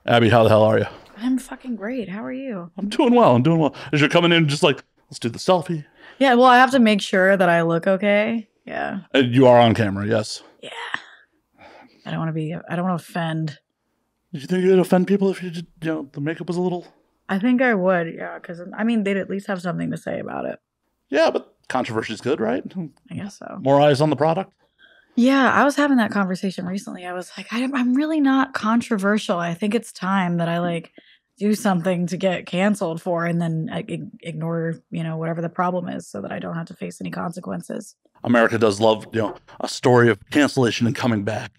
Abby, how the hell are you? I'm fucking great. How are you? I'm doing well. I'm doing well. As you're coming in, just like, let's do the selfie. Yeah, well, I have to make sure that I look okay. Yeah. You are on camera, yes. Yeah. I don't want to offend. Did you think you'd offend people if you did, the makeup was a little? I think I would, yeah, because, I mean, they'd at least have something to say about it. Yeah, but controversy's good, right? I guess so. More eyes on the product? Yeah, I was having that conversation recently. I was like, I'm really not controversial. I think it's time that I, do something to get canceled for and then ignore, whatever the problem is so that I don't have to face any consequences. America does love, a story of cancellation and coming back.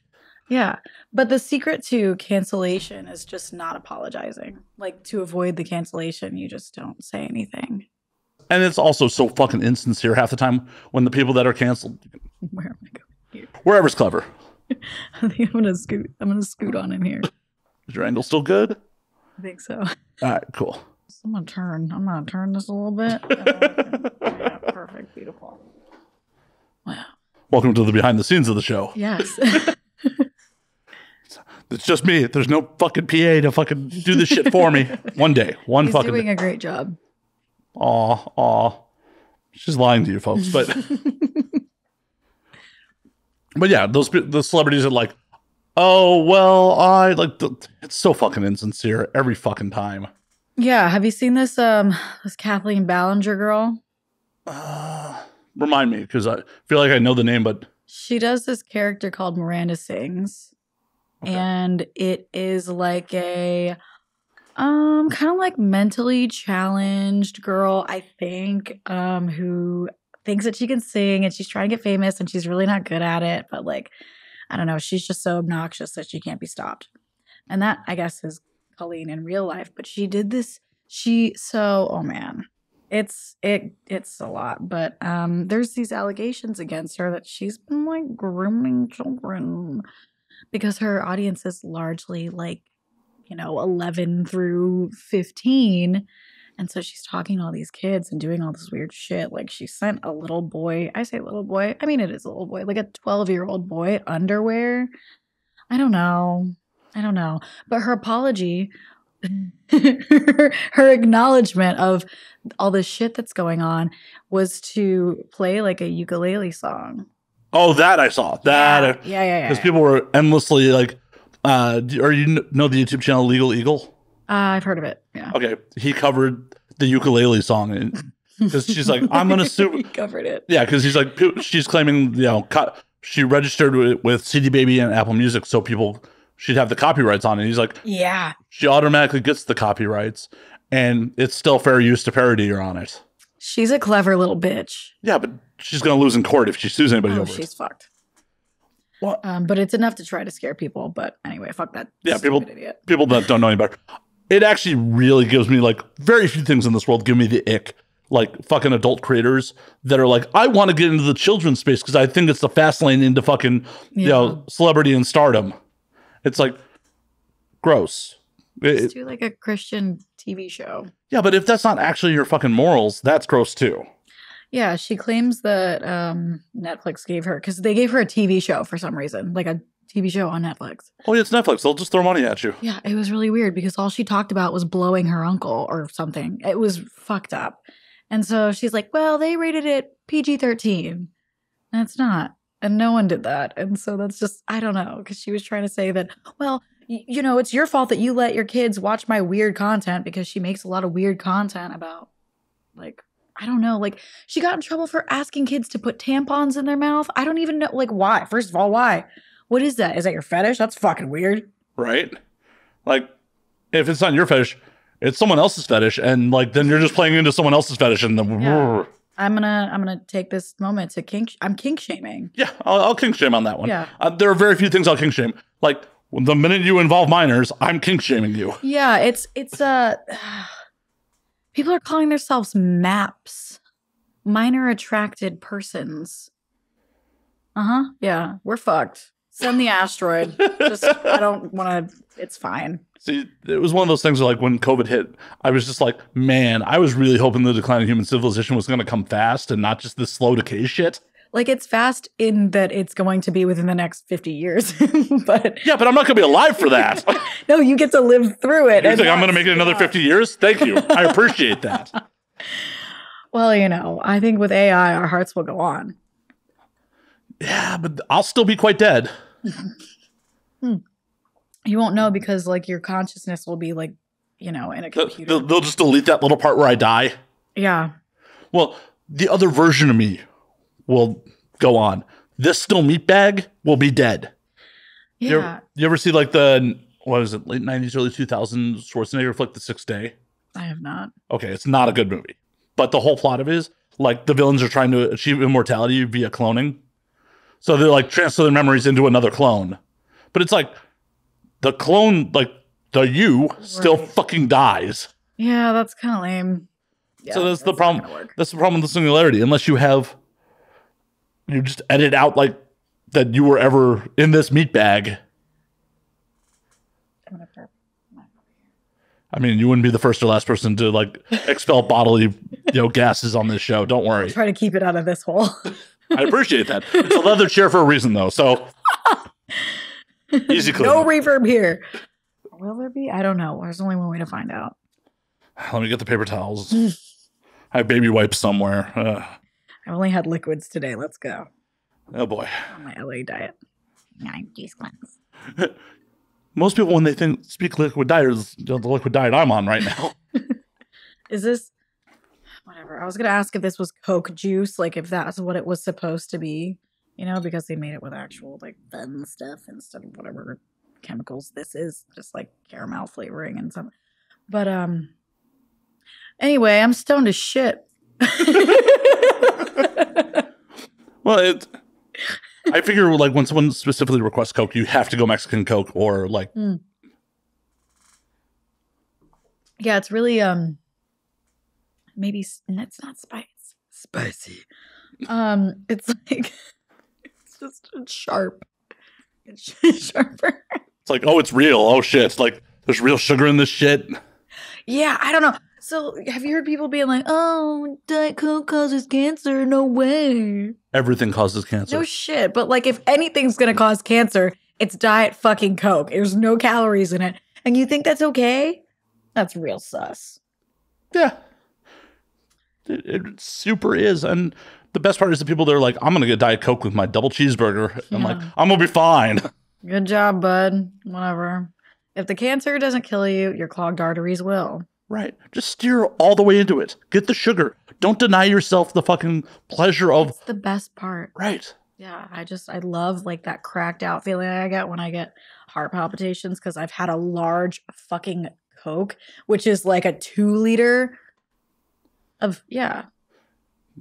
Yeah, but the secret to cancellation is just not apologizing. Like, to avoid the cancellation, you just don't say anything. And it's also so fucking insincere half the time when the people that are canceled. Where am I going here? Wherever's clever. I think I'm gonna scoot on in here. Is your angle still good? I think so. All right, cool. So I'm gonna turn this a little bit. Yeah, perfect, beautiful. Wow. Welcome to the behind the scenes of the show. Yes. It's just me. There's no fucking PA to fucking do this shit for me. One day. He's fucking doing a great job. Aw. She's lying to you folks, but but yeah, the celebrities are like, oh well, it's so fucking insincere every fucking time. Yeah, have you seen this Colleen Ballinger girl? Remind me, because I feel like I know the name, but she does this character called Miranda Sings. Okay. And it is like a kind of like mentally challenged girl, I think, who thinks that she can sing and she's trying to get famous and she's really not good at it. But I don't know, she's just so obnoxious that she can't be stopped. And that, I guess, is Colleen in real life. But she did this. Oh man, it's a lot. But there's these allegations against her that she's been grooming children. Because her audience is largely 11 through 15. And so she's talking to all these kids and doing all this weird shit. Like she sent a little boy, I say little boy, I mean it is a little boy, like a 12-year-old boy underwear. I don't know. But her apology, her acknowledgement of all the shit that's going on was to play like a ukulele song. Oh, that I saw. That yeah. Because people were endlessly like, or you know the YouTube channel Legal Eagle? I've heard of it. Yeah. Okay, he covered the ukulele song because she's like, I'm gonna sue. He covered it. Yeah, because he's like, she's claiming she registered with CD Baby and Apple Music, so she'd have the copyrights on it. And he's like, yeah, she automatically gets the copyrights, and it's still fair use to parody her on it. She's a clever little bitch. Yeah, but she's going to lose in court if she sues anybody over it. She's fucked. What? But it's enough to try to scare people. But anyway, fuck that. Yeah, people that don't know any better. It actually really gives me very few things in this world give me the ick. Like fucking adult creators that are like, I want to get into the children's space because I think it's the fast lane into fucking celebrity and stardom. It's like gross. Just do a Christian TV show. Yeah, but if that's not actually your fucking morals, that's gross too. Yeah, she claims that Netflix gave her, because they gave her a TV show for some reason, like a TV show on Netflix. Oh, yeah, it's Netflix. They'll just throw money at you. Yeah, it was really weird because all she talked about was blowing her uncle or something. It was fucked up. And so she's like, well, they rated it PG-13. And it's not. And no one did that. And so that's just, I don't know, because she was trying to say that, well, it's your fault that you let your kids watch my weird content, because she makes a lot of weird content about, I don't know, she got in trouble for asking kids to put tampons in their mouth. I don't even know, why? First of all, why? What is that? Is that your fetish? That's fucking weird. Right? If it's not your fetish, it's someone else's fetish, and then you're just playing into someone else's fetish, and yeah. I'm gonna take this moment to I'm kink shaming. Yeah, I'll kink shame on that one. Yeah. There are very few things I'll kink shame. The minute you involve minors, I'm kink shaming you. Yeah, it's people are calling themselves MAPs, minor attracted persons. Yeah, we're fucked. Send the asteroid. I don't want to. It's fine. See, it was one of those things where, when COVID hit, I was just like, man, I was really hoping the decline of human civilization was going to come fast and not just this slow decay shit. Like, it's fast in that it's going to be within the next 50 years. But yeah, but I'm not going to be alive for that. no, you get to live through it. You think I'm going to make it another 50 years? Thank you. I appreciate that. Well, you know, I think with AI, our hearts will go on. Yeah, but I'll still be quite dead. You won't know because, like, your consciousness will be, like, you know, in a computer. They'll just delete that little part where I die. Yeah. Well, the other version of me will go on. This still meatbag will be dead. Yeah. You ever see, like, the, what is it, late 90s, early 2000s Schwarzenegger flick, The Sixth Day? I have not. Okay, it's not a good movie. But the whole plot of it is, like, the villains are trying to achieve immortality via cloning. So they're, like, transfer their memories into another clone. But it's like, the clone, like, the you still fucking dies. Yeah, that's kind of lame. Yeah, so that's the problem. That's the problem with the singularity. Unless you just edit out, like, that you were ever in this meat bag. I mean, you wouldn't be the first or last person to, like, expel bodily, gases on this show. Don't worry. I'll try to keep it out of this hole. I appreciate that. It's a leather chair for a reason, though. So easy clean. No reverb here. Will there be? I don't know. There's only one way to find out. Let me get the paper towels. I have baby wipes somewhere. I only had liquids today. Let's go. Oh boy. On my LA diet. 9 juice cleanse. Most people, when they speak liquid diet, is the liquid diet I'm on right now. Is this whatever? I was gonna ask if this was Coke juice, like if that's what it was supposed to be, because they made it with actual like fun stuff instead of whatever chemicals this is, just like caramel flavoring and something. But anyway, I'm stoned as shit. Well, I figure like when someone specifically requests Coke, you have to go Mexican Coke or like. Yeah, it's really maybe it's not spicy. It's like it's sharp. It's sharper. It's like, oh, it's real. Oh shit! It's like there's real sugar in this shit. Yeah, I don't know. So, have you heard people being like, "Oh, Diet Coke causes cancer"? No way. Everything causes cancer. No shit. But like, if anything's gonna cause cancer, it's Diet fucking Coke. There's no calories in it, and you think that's okay? That's real sus. Yeah, it super is. And the best part is the people that are like, "I'm gonna get Diet Coke with my double cheeseburger." Yeah. I'm like, "I'm gonna be fine." Good job, bud. Whatever. If the cancer doesn't kill you, your clogged arteries will. Right. Just steer all the way into it. Get the sugar. Don't deny yourself the fucking pleasure of... It's the best part. Right. Yeah, I love like that cracked out feeling I get when I get heart palpitations because I've had a large fucking Coke, which is like a 2-liter of, yeah.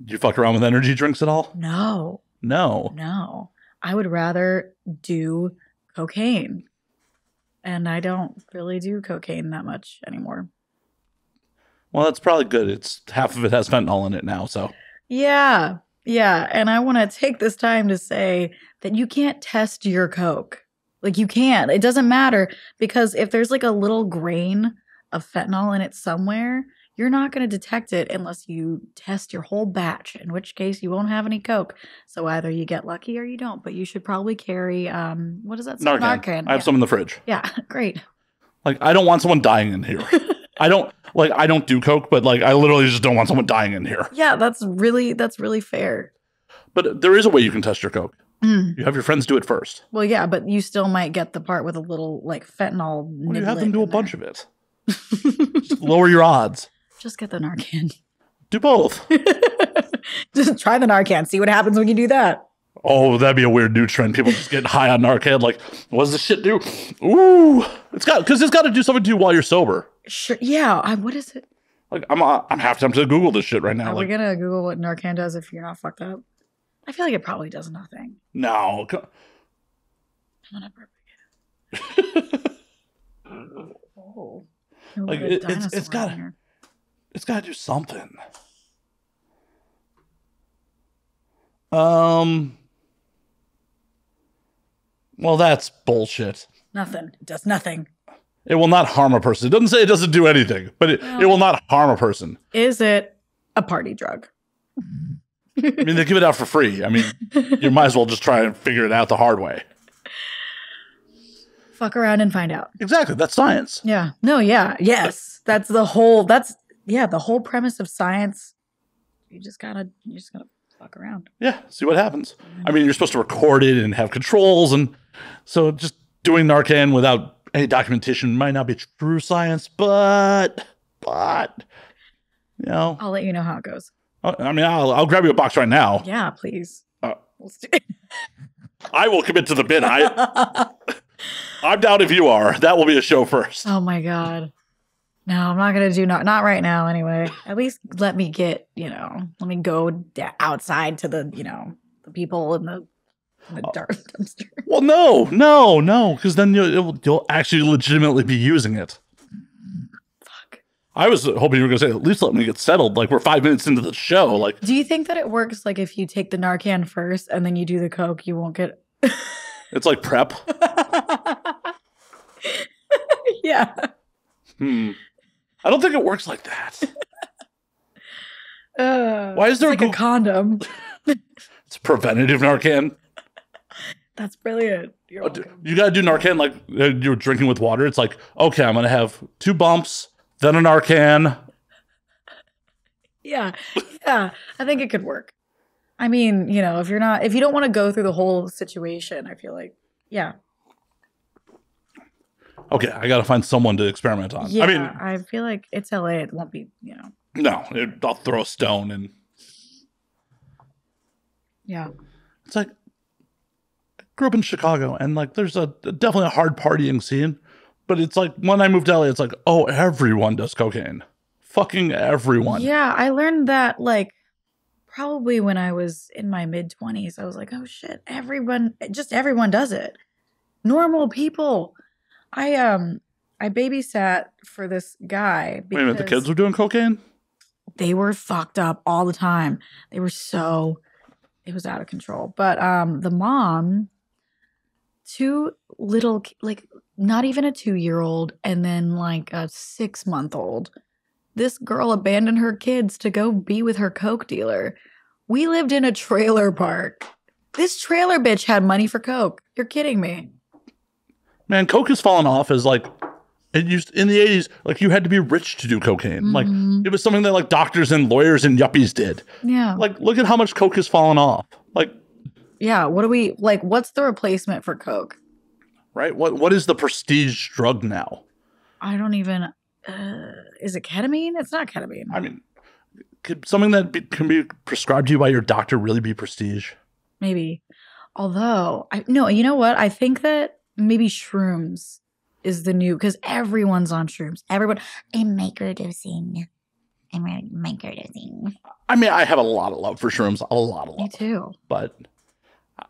You fuck around with energy drinks at all? No. No. I would rather do cocaine. And I don't really do cocaine that much anymore. Well, that's probably good. It's half of it has fentanyl in it now, so. Yeah. And I want to take this time to say that you can't test your Coke. Like you can't. It doesn't matter because if there's like a little grain of fentanyl in it somewhere, you're not going to detect it unless you test your whole batch, in which case you won't have any Coke. So either you get lucky or you don't, but you should probably carry, what is that? Narcan. I have some in the fridge. Yeah, great. Like, I don't want someone dying in here. I don't do Coke, but like, I literally just don't want someone dying in here. Yeah, that's really fair. But there is a way you can test your Coke. You have your friends do it first. Well, yeah, but you still might get the part with a little like fentanyl. Well, you have them do a bunch of it. Just lower your odds. Just get the Narcan. Do both. Just try the Narcan. See what happens when you do that. Oh, that'd be a weird new trend. People just get high on Narcan. Like, what does this shit do? Ooh, it's got to do something to you while you're sober. Sure. Yeah. What is it? Like, I'm half tempted to Google this shit right now. Are we gonna Google what Narcan does if you're not fucked up? I feel like it probably does nothing. No. Oh. Like it's got to do something. Well, that's bullshit. Nothing. It does nothing. It will not harm a person. It doesn't say it doesn't do anything, but it will not harm a person. Is it a party drug? I mean, they give it out for free. I mean, you might as well just try and figure it out the hard way. Fuck around and find out. Exactly. That's science. Yeah. No, yeah. Yes. That's the whole premise of science. You just gotta fuck around. Yeah. See what happens. I mean, you're supposed to record it and have controls. And so just doing Narcan without any documentation might not be true science, but, you know. I'll let you know how it goes. I mean, I'll grab you a box right now. Yeah, please. I will commit to the bid. I'm down if you are. That will be a show first. Oh my God. No, I'm not going to do not right now anyway. At least let me get, let me go outside to the, the people in the dark dumpster. Well, no. Because then you'll actually legitimately be using it. Fuck. I was hoping you were going to say, at least let me get settled. Like, we're 5 minutes into the show. Like, do you think that it works like if you take the Narcan first and then you do the coke, you won't get... It's like prep. Yeah. I don't think it works like that. Why is there like a condom? It's preventative Narcan. That's brilliant. You got to do Narcan like you're drinking with water. It's like, okay, I'm going to have 2 bumps, then a Narcan. Yeah. I think it could work. I mean, if you don't want to go through the whole situation, I feel like, yeah. Okay, I got to find someone to experiment on. Yeah, I mean, I feel like it's LA. It won't be, No, I'll throw a stone and. Yeah. It's like, I grew up in Chicago and like there's definitely a hard partying scene. But it's like when I moved to LA, it's like, oh, everyone does cocaine. Fucking everyone. Yeah, I learned that like probably when I was in my mid-20s. I was like, oh shit, everyone does it. Normal people. I babysat for this guy. Wait a minute, the kids were doing cocaine? They were fucked up all the time. It was out of control. But the mom, 2 little, like not even a 2-year-old, and then like a 6-month-old. This girl abandoned her kids to go be with her coke dealer. We lived in a trailer park. This trailer bitch had money for coke. You're kidding me. Man, coke has fallen off as like, it used in the 80s, like you had to be rich to do cocaine. Mm-hmm. Like it was something that like doctors and lawyers and yuppies did. Yeah. Like look at how much coke has fallen off. Like, yeah, what's the replacement for coke? Right? What is the prestige drug now? I don't even... is it ketamine? It's not ketamine. I mean, could something that can be prescribed to you by your doctor really be prestige? Maybe. Although, no, you know what? I think that maybe shrooms is the new... Because everyone's on shrooms. Everyone... I'm microdosing. I mean, I have a lot of love for shrooms. A lot of love. Me too. But...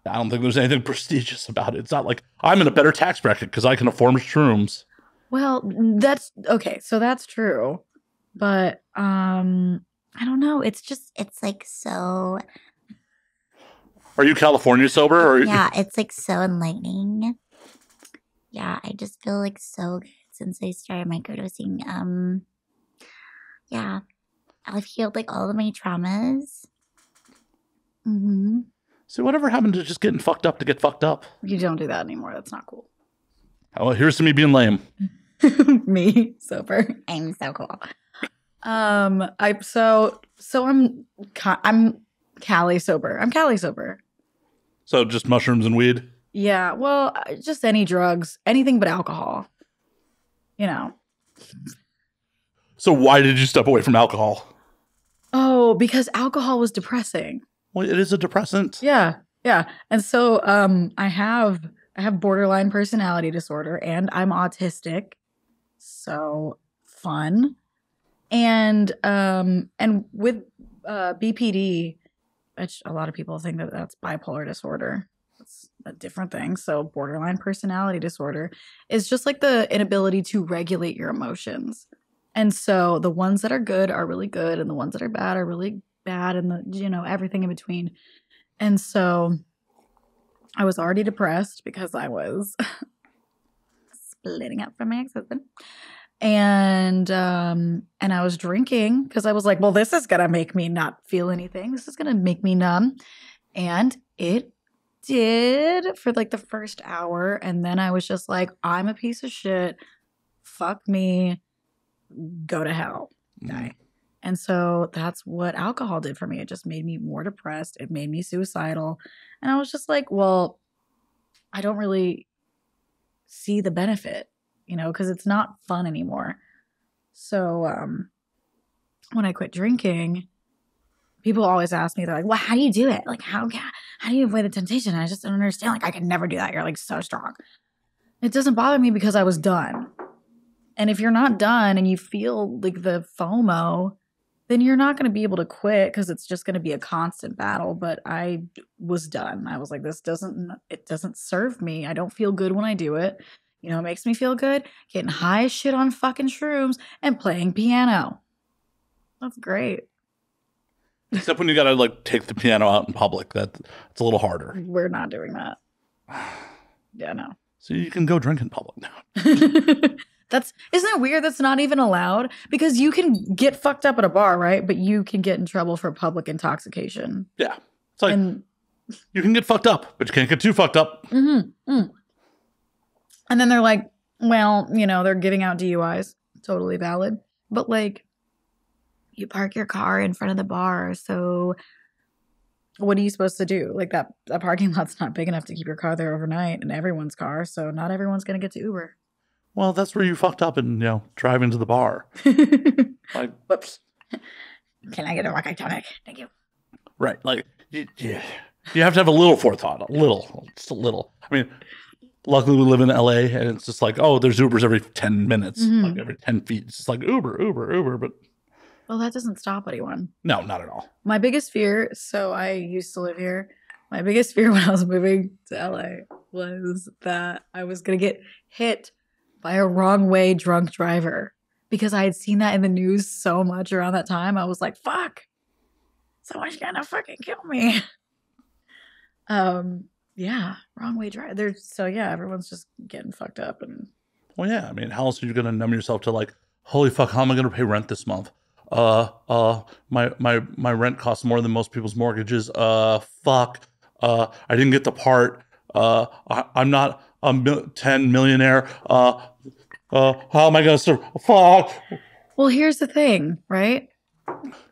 I don't think there's anything prestigious about it. It's not like I'm in a better tax bracket because I can afford shrooms. Well, that's okay. So that's true. But I don't know. It's like so. Are you California sober? Or... Yeah, it's like so enlightening. Yeah, I just feel like so good since I started microdosing. Yeah, I've healed like all of my traumas. Mm-hmm. So whatever happened to just getting fucked up to get fucked up? You don't do that anymore. That's not cool. Oh, well, here's to me being lame. Me sober. I'm so cool. I'm Cali sober. I'm Cali sober. So just mushrooms and weed? Yeah. Well, just any drugs, anything but alcohol. So why did you step away from alcohol? Oh, because alcohol was depressing. Well, it is a depressant. Yeah. And so I have borderline personality disorder and I'm autistic. So fun. And with BPD, which a lot of people think that that's bipolar disorder. It's a different thing. So borderline personality disorder is just like the inability to regulate your emotions. And so the ones that are good are really good and the ones that are bad are really bad, and everything in between. And so I was already depressed because I was splitting up from my ex-husband. And I was drinking because I was like, well, this is gonna make me not feel anything. This is gonna make me numb. And it did for like the first hour. And then I was just like, I'm a piece of shit. Fuck me. Go to hell. Die. And so that's what alcohol did for me. It just made me more depressed. It made me suicidal. And I was just like, well, I don't really see the benefit, you know, because it's not fun anymore. So when I quit drinking, people always ask me, they're like, well, how do you do it? Like, how do you avoid the temptation? And I just don't understand. Like, I can never do that. You're like so strong. It doesn't bother me because I was done. And if you're not done and you feel like the FOMO, then you're not going to be able to quit because it's just going to be a constant battle. But I was done. I was like, it doesn't serve me. I don't feel good when I do it. You know, it makes me feel good getting high as shit on fucking shrooms and playing piano. That's great. Except when you got to like take the piano out in public. It's a little harder. We're not doing that. Yeah, no. So you can go drink in public now. Isn't it weird that's not even allowed? Because you can get fucked up at a bar, right? But you can get in trouble for public intoxication. Yeah. It's like you can get fucked up, but you can't get too fucked up. Mm-hmm. And then they're like, well, you know, they're giving out DUIs. Totally valid. But like, you park your car in front of the bar. So what are you supposed to do? Like that parking lot's not big enough to keep your car there overnight in everyone's car. So not everyone's going to get to Uber. Well, that's where you fucked up and, you know, drive into the bar. Like, whoops. Can I get a rock tonic? Thank you. Right. Like, you have to have a little forethought. Just a little. I mean, luckily we live in LA and it's just like, oh, there's Ubers every 10 minutes, like every 10 feet. It's just like Uber. But well, that doesn't stop anyone. No, not at all. My biggest fear, so I used to live here. My biggest fear when I was moving to LA was that I was going to get hit by a wrong way drunk driver because I had seen that in the news so much around that time. I was like, fuck, someone's gonna fucking kill me. Yeah, wrong way driver. So yeah, everyone's just getting fucked up. And well, yeah, I mean, how else are you gonna numb yourself to like, holy fuck, how am I gonna pay rent this month? My rent costs more than most people's mortgages. Fuck. I didn't get the part. I'm not a 10 millionaire. How am I going to survive? Fuck. Well, here's the thing, right?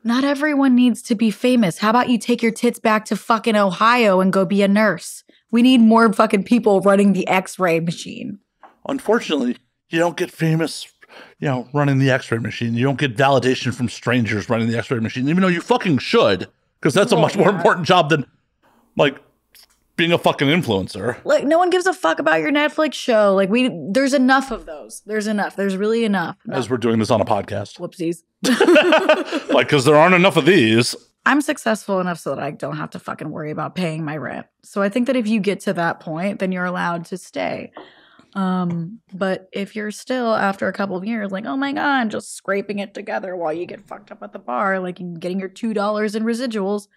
Not everyone needs to be famous. How about you take your tits back to fucking Ohio and go be a nurse? We need more fucking people running the X-ray machine. Unfortunately, you don't get famous, you know, running the X-ray machine. You don't get validation from strangers running the X-ray machine, even though you fucking should, because that's a much more important job than, like, being a fucking influencer. Like, no one gives a fuck about your Netflix show. Like, there's enough of those. There's enough. There's really enough. As we're doing this on a podcast. Whoopsies. Like, because there aren't enough of these. I'm successful enough so that I don't have to fucking worry about paying my rent. So I think that if you get to that point, then you're allowed to stay. But if you're still, after a couple of years, like, oh my God, just scraping it together while you get fucked up at the bar, like getting your $2 in residuals,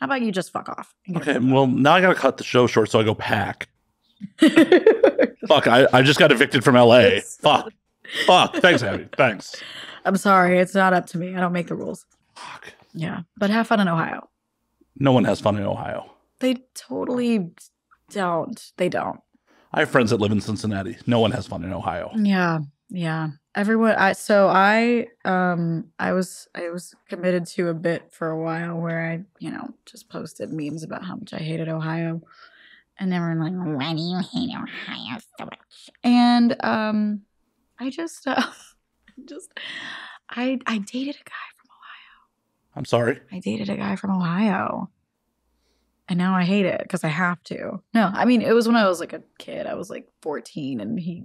how about you just fuck off? Okay, well, now I got to cut the show short, so I go pack. Fuck, I just got evicted from LA. Fuck. Thanks, Abby. Thanks. I'm sorry. It's not up to me. I don't make the rules. Fuck. Yeah, but have fun in Ohio. No one has fun in Ohio. They totally don't. They don't. I have friends that live in Cincinnati. No one has fun in Ohio. Yeah. Everyone. I was committed to a bit for a while where I, you know, just posted memes about how much I hated Ohio, and everyone like, why do you hate Ohio so much? And I just I dated a guy from Ohio. I'm sorry. I dated a guy from Ohio. And now I hate it because I have to. No, I mean, it was when I was like a kid. I was like 14 and he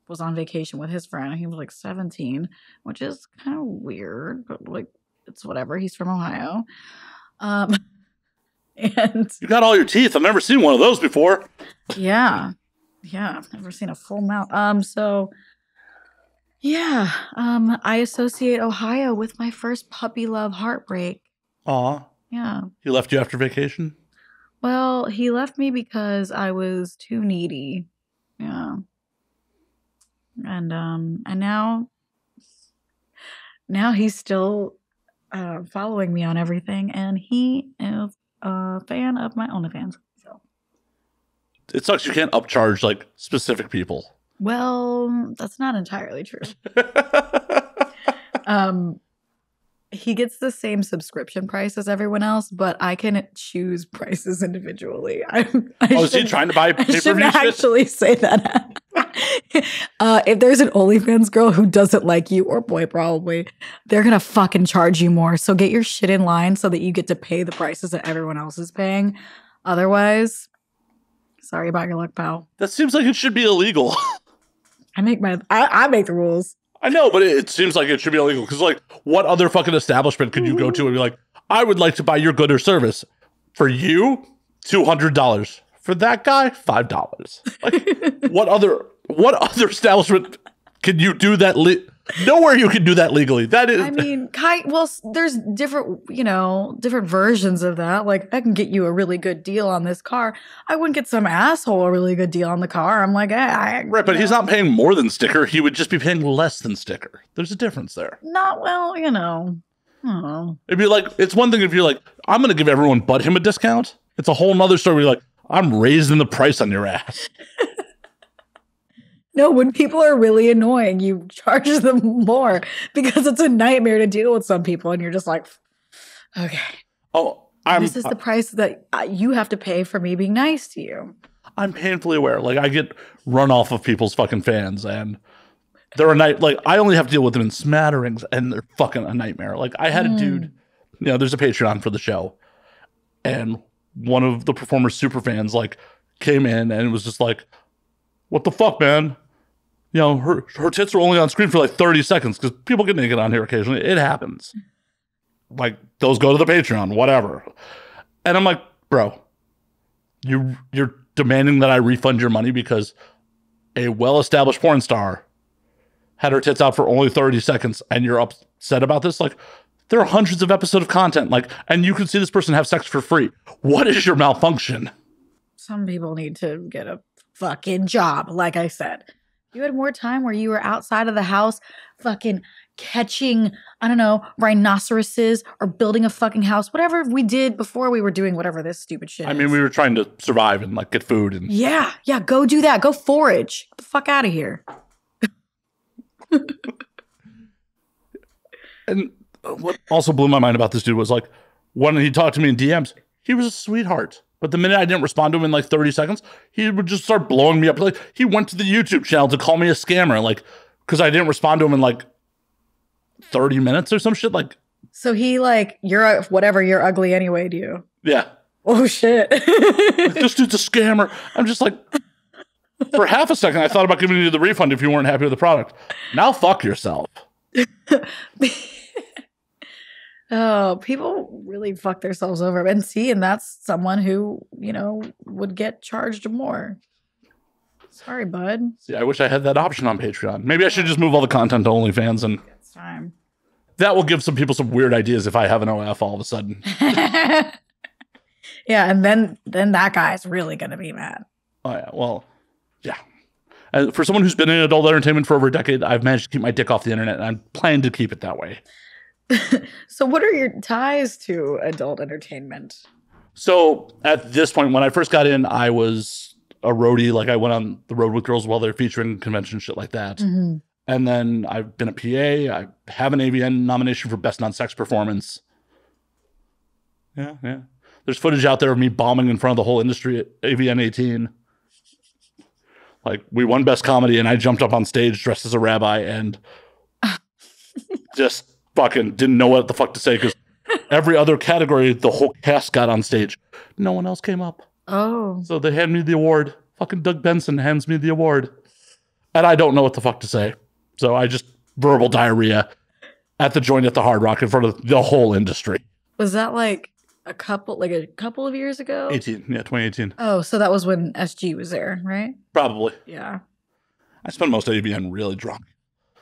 was on vacation with his friend. He was like 17, which is kind of weird, but like, it's whatever. He's from Ohio. And you got all your teeth. I've never seen one of those before. Yeah. I've never seen a full mouth. So yeah, I associate Ohio with my first puppy love heartbreak. Aw. Yeah. He left you after vacation? Well, he left me because I was too needy. Yeah. And now he's still following me on everything, and he is a fan of my OnlyFans. So it sucks you can't upcharge like specific people. Well, that's not entirely true. He gets the same subscription price as everyone else, but I can choose prices individually. Is he trying to buy pay-per-view shit? I shouldn't actually say that. If there's an OnlyFans girl who doesn't like you, or boy probably, they're going to fucking charge you more. So get your shit in line so that you get to pay the prices that everyone else is paying. Otherwise, sorry about your luck, pal. That seems like it should be illegal. I make the rules. I know, but it seems like it should be illegal because, like, what other fucking establishment could you go to and be like, I would like to buy your good or service? For you, $200. For that guy, $5. Like, what other establishment can you do that? Nowhere you can do that legally. That is. I mean, there's different versions of that. Like, I can get you a really good deal on this car. I wouldn't get some asshole a really good deal on the car. I'm like, right, but he's not paying more than sticker. He would just be paying less than sticker. There's a difference there. Not well, I don't know. It'd be like, it's one thing if you're like, I'm going to give everyone but him a discount. It's a whole nother story where you're like, I'm raising the price on your ass. No, when people are really annoying, you charge them more because it's a nightmare to deal with some people, and you're just like, okay. Oh, this is the price that you have to pay for me being nice to you. I'm painfully aware. Like, I get run off of people's fucking fans, and they're a night. Like, I only have to deal with them in smatterings, and they're fucking a nightmare. Like, I had a dude. There's a Patreon for the show, and one of the performer's super fans like came in and was just like, what the fuck, man? Her tits are only on screen for like 30 seconds because people get naked on here occasionally. It happens. Like, those go to the Patreon, whatever. And I'm like, bro, you're demanding that I refund your money because a well-established porn star had her tits out for only 30 seconds and you're upset about this? Like, there are hundreds of episodes of content, like, and you can see this person have sex for free. What is your malfunction? Some people need to get a fucking job, like I said. You had more time where you were outside of the house fucking catching, I don't know, rhinoceroses or building a fucking house, whatever we did before we were doing whatever this stupid shit I mean, we were trying to survive and like get food. And yeah, go do that. Go forage. Get the fuck out of here. And what also blew my mind about this dude was like, when he talked to me in DMs, he was a sweetheart. But the minute I didn't respond to him in like 30 seconds, he would just start blowing me up. Like, he went to the YouTube channel to call me a scammer, like, because I didn't respond to him in like 30 minutes or some shit. Like, so he like, you're ugly anyway, do you? Yeah. Oh shit. This dude's a scammer. I'm just like, for half a second, I thought about giving you the refund if you weren't happy with the product. Now fuck yourself. Oh, people really fuck themselves over. And that's someone who, would get charged more. Sorry, bud. See, I wish I had that option on Patreon. Maybe I should just move all the content to OnlyFans, and it's time. That will give some people some weird ideas if I have an OF all of a sudden. Yeah, and then that guy's really going to be mad. Oh, yeah. Well, yeah. For someone who's been in adult entertainment for over a decade, I've managed to keep my dick off the internet, and I'm planning to keep it that way. So what are your ties to adult entertainment? So at this point, when I first got in, I was a roadie. Like, I went on the road with girls while they're featuring convention, shit like that. Mm-hmm. And then I've been a PA. I have an AVN nomination for Best Non-Sex Performance. Yeah. There's footage out there of me bombing in front of the whole industry at AVN 18. Like, we won Best Comedy, and I jumped up on stage dressed as a rabbi and just fucking didn't know what the fuck to say, because every other category, the whole cast got on stage. No one else came up. Oh. So they hand me the award. Fucking Doug Benson hands me the award. And I don't know what the fuck to say. So I just verbal diarrhea at the joint at the Hard Rock in front of the whole industry. Was that like a couple of years ago? 2018. Oh, so that was when SG was there, right? Probably. Yeah. I spent most of AVN really drunk.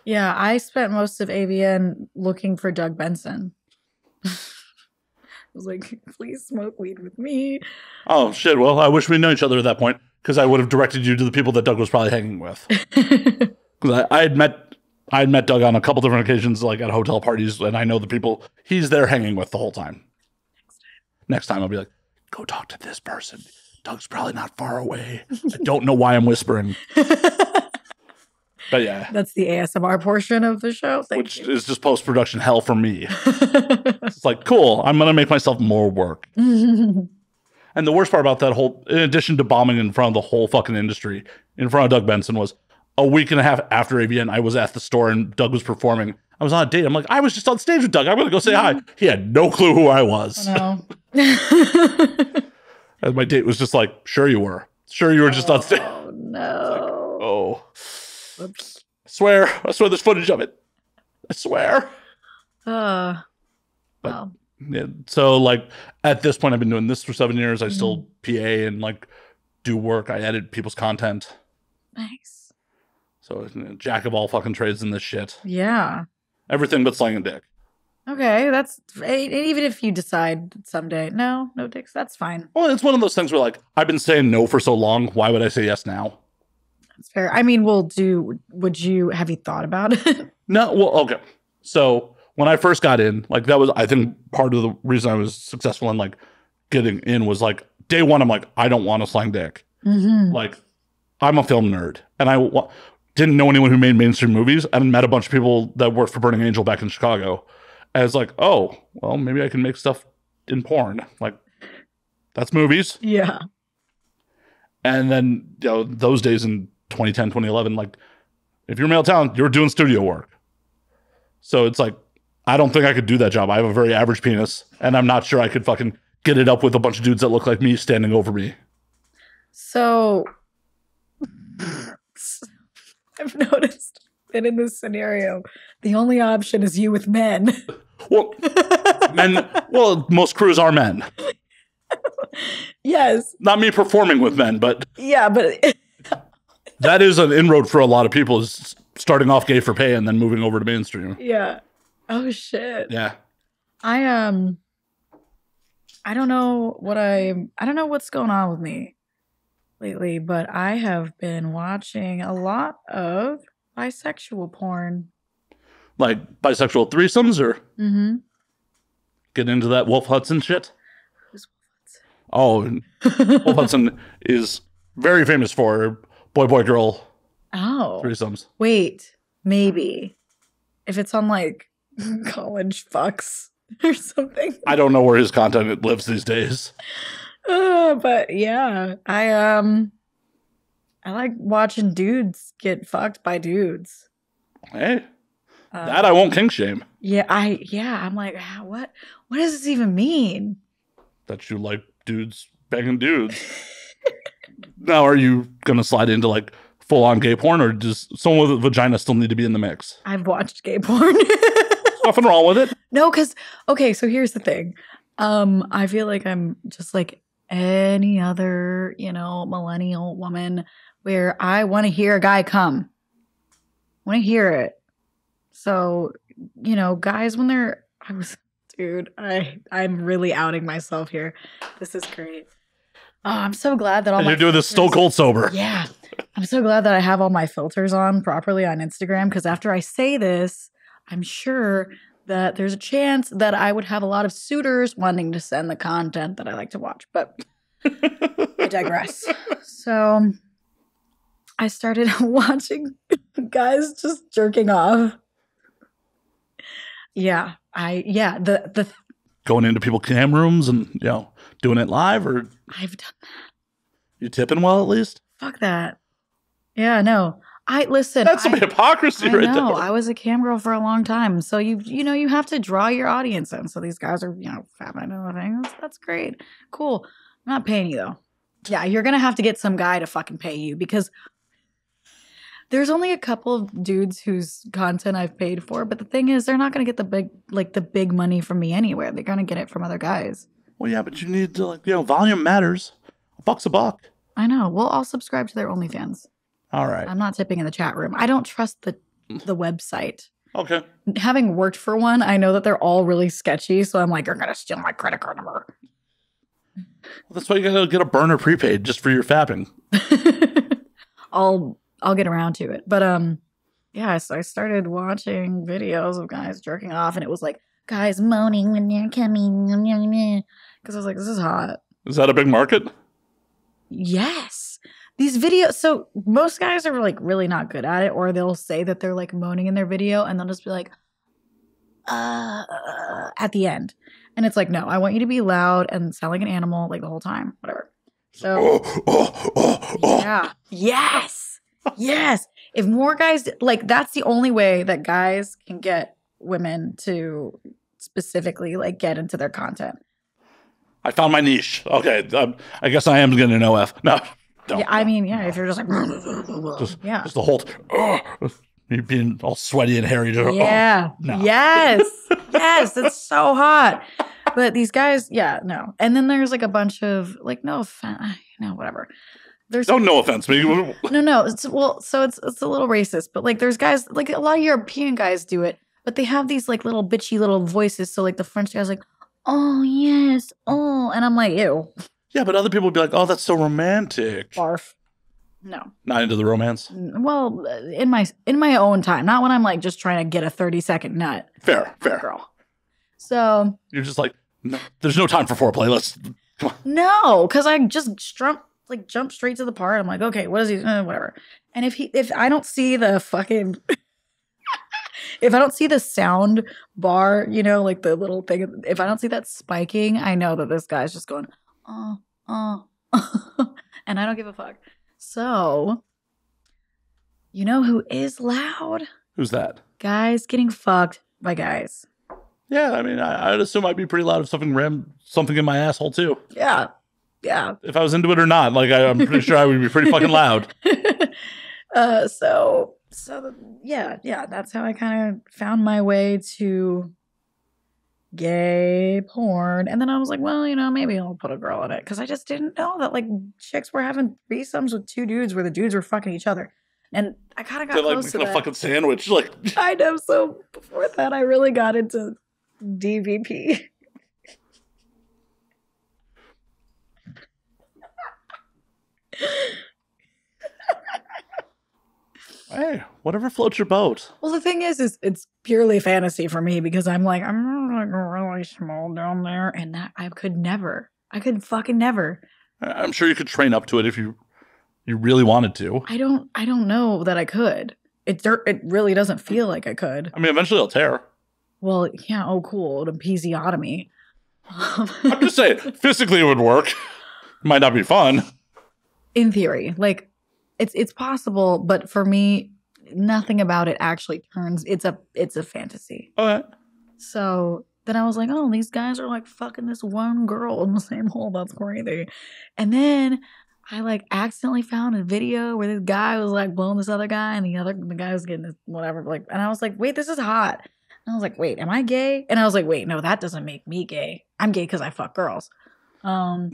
Yeah, I spent most of AVN looking for Doug Benson. I was like, please smoke weed with me. Oh, shit. Well, I wish we knew each other at that point, because I would have directed you to the people that Doug was probably hanging with. Because I had met Doug on a couple different occasions, like at hotel parties, and I know the people he's there hanging with the whole time. Next time I'll be like, go talk to this person. Doug's probably not far away. I don't know why I'm whispering. But yeah. That's the ASMR portion of the show. Which is just post-production hell for me. It's like, cool, I'm going to make myself more work. And the worst part about that whole, in addition to bombing in front of the whole fucking industry, in front of Doug Benson, was a week and a half after AVN, I was at the store and Doug was performing. I was on a date. I'm like, I was just on stage with Doug. I'm going to go say hi. He had no clue who I was. Oh, no. And my date was just like, sure you were. Sure you were just on stage. Oh, no. Like, oh. Oops. I swear there's footage of it. I swear. Wow. Yeah, so like at this point, I've been doing this for 7 years. I still PA and like do work. I edit people's content. Nice. So jack of all fucking trades in this shit. Yeah. Everything but slang and dick. Okay, that's even if you decide someday, no dicks, that's fine. Well, it's one of those things where like I've been saying no for so long. Why would I say yes now? That's fair. I mean, have you thought about it? No. Well, okay. So when I first got in, like that was, I think part of the reason I was successful in like getting in was like day one, I'm like, I don't want a slang dick. Like I'm a film nerd and I didn't know anyone who made mainstream movies and met a bunch of people that worked for Burning Angel back in Chicago. And it's like, oh, well, maybe I can make stuff in porn. Like, that's movies. Yeah. And then, you know, those days in 2010, 2011, like, if you're male talent, you're doing studio work. So it's like, I don't think I could do that job. I have a very average penis, and I'm not sure I could fucking get it up with a bunch of dudes that look like me standing over me. So, I've noticed that in this scenario, the only option is you with men. Well, most crews are men. Yes. Not me performing with men, but yeah, but that is an inroad for a lot of people, is starting off gay for pay and then moving over to mainstream. Yeah. Oh shit. Yeah. I don't know what's going on with me lately, but I have been watching a lot of bisexual porn. Like bisexual threesomes or get into that Wolf Hudson shit? Who's Wolf Hudson? Oh, Wolf Hudson is very famous for boy-girl threesomes. Wait, maybe. If it's on like College Fucks or something. I don't know where his content lives these days. But yeah, I like watching dudes get fucked by dudes. Hey. That I won't kink shame. Yeah, I'm like, what does this even mean? That you like dudes banging dudes. Now, are you gonna slide into like full on gay porn, or does someone with a vagina still need to be in the mix? I've watched gay porn. Nothing wrong with it. No, because okay, so here's the thing. I feel like I'm just like any other, millennial woman where I want to hear a guy come. I want to hear it. So, guys, when I'm really outing myself here. This is great. Oh, I'm so glad that you're doing this stone cold sober. Yeah. I'm so glad that I have all my filters on properly on Instagram, because after I say this, I'm sure that there's a chance that I would have a lot of suitors wanting to send the content that I like to watch. But I digress. So I started watching guys just jerking off. Yeah, the going into people's cam rooms and doing it live, or I've done that. You tipping well at least? Fuck that. Yeah, no. Listen. That's some hypocrisy right there. I was a cam girl for a long time, so you have to draw your audience in. So these guys are fapping into the thing. That's great, cool. I'm not paying you though. Yeah, you're gonna have to get some guy to fucking pay you, because there's only a couple of dudes whose content I've paid for, but the thing is, they're not going to get the big money from me anywhere. They're going to get it from other guys. Well, yeah, but you need to volume matters. $1's a buck. I know. Well, I'll subscribe to their OnlyFans. All right. I'm not tipping in the chat room. I don't trust the website. Okay. Having worked for one, I know that they're all really sketchy. So I'm like, you're going to steal my credit card number. Well, that's why you got to get a burner prepaid just for your fapping. I'll get around to it. But yeah, so I started watching videos of guys jerking off, and it was like guys Moaning when they're coming. because I was like, this is hot. Is that a big market? Yes. These videos, so most guys are like really not good at it, or they'll say that they're like moaning in their video and they'll just be like, at the end. And it's like, no, I want you to be loud and sound like an animal like the whole time, whatever. So, yeah. Yes. Yes. If more guys, like, that's the only way that guys can get women to specifically like get into their content. I found my niche. Okay. I guess I am getting an OF. No. Yeah, I mean, yeah, if you're just like, yeah. Just the whole, you being all sweaty and hairy. Just, yeah. no. Yes. Yes. It's so hot. But these guys, yeah, no. And then there's like a bunch of like, no offense, no, whatever. There's no offense. no. It's a little racist, but like there's guys, like a lot of European guys do it, but they have these like little bitchy little voices. So like the French guy's like, oh yes, oh, and I'm like, ew. Yeah, but other people would be like, oh, that's so romantic. Barf. No. Not into the romance? Well, in my own time, not when I'm like just trying to get a 30-second nut. Fair. Girl. So you're just like, no, there's no time for foreplay. Let's come on. No, because I just jump straight to the part. I'm like, okay, what is he? Whatever. And if I don't see the fucking if I don't see the sound bar, you know, like the little thing, if I don't see that spiking, I know that this guy's just going, and I don't give a fuck. So, you know who is loud? Who's that? Guys getting fucked by guys. Yeah, I mean, I'd assume I'd be pretty loud if something rammed something in my asshole too. Yeah. Yeah. If I was into it or not, like I'm pretty sure I would be pretty fucking loud. So yeah, that's how I kind of found my way to gay porn. And then I was like, well, you know, maybe I'll put a girl in it, because I just didn't know that like chicks were having threesomes with two dudes where the dudes were fucking each other. And I kind of got like close to making a fucking sandwich, like. I know. So before that, I really got into DVP. Hey, whatever floats your boat. Well, the thing is it's purely fantasy for me, because I'm like really small down there, and that I could fucking never. I'm sure you could train up to it if you really wanted to. I don't know that I could. It really doesn't feel like I could. I mean, eventually it'll tear. Well, yeah. Oh, cool. An episiotomy. I'm just saying, physically it would work. It might not be fun. In theory, like it's possible, but for me, nothing about it actually turns. It's a fantasy. Okay. So then I was like, oh, these guys are like fucking this one girl in the same hole. That's crazy. And then I like accidentally found a video where this guy was like blowing this other guy, and the guy was getting this whatever. Like, and I was like, wait, this is hot. And I was like, wait, am I gay? And I was like, wait, no, that doesn't make me gay. I'm gay because I fuck girls. I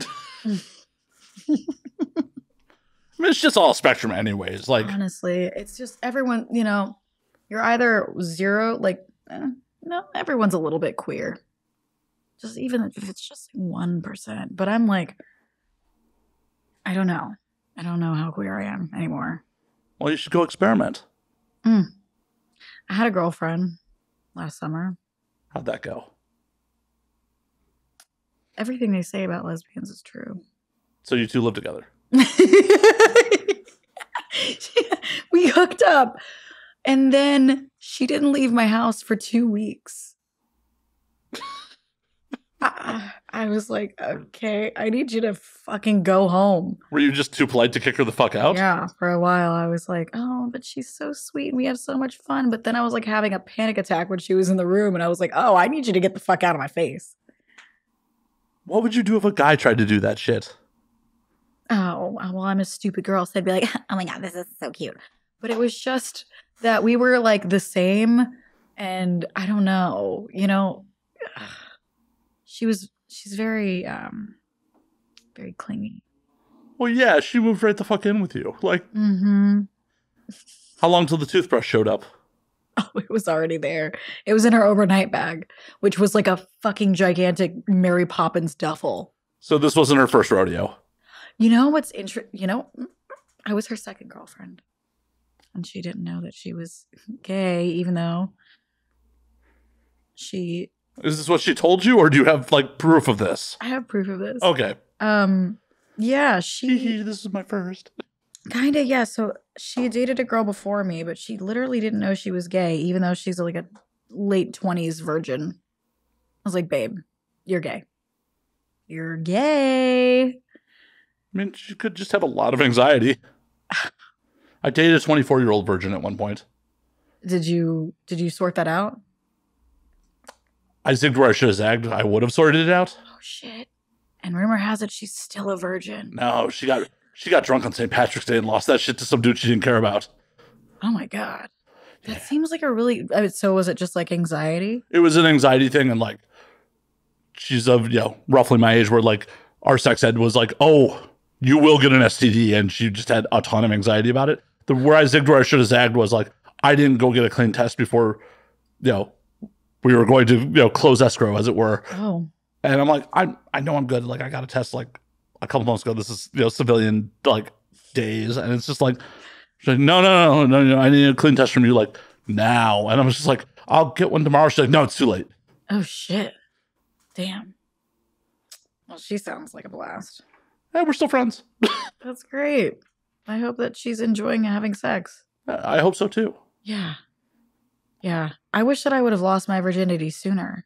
mean, it's just all spectrum anyways. Like, honestly, it's just everyone, you know, you're either zero, like, no, everyone's a little bit queer. Just even if it's just 1%. But I'm like, I don't know. I don't know how queer I am anymore. Well, you should go experiment. I had a girlfriend last summer. How'd that go? Everything they say about lesbians is true. So you two live together? We hooked up, and then she didn't leave my house for 2 weeks. I was like, okay, I need you to fucking go home. Were you just too polite to kick her the fuck out? Yeah, for a while I was like, oh, but she's so sweet and we have so much fun. But then I was like having a panic attack when she was in the room, and I was like, oh, I need you to get the fuck out of my face. What would you do if a guy tried to do that shit? Oh, well, I'm a stupid girl, so I'd be like, oh my God, this is so cute. But it was just that we were like the same, and I don't know, you know, she's very, very clingy. Well, yeah, she moved right the fuck in with you. Like, how long till the toothbrush showed up? Oh, it was already there. It was in her overnight bag, which was like a fucking gigantic Mary Poppins duffel. So this wasn't her first rodeo? You know what's interesting? You know, I was her second girlfriend. and she didn't know that she was gay, even though she. Is this what she told you, or do you have like proof of this? I have proof of this. Okay. Yeah, she. This is my first. Kind of, yeah. So she dated a girl before me, but she literally didn't know she was gay, even though she's like a late 20s virgin. I was like, babe, you're gay. You're gay. I mean, she could just have a lot of anxiety. I dated a 24-year-old virgin at one point. Did you sort that out? I zigged where I should have zagged. I would have sorted it out. Oh shit. And rumor has it she's still a virgin. No, she got drunk on St. Patrick's Day and lost that shit to some dude she didn't care about. Oh my God. That seems like a really... So was it just like anxiety? It was an anxiety thing, and like, she's of, roughly my age, where like our sex ed was like, oh, you will get an STD, and she just had a ton of anxiety about it. Where I zigged where I should have zagged was like, I didn't go get a clean test before, we were going to, close escrow, as it were. Oh. And I'm like, I know I'm good. Like, I got a test like a couple months ago. This is, civilian like days. And it's just like, she's like, no. I need a clean test from you like now. And I'm just like, I'll get one tomorrow. She's like, no, it's too late. Oh shit. Damn. Well, she sounds like a blast. Hey, we're still friends. That's great. I hope that she's enjoying having sex. I hope so too. Yeah. Yeah. I wish that I would have lost my virginity sooner.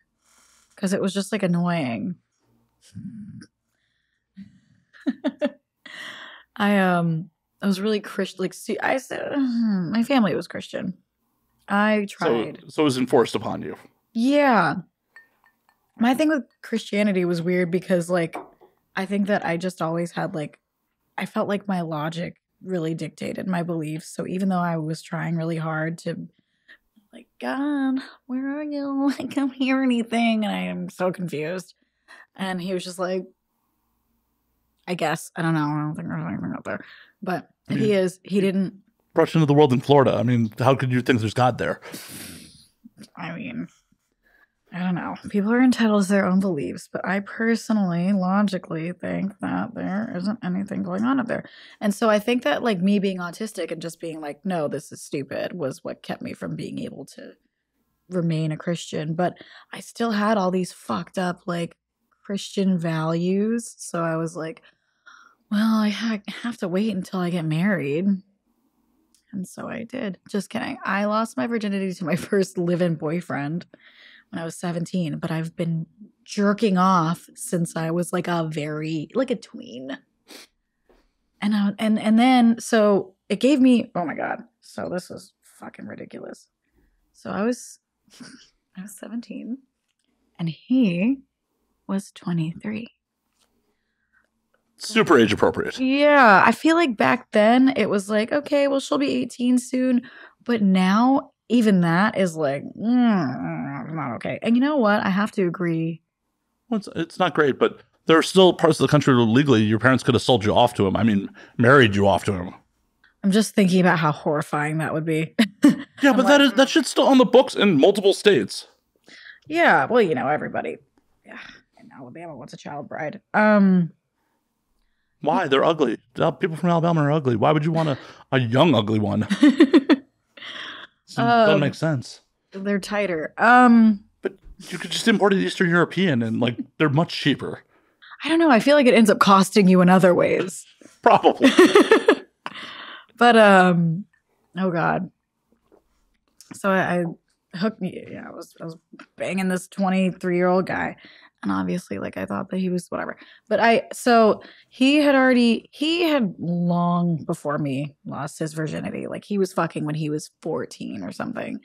Because it was just like annoying. I was really Christian. Like, see, I said my family was Christian. I tried. So it was enforced upon you. Yeah. My thing with Christianity was weird because, like, I think that I just always had, like, I felt like my logic really dictated my beliefs. So even though I was trying really hard to, like, God, where are you? I can't hear anything. And I am so confused. And he was just like, I guess. I don't know. I don't think there's anything out there. But if he didn't. Brought you into the world in Florida. I mean, how could you think there's God there? I mean, I don't know. People are entitled to their own beliefs, but I personally, logically think that there isn't anything going on up there. And so I think that, like, me being autistic and just being like, no, this is stupid was what kept me from being able to remain a Christian. But I still had all these fucked up, like, Christian values. So I was like, well, I have to wait until I get married. And so I did. Just kidding. I lost my virginity to my first live-in boyfriend when I was 17, but I've been jerking off since I was like a tween. And then so it gave me, oh my God. So this is fucking ridiculous. So I was 17 and he was 23. Super age appropriate. Yeah. I feel like back then it was like, okay, well, she'll be 18 soon. But now even that is like, not okay. And you know what? I have to agree. Well, it's not great, but there are still parts of the country where legally your parents could have sold you off to him. I mean, married you off to him. I'm just thinking about how horrifying that would be. Yeah, but that shit's still on the books in multiple states. Yeah, well, everybody in Alabama wants a child bride. Why? They're ugly. People from Alabama are ugly. Why would you want a young ugly one? Doesn't make sense. They're tighter. But you could just import an Eastern European and like they're much cheaper. I don't know. I feel like it ends up costing you in other ways. Probably. But oh God. So I hooked me. Yeah, I was banging this 23-year-old guy. And obviously, like, I thought that he was whatever. But so he had long before me lost his virginity. Like, he was fucking when he was 14 or something.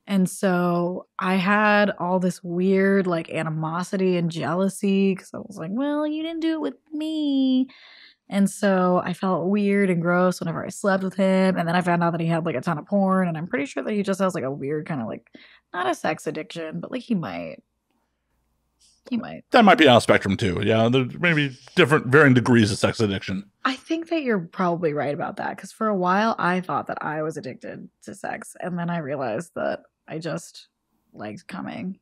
And so I had all this weird, like, animosity and jealousy because I was like, well, you didn't do it with me. And so I felt weird and gross whenever I slept with him. And then I found out that he had, like, a ton of porn. And I'm pretty sure that he just has, like, a weird kind of, like, not a sex addiction, but, like, he might. That might be on a spectrum too. Yeah, there's maybe different, varying degrees of sex addiction. I think that you're probably right about that because for a while I thought that I was addicted to sex, and then I realized that I just liked coming.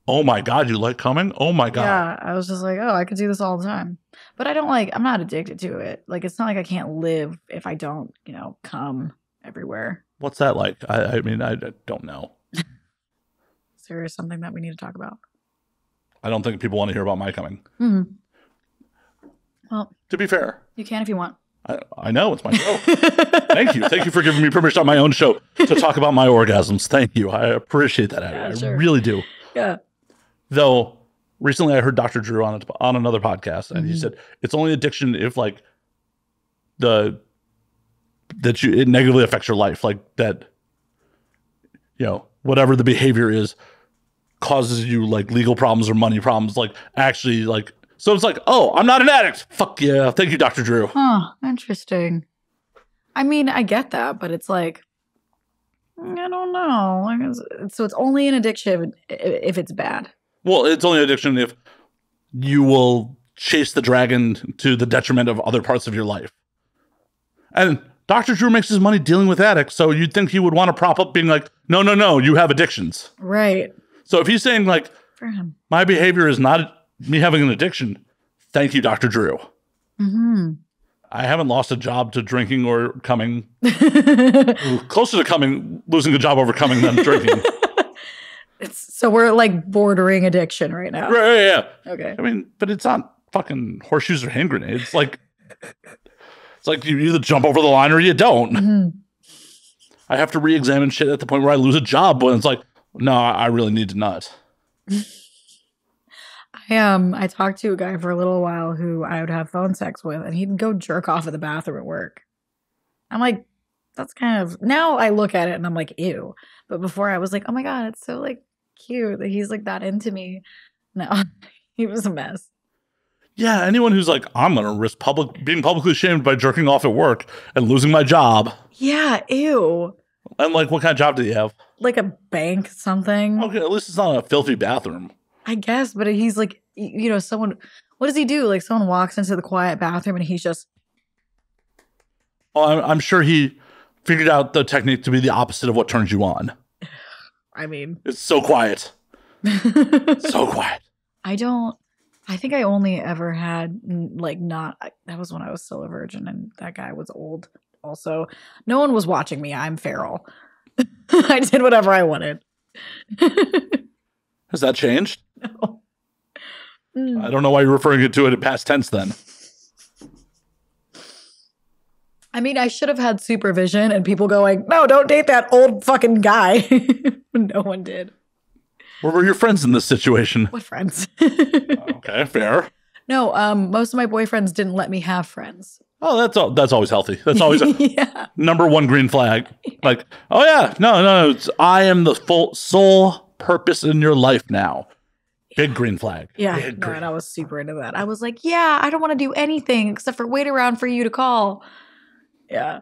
Oh my God, you like coming? Oh my God. Yeah, I was just like, oh, I could do this all the time. But I'm not addicted to it. Like, it's not like I can't live if I don't, come. everywhere. What's that like? I mean, I don't know. Is there something that we need to talk about? I don't think people want to hear about my coming. Mm-hmm. Well, to be fair, you can if you want. I know it's my show. Thank you. Thank you for giving me permission on my own show to talk about my orgasms. Thank you. I appreciate that, Abby. Sure. I really do. Yeah. Though recently I heard Dr. Drew on another podcast, and he said it's only addiction if like it negatively affects your life, like that. You know, whatever the behavior is causes you like legal problems or money problems, like actually like. So it's like, oh, I'm not an addict. Fuck yeah. Thank you, Dr. Drew. Huh. Interesting. I mean, I get that, but it's like, I don't know. Like, so it's only an addiction if it's bad. Well, it's only an addiction if you will chase the dragon to the detriment of other parts of your life. And Dr. Drew makes his money dealing with addicts, so you'd think he would want to prop up being like, no, you have addictions. Right. So if he's saying like, for him, my behavior is not me having an addiction, thank you, Dr. Drew. Mm-hmm. I haven't lost a job to drinking or coming. Closer to coming, losing a job over coming than drinking. So we're like bordering addiction right now. Right, yeah. Okay. I mean, but it's not fucking horseshoes or hand grenades. Like, it's like you either jump over the line or you don't. Mm-hmm. I have to re-examine shit at the point where I lose a job when it's like, no, I really need to nut. I talked to a guy for a little while who I would have phone sex with, and he'd go jerk off at the bathroom at work. I'm like, that's kind of, now I look at it and I'm like, ew. But before I was like, oh my God, it's so like cute that he's like that into me. No, he was a mess. Yeah, anyone who's like, I'm going to risk being publicly shamed by jerking off at work and losing my job. Yeah, ew. And like, what kind of job do you have? Like a bank something. Okay, at least it's not a filthy bathroom. I guess, but he's like, you know, someone, what does he do? Like someone walks into the quiet bathroom and he's just. Oh, I'm sure he figured out the technique to be the opposite of what turns you on. I mean. It's so quiet. So quiet. I think I only ever had that was when I was still a virgin and that guy was old. Also, no one was watching me. I'm feral. I did whatever I wanted. Has that changed? No. I don't know why you're referring to it in past tense then. I mean, I should have had supervision and people going, no, don't date that old fucking guy. No one did. Where were your friends in this situation? What friends? Okay, fair. No, most of my boyfriends didn't let me have friends. Oh, that's always healthy. That's always yeah. number one green flag. Like, oh yeah, no, I am the sole purpose in your life now. Big green flag. Yeah, and I was super into that. I was like, yeah, I don't want to do anything except for wait around for you to call. Yeah.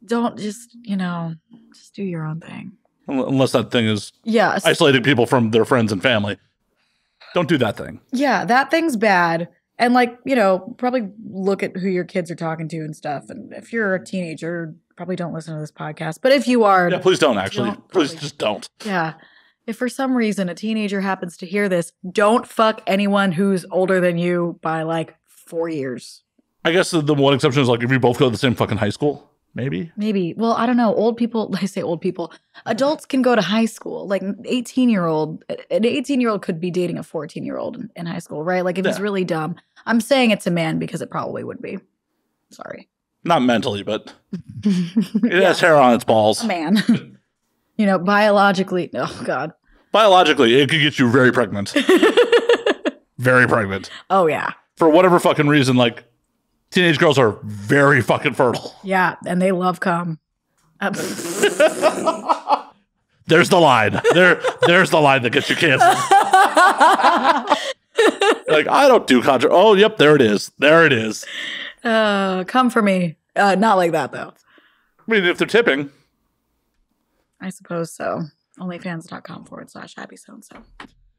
Don't just do your own thing. Unless that thing is yes. isolating people from their friends and family. Don't do that thing. Yeah, that thing's bad. And probably look at who your kids are talking to and stuff. And if you're a teenager, probably don't listen to this podcast. But if you are. Yeah, please don't actually. Please just don't. Yeah. If for some reason a teenager happens to hear this, don't fuck anyone who's older than you by like 4 years. I guess the one exception is like if you both go to the same fucking high school, maybe. Well, I don't know. Old people, I say old people, adults can go to high school. Like an 18-year-old could be dating a 14-year-old in high school, right? Like if he's really dumb. I'm saying it's a man because it probably would be. Sorry. Not mentally, but it has hair on its balls. A man. Biologically, oh God. Biologically, it could get you very pregnant. Very pregnant. Oh, yeah. For whatever fucking reason, like, teenage girls are very fucking fertile. Yeah, and they love cum. There's the line. There's the line that gets you canceled. Like, I don't do contra. Oh, yep, there it is. There it is. Come for me. Not like that, though. I mean, if they're tipping. I suppose so. Onlyfans.com/Abbey Soandso.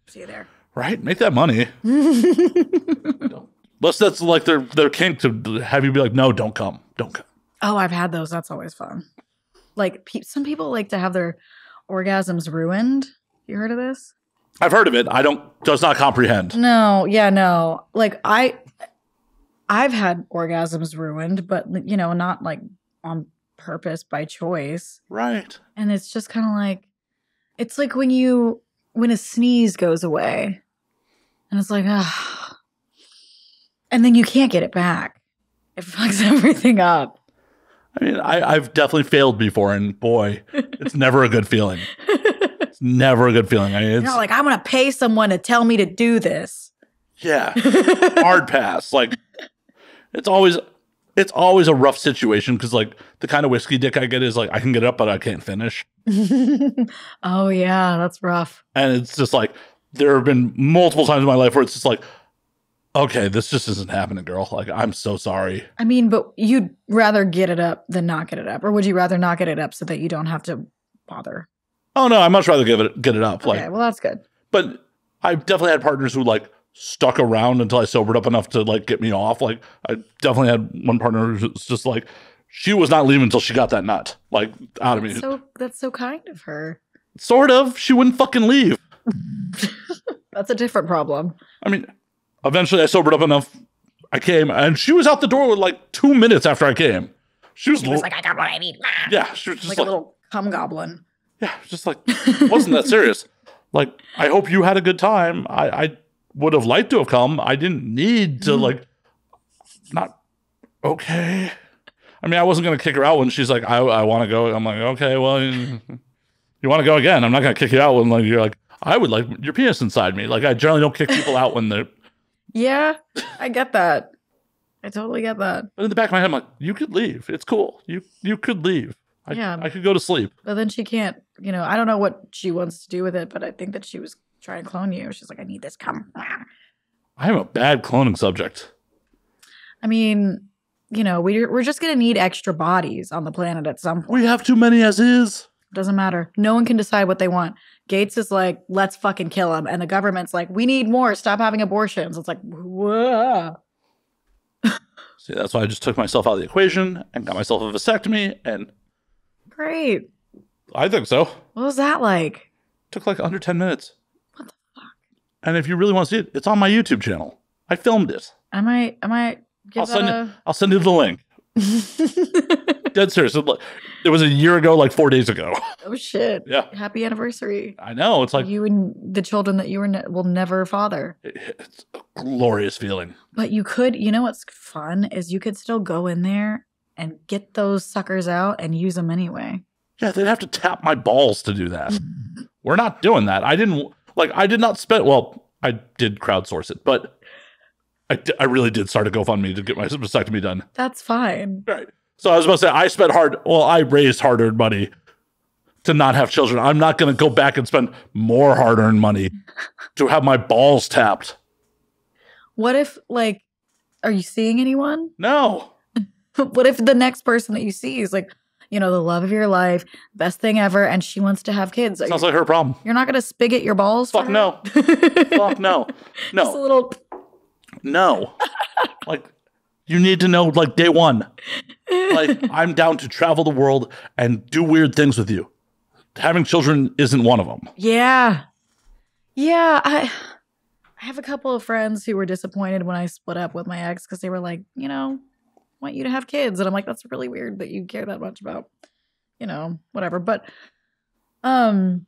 See you there. Right? Make that money. Unless that's like their kink to have you be like, no, don't come. Don't come. Oh, I've had those. That's always fun. Like, some people like to have their orgasms ruined. You heard of this? I've heard of it. Does not comprehend. No. Yeah, no. Like, I've had orgasms ruined, but, not like on purpose by choice. Right. And it's just kind of like, it's like when a sneeze goes away and it's like, ah, and then you can't get it back. It fucks everything up. I mean, I've definitely failed before, and boy, it's never a good feeling. It's never a good feeling. I mean, You're not like, I'm going to pay someone to tell me to do this. Yeah. Hard pass. Like, it's always a rough situation because, like, the kind of whiskey dick I get is like, I can get up, but I can't finish. Oh, yeah, that's rough. And it's just like, there have been multiple times in my life where it's just like, okay, this just isn't happening, girl. Like, I'm so sorry. I mean, but you'd rather get it up than not get it up. Or would you rather not get it up so that you don't have to bother? Oh, no, I'd much rather get it up. Okay, Like, well, that's good. but I've definitely had partners who, like, stuck around until I sobered up enough to, like, get me off. Like, I definitely had one partner who was just like, she was not leaving until she got that nut, like, out of me. That's so kind of her. Sort of. She wouldn't fucking leave. That's a different problem. I mean, eventually I sobered up enough. I came, and she was out the door with, like, 2 minutes after I came. She was like, I got what I need. Yeah, she was just like a little cum goblin. Yeah, just like, wasn't that serious. Like, I hope you had a good time. I would have liked to have come. I didn't need to, like, not, okay. I mean, I wasn't going to kick her out when she's like, I want to go. I'm like, okay, well, you want to go again. I'm not going to kick you out when, like, you're like, I would like your penis inside me. Like, I generally don't kick people out when they're. Yeah, I get that. I totally get that. But in the back of my head, I'm like, you could leave. It's cool. You could leave. I could go to sleep. But then she can't, I don't know what she wants to do with it, but I think that she was trying to clone you. She's like, I need this cum. I am a bad cloning subject. I mean, we're just going to need extra bodies on the planet at some point. We have too many as is. Doesn't matter. No one can decide what they want. Gates is like, let's fucking kill him. And the government's like, we need more. Stop having abortions. It's like, whoa. See, that's why I just took myself out of the equation and got myself a vasectomy. And great. I think so. What was that like? Took like under 10 minutes. What the fuck? And if you really want to see it, it's on my YouTube channel. I filmed it. I might I'll send you the link. Dead serious. It was a year ago, like 4 days ago. Oh shit. Yeah. Happy anniversary. I know. It's like you and the children that you will never father. It's a glorious feeling. But you could, what's fun is you could still go in there and get those suckers out and use them anyway. Yeah, they'd have to tap my balls to do that. We're not doing that. I did not spend, well, I did crowdsource it, but I really did start a GoFundMe to get my vasectomy done. That's fine. Right. So I was about to say, I raised hard-earned money to not have children. I'm not going to go back and spend more hard-earned money to have my balls tapped. What if, are you seeing anyone? No. What if the next person that you see is like, the love of your life, best thing ever, and she wants to have kids? Sounds like her problem. You're not going to spigot your balls? Fuck no. Fuck no. No. Just a little. No. You need to know, day one. I'm down to travel the world and do weird things with you. Having children isn't one of them. Yeah. Yeah. I have a couple of friends who were disappointed when I split up with my ex because they were like, want you to have kids. And I'm like, that's really weird that you care that much about, whatever. But, yeah,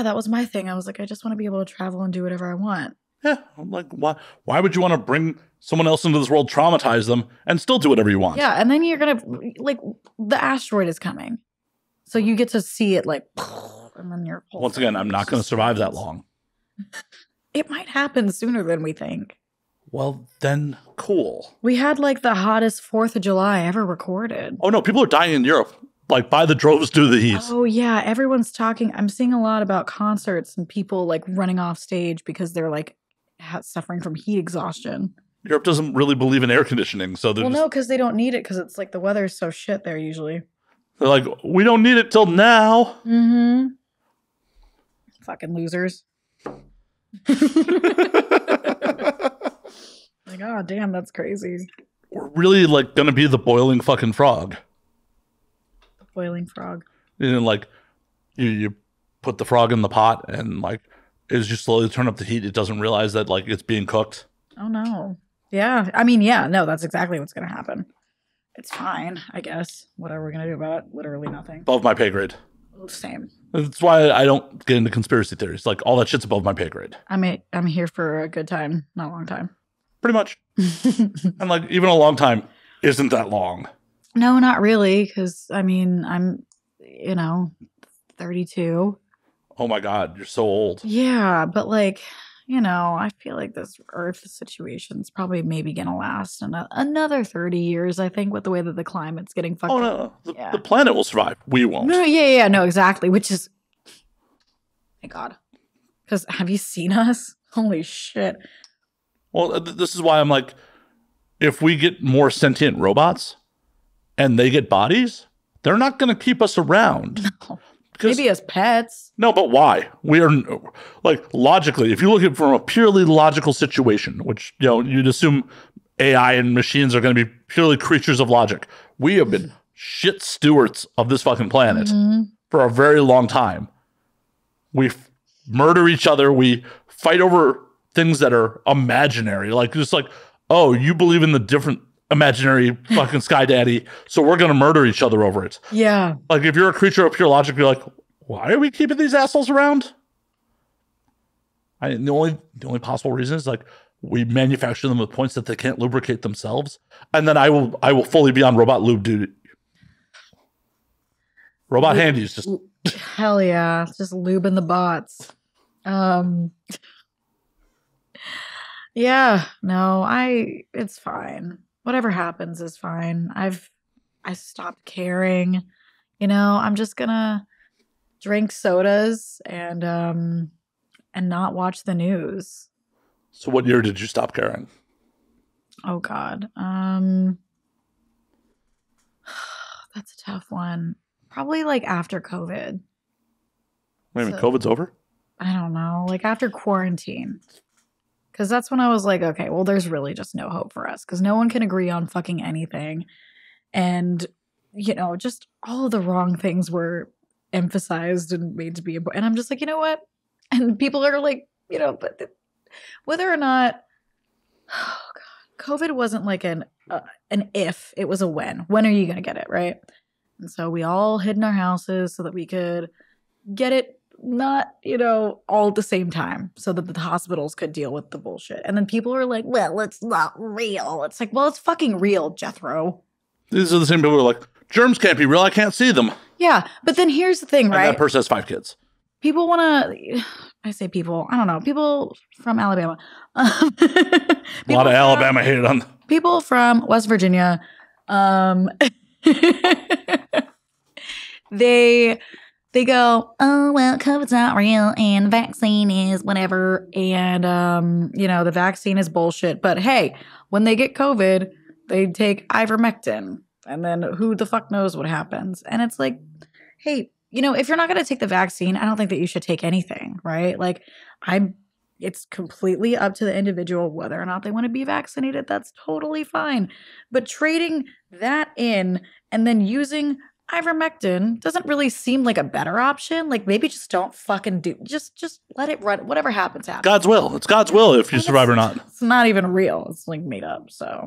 that was my thing. I was like, I just want to be able to travel and do whatever I want. Yeah. I'm like, why would you want to bring someone else into this world, traumatize them, and still do whatever you want? Yeah. And then you're going to, the asteroid is coming. So you get to see it and then you're. Once again, I'm not going to survive that long. It might happen sooner than we think. Well, then cool. We had the hottest 4th of July ever recorded. Oh no, people are dying in Europe, by the droves due to the heat. Oh yeah, everyone's talking. I'm seeing a lot about concerts and people running off stage because they're suffering from heat exhaustion. Europe doesn't really believe in air conditioning, so they're no, because they don't need it because it's the weather's so shit there usually. They're like, we don't need it till now. Mm-hmm. Fucking losers. Oh, damn, that's crazy. We're really gonna be the boiling fucking frog. The boiling frog. You put the frog in the pot and as you slowly turn up the heat, it doesn't realize that it's being cooked. Oh no. Yeah. I mean, yeah, no, that's exactly what's gonna happen. it's fine, I guess. What are we gonna do about it? Literally nothing. Above my pay grade. Same. That's why I don't get into conspiracy theories. Like all that shit's above my pay grade. I'm here for a good time, not a long time. Pretty much. And like even a long time isn't that long. No, not really, because I mean I'm 32. Oh my God, you're so old. Yeah, but like, I feel like this Earth situation's probably maybe gonna last another 30 years, I think, with the way that the climate's getting fucked up. No. The planet will survive. We won't. No, yeah, no, exactly. Which is, thank God. Because have you seen us? Holy shit. Well, this is why I'm like, if we get more sentient robots and they get bodies, they're not going to keep us around. No. Maybe as pets. No, but why? We are, like, logically, if you look at it from a purely logical situation, which, you'd assume AI and machines are going to be purely creatures of logic. We have been shit stewards of this fucking planet for a very long time. We murder each other. We fight over things that are imaginary. Like, just like, oh, you believe in the different imaginary fucking sky daddy, so we're going to murder each other over it. Yeah. Like, if you're a creature of pure logic, you're like, why are we keeping these assholes around? The only possible reason is like we manufacture them with points that they can't lubricate themselves, and then I will fully be on robot lube duty. Robot handies just hell yeah, just lubing the bots. Yeah, no, it's fine. Whatever happens is fine. I stopped caring. I'm just gonna drink sodas and not watch the news. So what year did you stop caring? Oh God. That's a tough one. Probably like after COVID. Wait a minute, COVID's over? I don't know. Like after quarantine. Because that's when I was like, okay, well, there's really just no hope for us. Because no one can agree on fucking anything. And, just all of the wrong things were emphasized and made to be important. And I'm just like, you know what? And people are like, but whether or not, oh God, COVID wasn't like an if, it was a when. When are you going to get it, right? And so we all hid in our houses so that we could get it not, all at the same time so that the hospitals could deal with the bullshit. And then people are like, well, it's not real. It's like, well, it's fucking real, Jethro. These are the same people who are like, germs can't be real. I can't see them. Yeah. But then here's the thing, right? And that person has 5 kids. People want to, I say people, I don't know, people from Alabama. A lot of Alabama hate on them. People from West Virginia. They go, oh, well, COVID's not real and the vaccine is whatever. And, the vaccine is bullshit. But hey, when they get COVID, they take ivermectin. And then who the fuck knows what happens? And it's like, hey, if you're not going to take the vaccine, I don't think that you should take anything, right? Like, it's completely up to the individual whether or not they want to be vaccinated. That's totally fine. But trading that in and then using ivermectin doesn't really seem like a better option. Like, maybe just don't fucking just let it run. Whatever happens, happens. God's will. It's God's will if you survive or not. It's not even real. It's like made up. So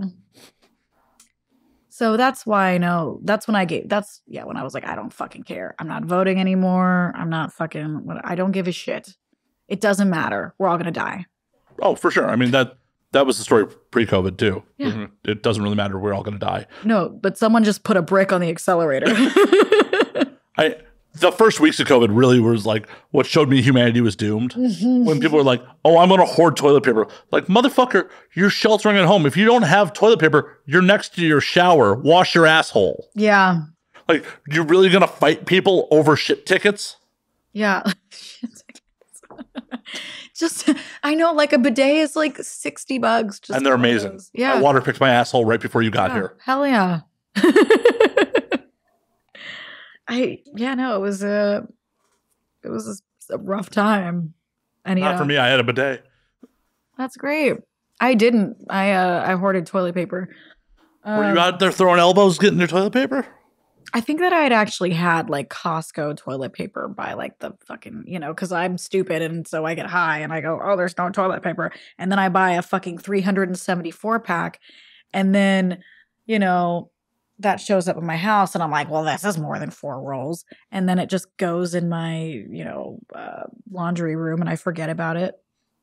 that's why I know. That's when when I was like, I don't fucking care. I'm not voting anymore. I'm not fucking. I don't give a shit. It doesn't matter. We're all gonna die. Oh, for sure. I mean that was the story pre-COVID too. Yeah. It doesn't really matter. We're all gonna die. No, but someone just put a brick on the accelerator. The first weeks of COVID really was like what showed me humanity was doomed. When people were like, oh, I'm going to hoard toilet paper. Like, motherfucker, you're sheltering at home. If you don't have toilet paper, you're next to your shower. Wash your asshole. Yeah. Like, you're really going to fight people over shit tickets? Yeah. Just, I know, like a bidet is like $60. Just and they're amazing. Yeah. I water picked my asshole right before you got here. Hell yeah. It was a rough time. And Not for me. I had a bidet. That's great. I didn't. I hoarded toilet paper. Were you out there throwing elbows getting your toilet paper? I think that I had actually had like Costco toilet paper by like the fucking, because I'm stupid and so I get high and I go, oh, there's no toilet paper. And then I buy a fucking 374 pack and then, that shows up in my house and I'm like, well, this is more than 4 rolls. And then it just goes in my, laundry room and I forget about it.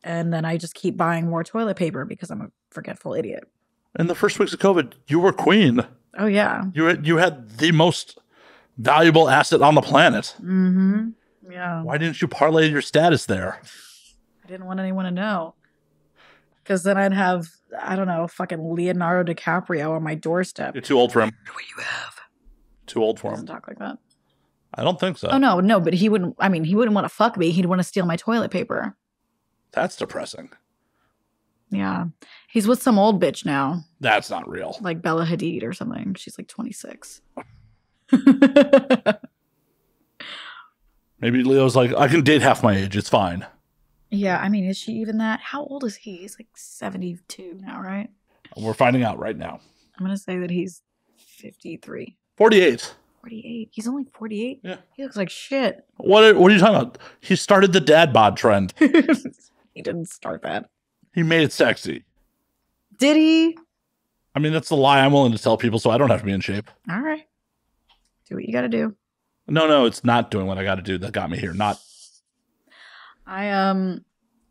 And then I just keep buying more toilet paper because I'm a forgetful idiot. In the first weeks of COVID, you were queen. Oh, yeah. You had the most valuable asset on the planet. Mm-hmm. Yeah. Why didn't you parlay your status there? I didn't want anyone to know. Because then I'd have, I don't know, fucking Leonardo DiCaprio on my doorstep. You're too old for him. What do you have? Too old for Doesn't him. talk like that. I don't think so. Oh, no, but he wouldn't want to fuck me. He'd want to steal my toilet paper. That's depressing. Yeah. He's with some old bitch now. That's not real. Like Bella Hadid or something. She's like 26. Maybe Leo's like, I can date half my age. It's fine. Yeah, I mean, is she even that? How old is he? He's like 72 now, right? We're finding out right now. I'm going to say that he's 53. 48. 48. He's only 48? Yeah. He looks like shit. What are you talking about? He started the dad bod trend. He didn't start that. He made it sexy. Did he? I mean, that's the lie I'm willing to tell people so I don't have to be in shape. All right. Do what you got to do. No, it's not doing what I got to do that got me here. Not.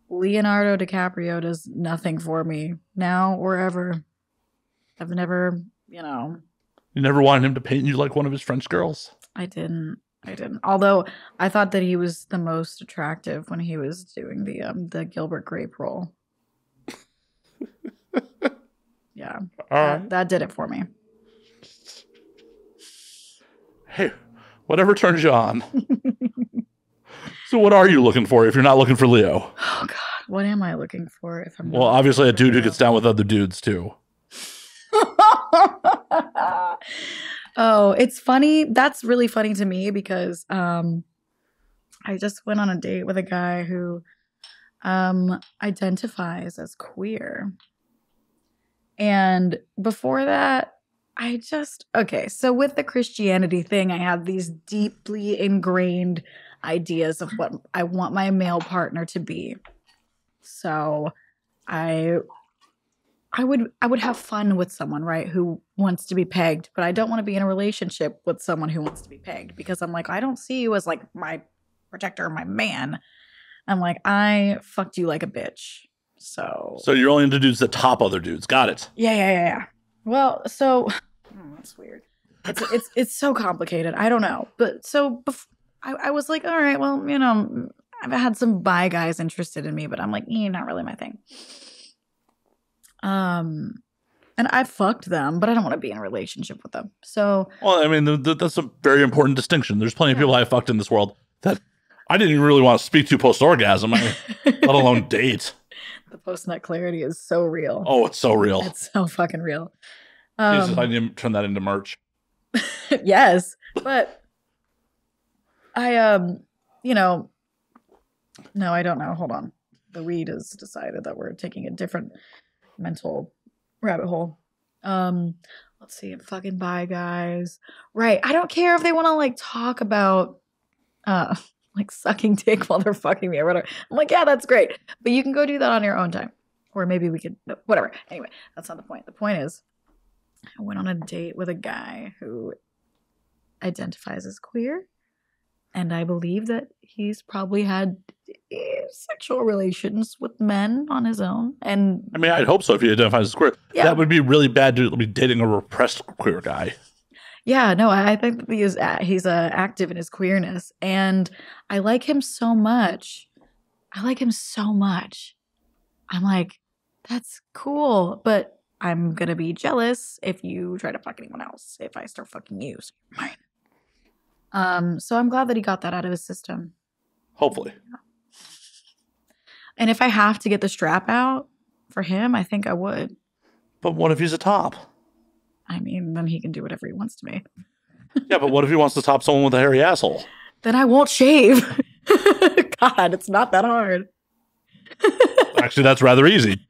Leonardo DiCaprio does nothing for me now or ever. I've never, You never wanted him to paint you like one of his French girls? I didn't. Although I thought that he was the most attractive when he was doing the Gilbert Grape role. Yeah. All right. That did it for me. Hey, whatever turns you on. So what are you looking for if you're not looking for Leo? Oh, God. What am I looking for if I'm not Well, obviously a looking for dude who Leo? gets down with other dudes, too. Oh, it's funny. That's really funny to me because I just went on a date with a guy who identifies as queer. And before that, so with the Christianity thing, I have these deeply ingrained ideas of what I want my male partner to be. So I would have fun with someone, right, who wants to be pegged, but I don't want to be in a relationship with someone who wants to be pegged because I'm like, I don't see you as like my protector, my man. I'm like, I fucked you like a bitch. So you're only into dudes that top other dudes. Got it. Yeah. Well, so that's weird. It's so complicated. I don't know. But so I was like, all right, well, I've had some bi guys interested in me, but I'm like, not really my thing. And I fucked them, but I don't want to be in a relationship with them. So, well, I mean, that's a very important distinction. There's plenty of people I fucked in this world that I didn't even really want to speak to post-orgasm, let alone date. The post-nut clarity is so real. Oh, it's so real. It's so fucking real. Jesus, I need to turn that into merch. Yes, but I, no, I don't know. Hold on. The weed has decided that we're taking a different mental rabbit hole. Let's see. I'm fucking bi guys. Right. I don't care if they want to like talk about, like sucking dick while they're fucking me or whatever. I'm like, yeah, that's great. But you can go do that on your own time. Or maybe we could, whatever. Anyway, that's not the point. The point is, I went on a date with a guy who identifies as queer. And I believe that he's probably had sexual relations with men on his own. And I mean, I'd hope so if he identifies as queer. Yeah. That would be really bad to be dating a repressed queer guy. Yeah, no, I think that he's active in his queerness, and I like him so much. I'm like, that's cool, but I'm gonna be jealous if you try to fuck anyone else. If I start fucking you, so you're mine. So I'm glad that he got that out of his system. Hopefully. Yeah. And if I have to get the strap out for him, I think I would. But what if he's a top? I mean, then he can do whatever he wants to me. Yeah, but what if he wants to top someone with a hairy asshole? Then I won't shave. God, it's not that hard. Actually, that's rather easy.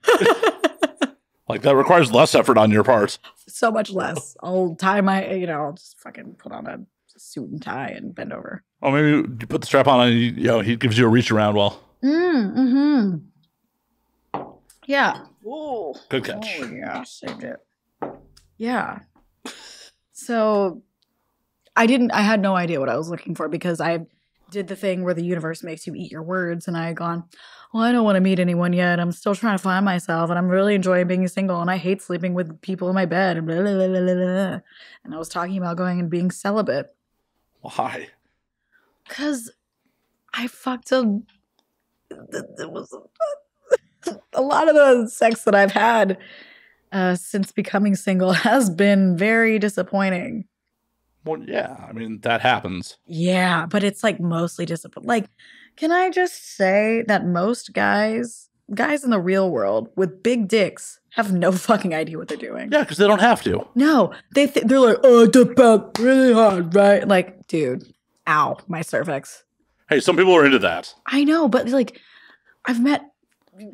Like, that requires less effort on your part. So much less. I'll tie I'll just fucking put on a suit and tie and bend over. Oh, maybe you put the strap on and he gives you a reach around while. Yeah. Ooh. Good catch. Oh, yeah, saved it. Yeah. So I had no idea what I was looking for because I did the thing where the universe makes you eat your words. And I had gone, well, I don't want to meet anyone yet. I'm still trying to find myself. And I'm really enjoying being single. And I hate sleeping with people in my bed. And, blah, blah, blah, blah, blah. And I was talking about going and being celibate. Why? Because I fucked a lot of the sex that I've had since becoming single has been very disappointing. Well, yeah, I mean, that happens. Yeah, but it's like mostly disappointing. Like, can I just say that most guys in the real world with big dicks have no fucking idea what they're doing. Yeah, because they don't have to. No, they're like, oh, the pump really hard, right? Like, dude, ow, my cervix. Hey, some people are into that. I know, but like, I've met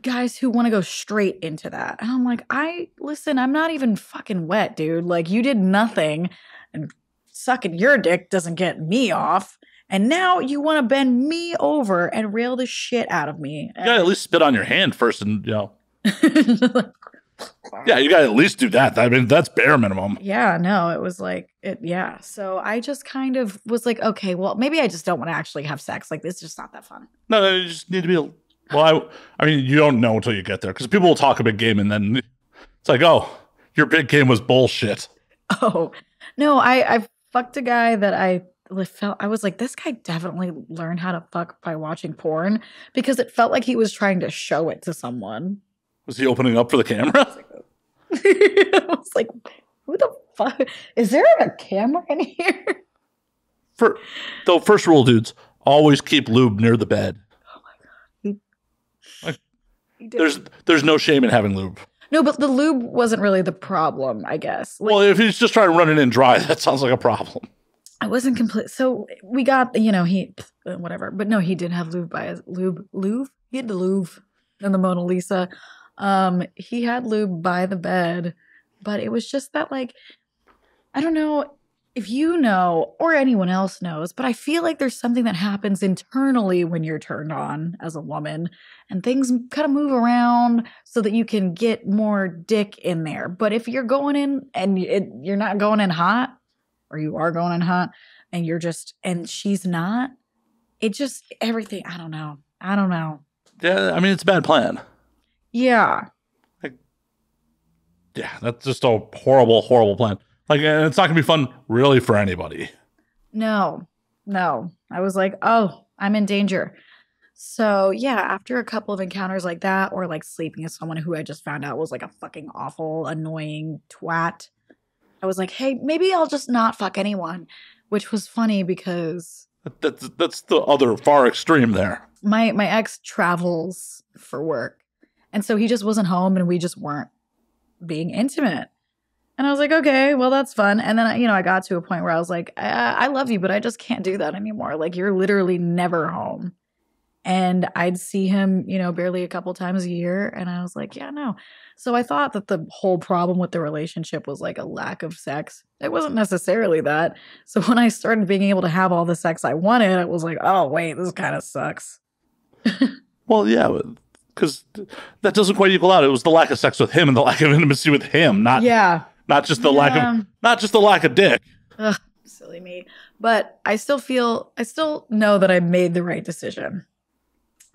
guys who want to go straight into that. And I'm like, listen, I'm not even fucking wet, dude. Like, you did nothing, and sucking your dick doesn't get me off. And now you want to bend me over and rail the shit out of me. You gotta at least spit on your hand first and, yeah, you gotta at least do that. I mean, that's bare minimum. Yeah, no, it was like, yeah. So I just kind of was like, okay, well, maybe I just don't want to actually have sex. Like, it's just not that fun. No, you just need to be, well, I mean, you don't know until you get there because people will talk a big game and then it's like, oh, your big game was bullshit. Oh, no, I fucked a guy that I was like, this guy definitely learned how to fuck by watching porn because it felt like he was trying to show it to someone. Was he opening up for the camera? I was like, who the fuck? Is there a camera in here? First rule, dudes, always keep lube near the bed. Oh my God. There's no shame in having lube. No, but the lube wasn't really the problem, I guess. Like, well, if he's just trying to run it in dry, that sounds like a problem. I wasn't complete. So we got, he, whatever. But no, he did have lube by his lube. He had the lube and the Mona Lisa. He had lube by the bed, but it was just that, like, I don't know if you know or anyone else knows, but I feel like there's something that happens internally when you're turned on as a woman and things kind of move around so that you can get more dick in there. But if you're going in and you're not going in hot, or you are going in hot and and she's not, it just, everything, I don't know. Yeah, I mean, it's a bad plan. Yeah. Yeah, that's just a horrible, horrible plan. Like, and it's not going to be fun really for anybody. No. I was like, oh, I'm in danger. So yeah, after a couple of encounters like that, or like sleeping with someone who I just found out was like a fucking awful, annoying twat, I was like, hey, maybe I'll just not fuck anyone, which was funny because that's the other far extreme there. My ex travels for work, and so he just wasn't home, and we just weren't being intimate. And I was like, okay, well, that's fun. And then I got to a point where I was like, I love you, but I just can't do that anymore. Like, you're literally never home. And I'd see him, barely a couple times a year. And I was like, yeah, no. So I thought that the whole problem with the relationship was like a lack of sex. It wasn't necessarily that. So when I started being able to have all the sex I wanted, I was like, oh, wait, this kind of sucks. Well, yeah, because that doesn't quite equal out. It was the lack of sex with him and the lack of intimacy with him, not just the lack of dick. Ugh, silly me. But I still know that I made the right decision.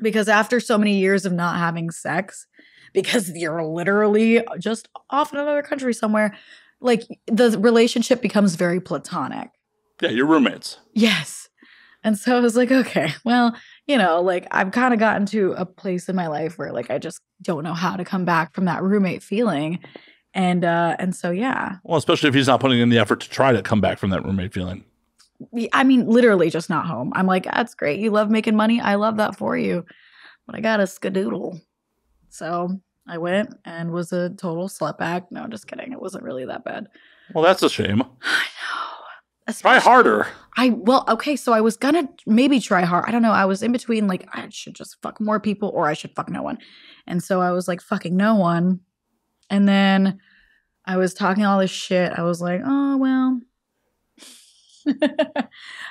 Because after so many years of not having sex, because you're literally just off in another country somewhere, like, the relationship becomes very platonic. Yeah, you're roommates. Yes. And so I was like, okay, well, like, I've kind of gotten to a place in my life where, like, I just don't know how to come back from that roommate feeling. And so, yeah. Well, especially if he's not putting in the effort to try to come back from that roommate feeling. I mean, literally just not home. I'm like, that's great. You love making money. I love that for you. But I got a skadoodle. So I went and was a total slutbag. No, just kidding. It wasn't really that bad. Well, that's a shame. I know. Try harder. Okay, so I was gonna maybe try hard. I don't know. I was in between, like, I should just fuck more people or I should fuck no one. And so I was like, fucking no one. And then I was talking all this shit. I was like, oh, well.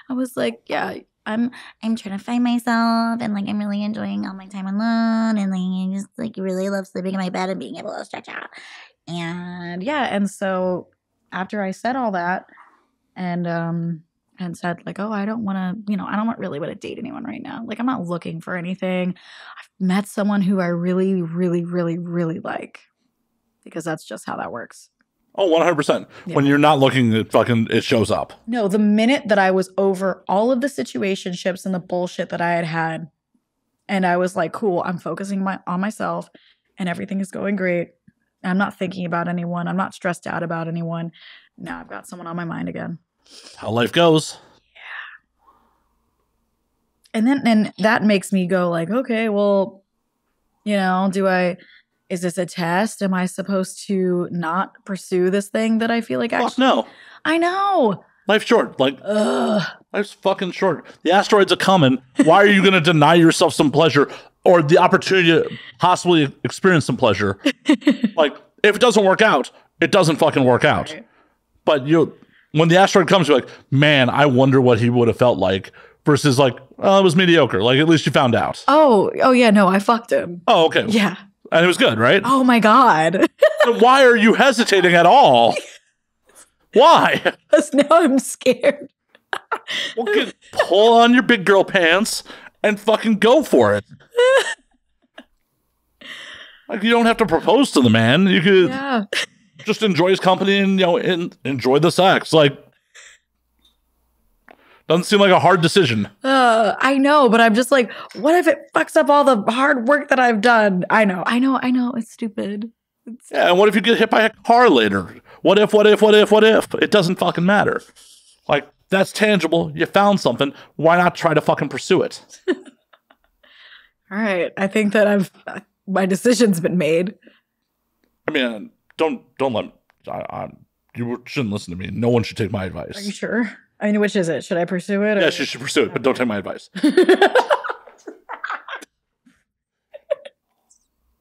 I was like, yeah, I'm trying to find myself, and like, I'm really enjoying all my time alone, and like, I just like really love sleeping in my bed and being able to stretch out. And yeah, and so after I said all that, and said like, oh, I don't want to, I don't really want to date anyone right now. Like, I'm not looking for anything. I've met someone who I really, really, really, really like, because that's just how that works. Oh, 100%. Yeah. When you're not looking, it shows up. No, the minute that I was over all of the situationships and the bullshit that I had, and I was like, cool, I'm focusing on myself and everything is going great. I'm not thinking about anyone. I'm not stressed out about anyone. Now I've got someone on my mind again. How life goes. Yeah. And that makes me go like, okay, well, is this a test? Am I supposed to not pursue this thing that I feel like actually? Fuck no. I know. Life's short. Like, life's fucking short. The asteroids are coming. Why are you going to deny yourself some pleasure or the opportunity to possibly experience some pleasure? Like, if it doesn't work out, it doesn't fucking work out. Right. But when the asteroid comes, you're like, man, I wonder what he would have felt like. Versus like, well, it was mediocre. Like, at least you found out. Oh yeah, no, I fucked him. Oh, okay. Yeah. And it was good, right? Oh my God. Then why are you hesitating at all? Why? Because now I'm scared. Well, pull on your big girl pants and fucking go for it. Like, you don't have to propose to the man. You could just enjoy his company and enjoy the sex. Like, doesn't seem like a hard decision. I know, but I'm just like, what if it fucks up all the hard work that I've done? I know. It's stupid. Yeah, and what if you get hit by a car later? What if? It doesn't fucking matter. Like, that's tangible. You found something. Why not try to fucking pursue it? All right. I think that my decision's been made. I mean, don't let you shouldn't listen to me. No one should take my advice. Are you sure? I mean, which is it? Should I pursue it? Yes, you should pursue it, but don't take my advice. Get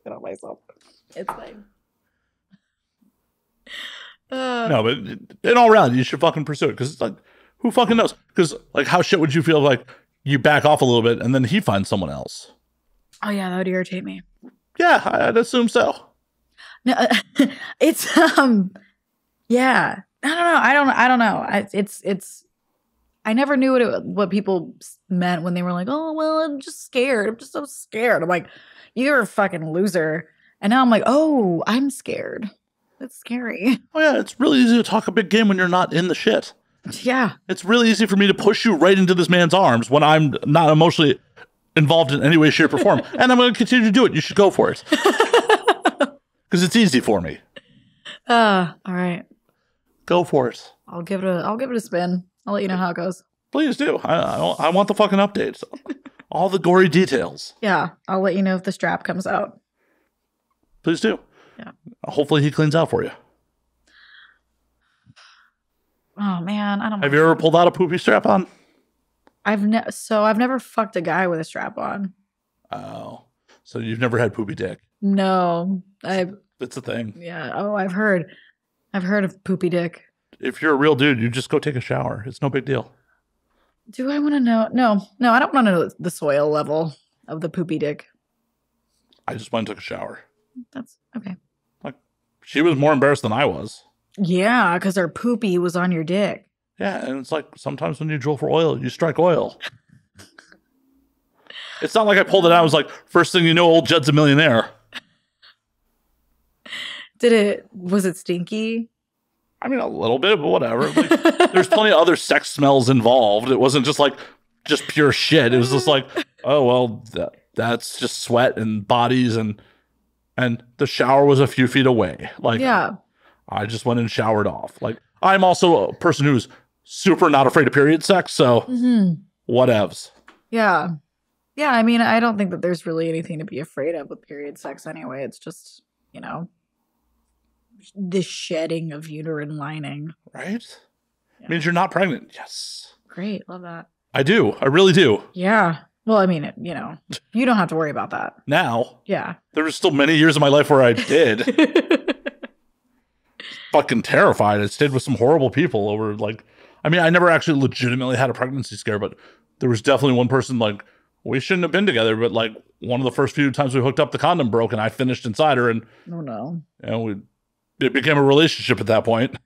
on myself. It's fine. No, but in all reality, you should fucking pursue it, because it's like, who fucking knows? Because like, how shit would you feel like you back off a little bit and then he finds someone else? Oh yeah, that would irritate me. Yeah, I'd assume so. No, it's yeah. I don't know. It's. I never knew what people meant when they were like, oh well, I'm just scared. I'm just so scared. I'm like, you're a fucking loser. And now I'm like, oh, I'm scared. That's scary. Oh yeah, it's really easy to talk a big game when you're not in the shit. Yeah. It's really easy for me to push you right into this man's arms when I'm not emotionally involved in any way, shape, or form. And I'm going to continue to do it. You should go for it. Because it's easy for me. All right. Go for it. I'll give it a spin. I'll let you know how it goes. Please do. I want the fucking updates. All the gory details. Yeah. I'll let you know if the strap comes out. Please do. Yeah. Hopefully he cleans out for you. Oh man, I don't. Have you ever pulled out a poopy strap on? I've never fucked a guy with a strap on. Oh, so you've never had poopy dick? No, It's a thing. Yeah. Oh, I've heard of poopy dick. If you're a real dude, you just go take a shower. It's no big deal. Do I want to know? No, I don't want to know the soil level of the poopy dick. I just went and took a shower. That's okay. Like, she was more embarrassed than I was. Yeah, because her poopy was on your dick. Yeah, and it's like, sometimes when you drill for oil, you strike oil. It's not like I pulled it out. I was like, first thing you know, old Jed's a millionaire. Was it stinky? I mean, a little bit, but whatever. Like, there's plenty of other sex smells involved. It wasn't just pure shit. It was just like, oh, well, that's just sweat and bodies, and the shower was a few feet away. Like, yeah. I just went and showered off. Like, I'm also a person who's super not afraid of period sex, so whatevs. Yeah. Yeah, I mean, I don't think that there's really anything to be afraid of with period sex anyway. It's just, the shedding of uterine lining. Right? Yeah. Means you're not pregnant. Yes. Great. Love that. I do. I really do. Yeah. Well, I mean, you don't have to worry about that. Now. Yeah. There were still many years of my life where I did. Fucking terrified. I stayed with some horrible people over, I never actually legitimately had a pregnancy scare, but there was definitely one person, we shouldn't have been together, but one of the first few times we hooked up, the condom broke and I finished inside her, and oh no. It became a relationship at that point.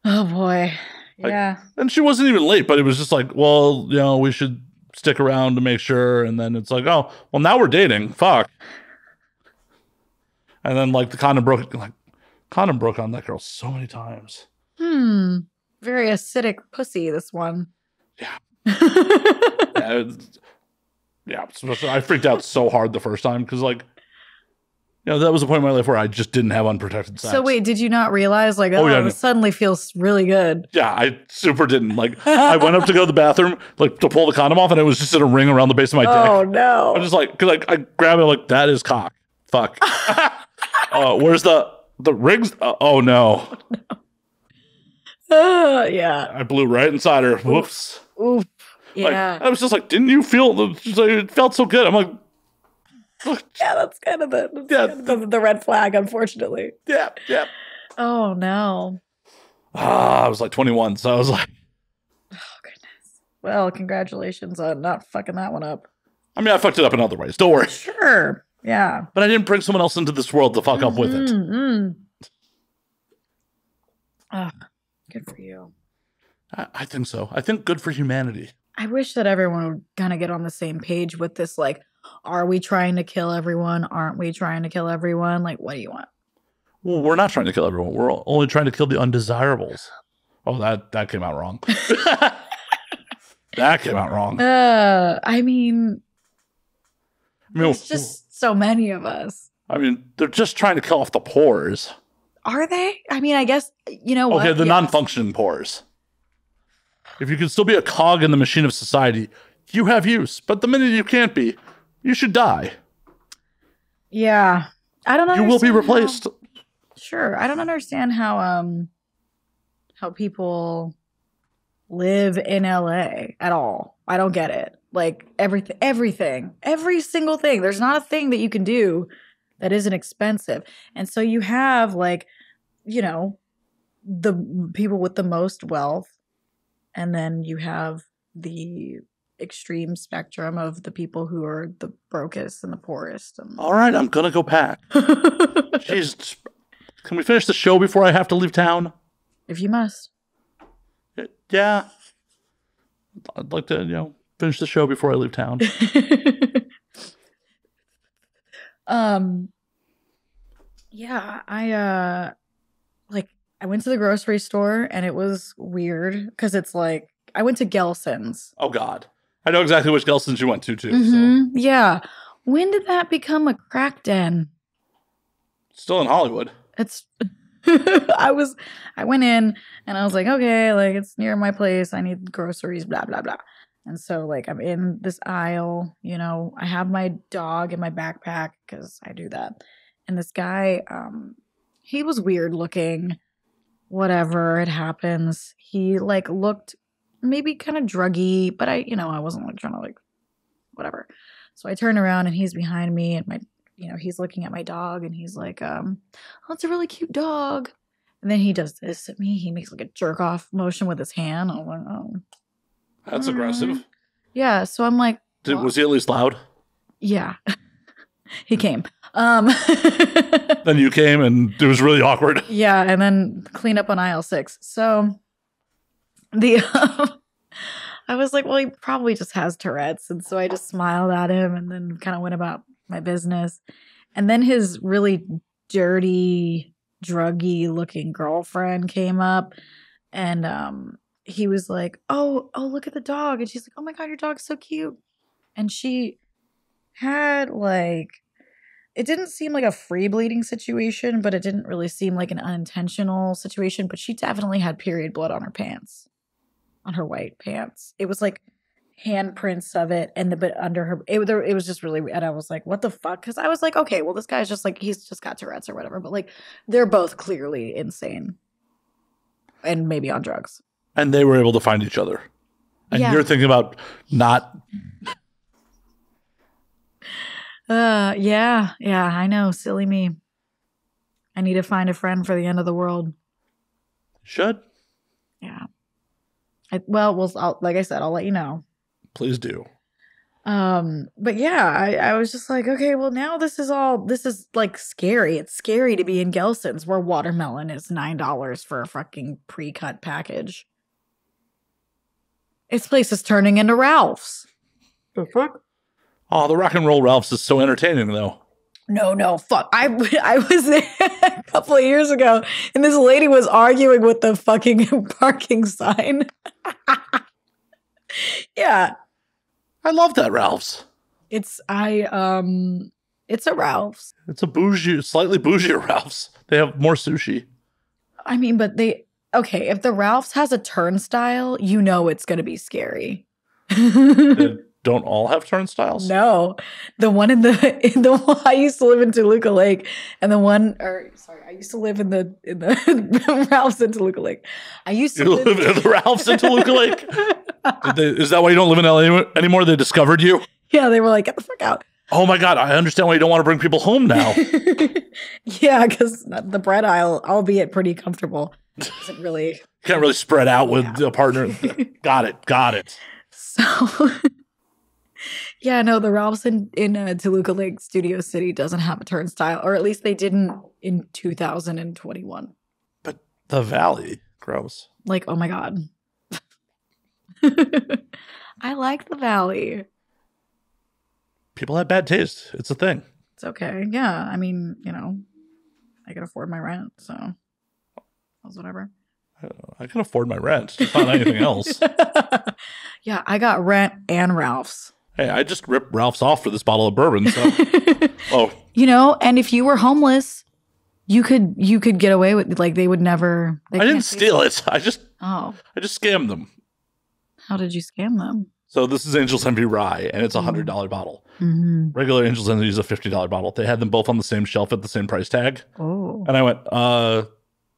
Oh boy. Yeah. And she wasn't even late, but it was just like, well, you know, we should stick around to make sure. And then it's like, oh, well, now we're dating. Fuck. And then like the condom broke on that girl so many times. Very acidic pussy, this one. Yeah. Yeah. So I freaked out so hard the first time because, like, you know, that was the point in my life where I just didn't have unprotected sex. So wait, did you not realize, like, this suddenly feels really good? Yeah, I super didn't. Like, I went up to go to the bathroom, like, to pull the condom off, and it was just in a ring around the base of my dick. Oh, no. I'm just like, because I grab it, like, that is cock. Fuck. Where's the rings? Oh, no. Yeah. I blew right inside her. Whoops. Oof. Yeah. Like, I was just like, didn't you feel? It felt so good. I'm like, yeah, that's kind of the red flag, unfortunately. Yeah. Oh no. I was like 21, so I was like, oh goodness. Well, congratulations on not fucking that one up. I mean, I fucked it up in other ways. Don't worry. Sure. Yeah. But I didn't bring someone else into this world to fuck up with it. Oh, good for you. I think so. I think good for humanity. I wish that everyone would kind of get on the same page with this, like, are we trying to kill everyone? Aren't we trying to kill everyone? Like, what do you want? Well, we're not trying to kill everyone. We're only trying to kill the undesirables. Oh, that came out wrong. That came out wrong. I mean, there's just so many of us. I mean, they're just trying to kill off the pores. Are they? I mean, I guess, you know what? Okay, the non-functioning pores. If you can still be a cog in the machine of society, you have use. But the minute you can't be, you should die. Yeah. I don't know. You will be replaced. Sure. I don't understand how people live in LA at all. I don't get it. Like everything, every single thing. There's not a thing that you can do that isn't expensive. And so you have, like, you know, the people with the most wealth, and then you have the extreme spectrum of the people who are the brokest and the poorest. All right, I'm gonna go pack. Jeez, can we finish the show before I have to leave town? If you must. Yeah, I'd like to, you know, finish the show before I leave town. Yeah, I went to the grocery store and it was weird because it's like I went to Gelson's. Oh God, I know exactly which Gelson's you went to too. So. Yeah, when did that become a crack den? Still in Hollywood. It's. I went in and I was like, okay, like, it's near my place. I need groceries, blah blah blah. And so, like, I'm in this aisle. You know, I have my dog in my backpack because I do that. And this guy, he was weird looking. Whatever, it happens. He, like, looked maybe kind of druggy, but I wasn't, like, trying to, like, whatever. So I turn around and he's behind me, and he's looking at my dog, and he's like, oh, it's a really cute dog. And then he does this at me. He makes, like, a jerk off motion with his hand. I'm like, oh. That's aggressive. Yeah, so I'm like, was he at least loud? Yeah. He came. Then you came and it was really awkward. Yeah, and then clean up on aisle 6. So I was like, well, he probably just has Tourette's. And so I just smiled at him and then kind of went about my business. And then his really dirty, druggy looking girlfriend came up, and he was like, oh, look at the dog. And she's like, oh my God, your dog's so cute. And she had, like, it didn't seem like a free bleeding situation, but it didn't really seem like an unintentional situation. But she definitely had period blood on her pants, on her white pants. It was like handprints of it, and the bit under her. It was just really, and I was like, what the fuck? Because I was like, okay, well, this guy's just like, he's just got Tourette's or whatever. But, like, they're both clearly insane and maybe on drugs. And they were able to find each other. And you're thinking about not. Yeah, I know. Silly me. I need to find a friend for the end of the world. Should. Yeah. Like I said, I'll let you know. Please do. But yeah, I was just like, okay, well, now this is like scary. It's scary to be in Gelson's where watermelon is $9 for a fucking pre-cut package. This place is turning into Ralph's. The fuck? Oh, the rock and roll Ralph's is so entertaining, though. No, fuck. I was there a couple of years ago, and this lady was arguing with the fucking parking sign. Yeah. I love that Ralph's. It's a Ralph's. It's a bougie, slightly bougier Ralph's. They have more sushi. I mean, but okay, if the Ralph's has a turnstile, you know it's going to be scary. They don't all have turnstiles? No. The one I used to live in Toluca Lake, and I used to live in the Ralph's in Toluca Lake. You live in the Ralph's in Toluca Lake? Is that why you don't live in LA anymore? They discovered you? Yeah, they were like, get the fuck out. Oh my God, I understand why you don't want to bring people home now. Yeah, because the bread aisle, albeit pretty comfortable, isn't really. Can't really spread out with a partner. Got it. So, yeah, no, the Ralph's in Toluca Lake Studio City doesn't have a turnstile, or at least they didn't in 2021. But the Valley, gross. Like, oh my God. I like the Valley. People have bad taste. It's a thing. It's okay. Yeah. I mean, I can afford my rent, so that's whatever. I can afford my rent. It's not anything else. Yeah, I got rent and Ralph's. Hey, I just ripped Ralph's off for this bottle of bourbon. So, and if you were homeless, you could get away with they would never. I didn't steal it. I just scammed them. How did you scam them? So this is Angel's Envy Rye, and it's a $100 bottle. Mm-hmm. Regular Angel's Envy is a $50 bottle. They had them both on the same shelf at the same price tag. Oh. And I went,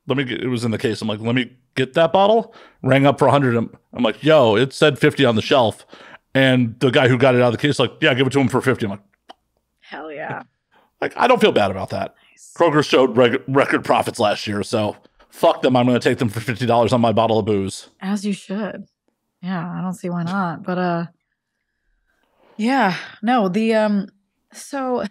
it was in the case. I'm like, let me get that bottle. Rang up for 100. I'm like, yo, it said 50 on the shelf. And the guy who got it out of the case, like, yeah, give it to him for 50. I'm like, hell yeah. Like, I don't feel bad about that. Nice. Kroger showed record profits last year, so fuck them. I'm going to take them for $50 on my bottle of booze. As you should. Yeah, I don't see why not. But yeah, no, so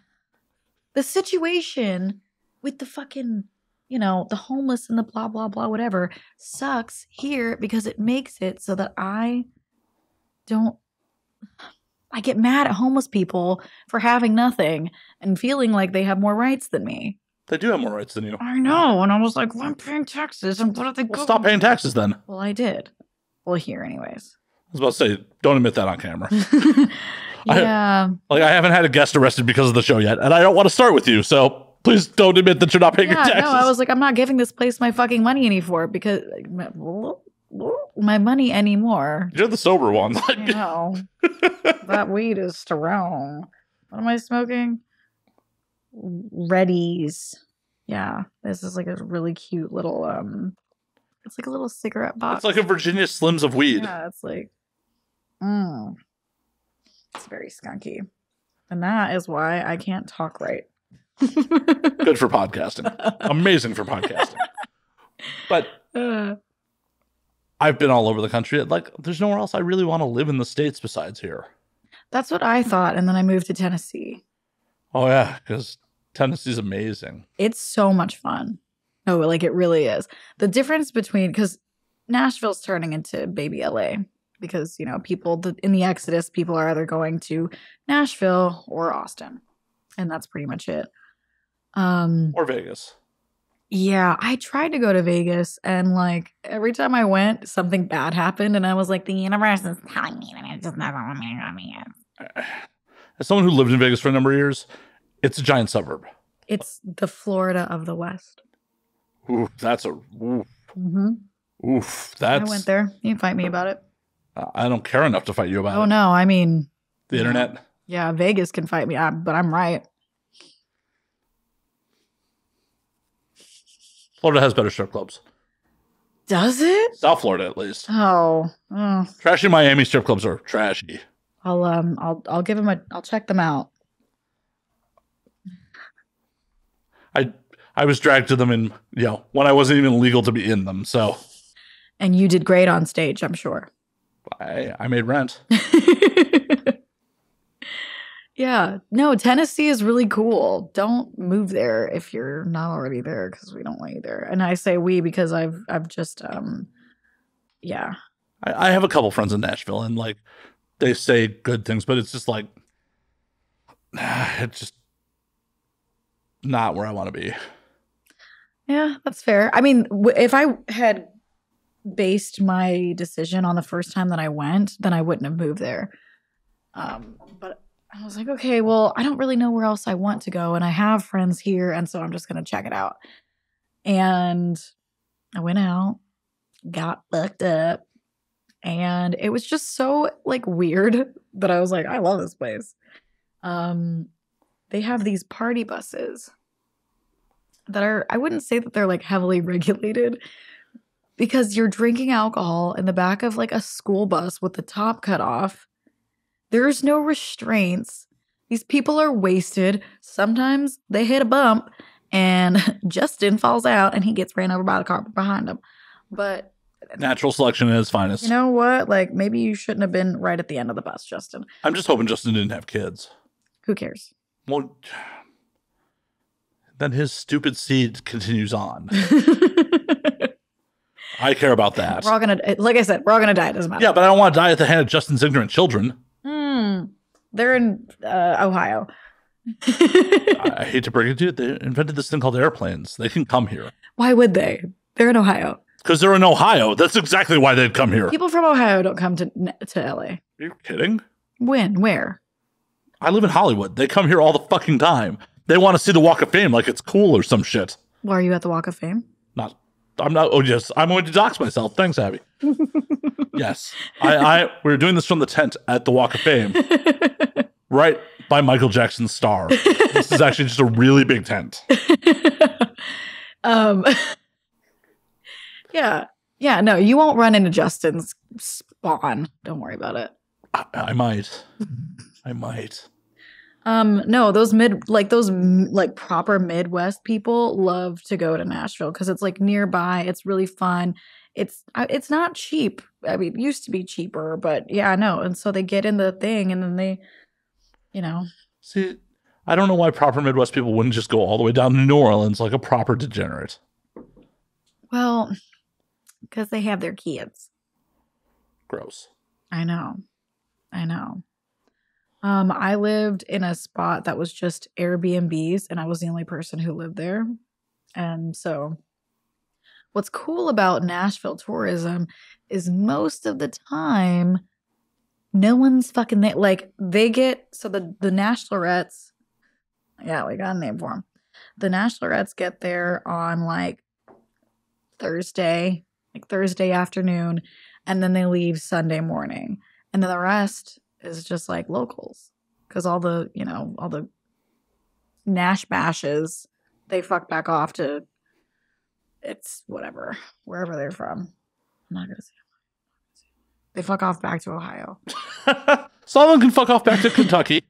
the situation with the fucking, the homeless and the blah blah blah whatever sucks here because it makes it so that I get mad at homeless people for having nothing and feeling like they have more rights than me. They do have more rights than you. I know, and I was like, well, I'm paying taxes, and what are they? Well, stop paying taxes then. Well, I did. Well, here, anyways. I was about to say, don't admit that on camera. Yeah. I haven't had a guest arrested because of the show yet, and I don't want to start with you, so please don't admit that you're not paying your taxes. No, I was like, I'm not giving this place my fucking money anymore because my money anymore. You're the sober one. I know. That weed is strong. What am I smoking? Reddies. Yeah. This is like a really cute little it's like a little cigarette box. It's like a Virginia Slims of weed. Yeah, it's like it's very skunky. And that is why I can't talk right. Good for podcasting. Amazing for podcasting. But I've been all over the country. Like, there's nowhere else I really want to live in the States besides here. That's what I thought. And then I moved to Tennessee. Oh, yeah, because Tennessee's amazing. It's so much fun. No, like it really is. The difference between, because Nashville's turning into baby LA. Because, people in the exodus, people are either going to Nashville or Austin. And that's pretty much it. Or Vegas. Yeah, I tried to go to Vegas, and like every time I went, something bad happened, and I was like, the universe is telling me that it just doesn't want me to go to Vegas. As someone who lived in Vegas for a number of years, it's a giant suburb. It's the Florida of the West. Ooh, that's a oof. Mm-hmm. Oof. That's. I went there. You can fight me about it. I don't care enough to fight you about it. Oh no, I mean the internet. Yeah, Vegas can fight me, but I'm right. Florida has better strip clubs. Does it? South Florida, at least. Oh. Trashy Miami strip clubs are trashy. I'll give them I'll check them out. I was dragged to them when I wasn't even legal to be in them, so. And you did great on stage, I'm sure. I made rent. Yeah. No, Tennessee is really cool. Don't move there if you're not already there, because we don't want you there. And I say we because I've just yeah. I have a couple friends in Nashville, and like they say good things, but it's just like it's just not where I want to be. Yeah, that's fair. I mean, if I had based my decision on the first time that I went, then I wouldn't have moved there. But I was like, okay, well, I don't really know where else I want to go, and I have friends here, and so I'm just gonna check it out. And I went out, got fucked up, and it was just so like weird that I was like, I love this place. They have these party buses that are, I wouldn't say that they're like heavily regulated, because you're drinking alcohol in the back of like a school bus with the top cut off. There's no restraints. These people are wasted. Sometimes they hit a bump and Justin falls out and he gets ran over by the car behind him. But natural selection at its finest. You know what? Like, maybe you shouldn't have been right at the end of the bus, Justin. I'm just hoping Justin didn't have kids. Who cares? Well, then his stupid seed continues on. I care about that. We're all gonna, like I said, we're all gonna die. It doesn't matter. Yeah, but I don't want to die at the hand of Justin's ignorant children. They're in Ohio. I hate to break it to you. They invented this thing called airplanes. They can come here. Why would they? They're in Ohio. Because they're in Ohio. That's exactly why they'd come here. People from Ohio don't come to LA. Are you kidding? When? Where? I live in Hollywood. They come here all the fucking time. They want to see the Walk of Fame like it's cool or some shit. Well, are you at the Walk of Fame? I'm not. Oh, yes. I'm going to dox myself. Thanks, Abby. Yes. We're doing this from the tent at the Walk of Fame. Right by Michael Jackson's star. This is actually just a really big tent. Yeah. Yeah, no, you won't run into Justin's spawn. Don't worry about it. I might. I might. No, those proper Midwest people love to go to Nashville because it's like nearby. It's really fun. It's not cheap. I mean, it used to be cheaper, but yeah, I know. And so they get in the thing and then they, See, I don't know why proper Midwest people wouldn't just go all the way down to New Orleans like a proper degenerate. Well, because they have their kids. Gross. I know. I lived in a spot that was just Airbnbs, and I was the only person who lived there. And so what's cool about Nashville tourism is most of the time, no one's fucking there. Like, they get, so the Nachelorettes, yeah, we got a name for them. The Nachelorettes get there on like Thursday afternoon, and then they leave Sunday morning. And then the rest is just like locals, because all the Nash bashes, they fuck back off to, it's whatever, wherever they're from. I'm not gonna say they fuck off back to Ohio. Some of them can fuck off back to Kentucky.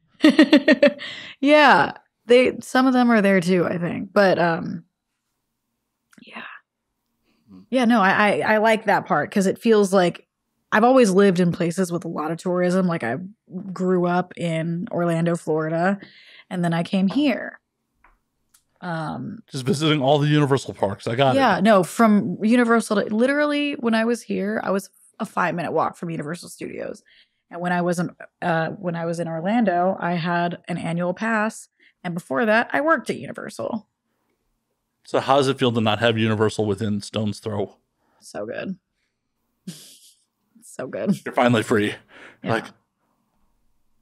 Yeah, some of them are there too, I think. But yeah, no, I like that part because it feels like I've always lived in places with a lot of tourism. Like, I grew up in Orlando, Florida, and then I came here. Just visiting all the Universal parks. I got it. Yeah, no, from Universal to literally when I was here, I was a 5-minute walk from Universal Studios. And when I was in Orlando, I had an annual pass, and before that, I worked at Universal. So how does it feel to not have Universal within stone's throw? So good. So good. You're finally free. Yeah. Like,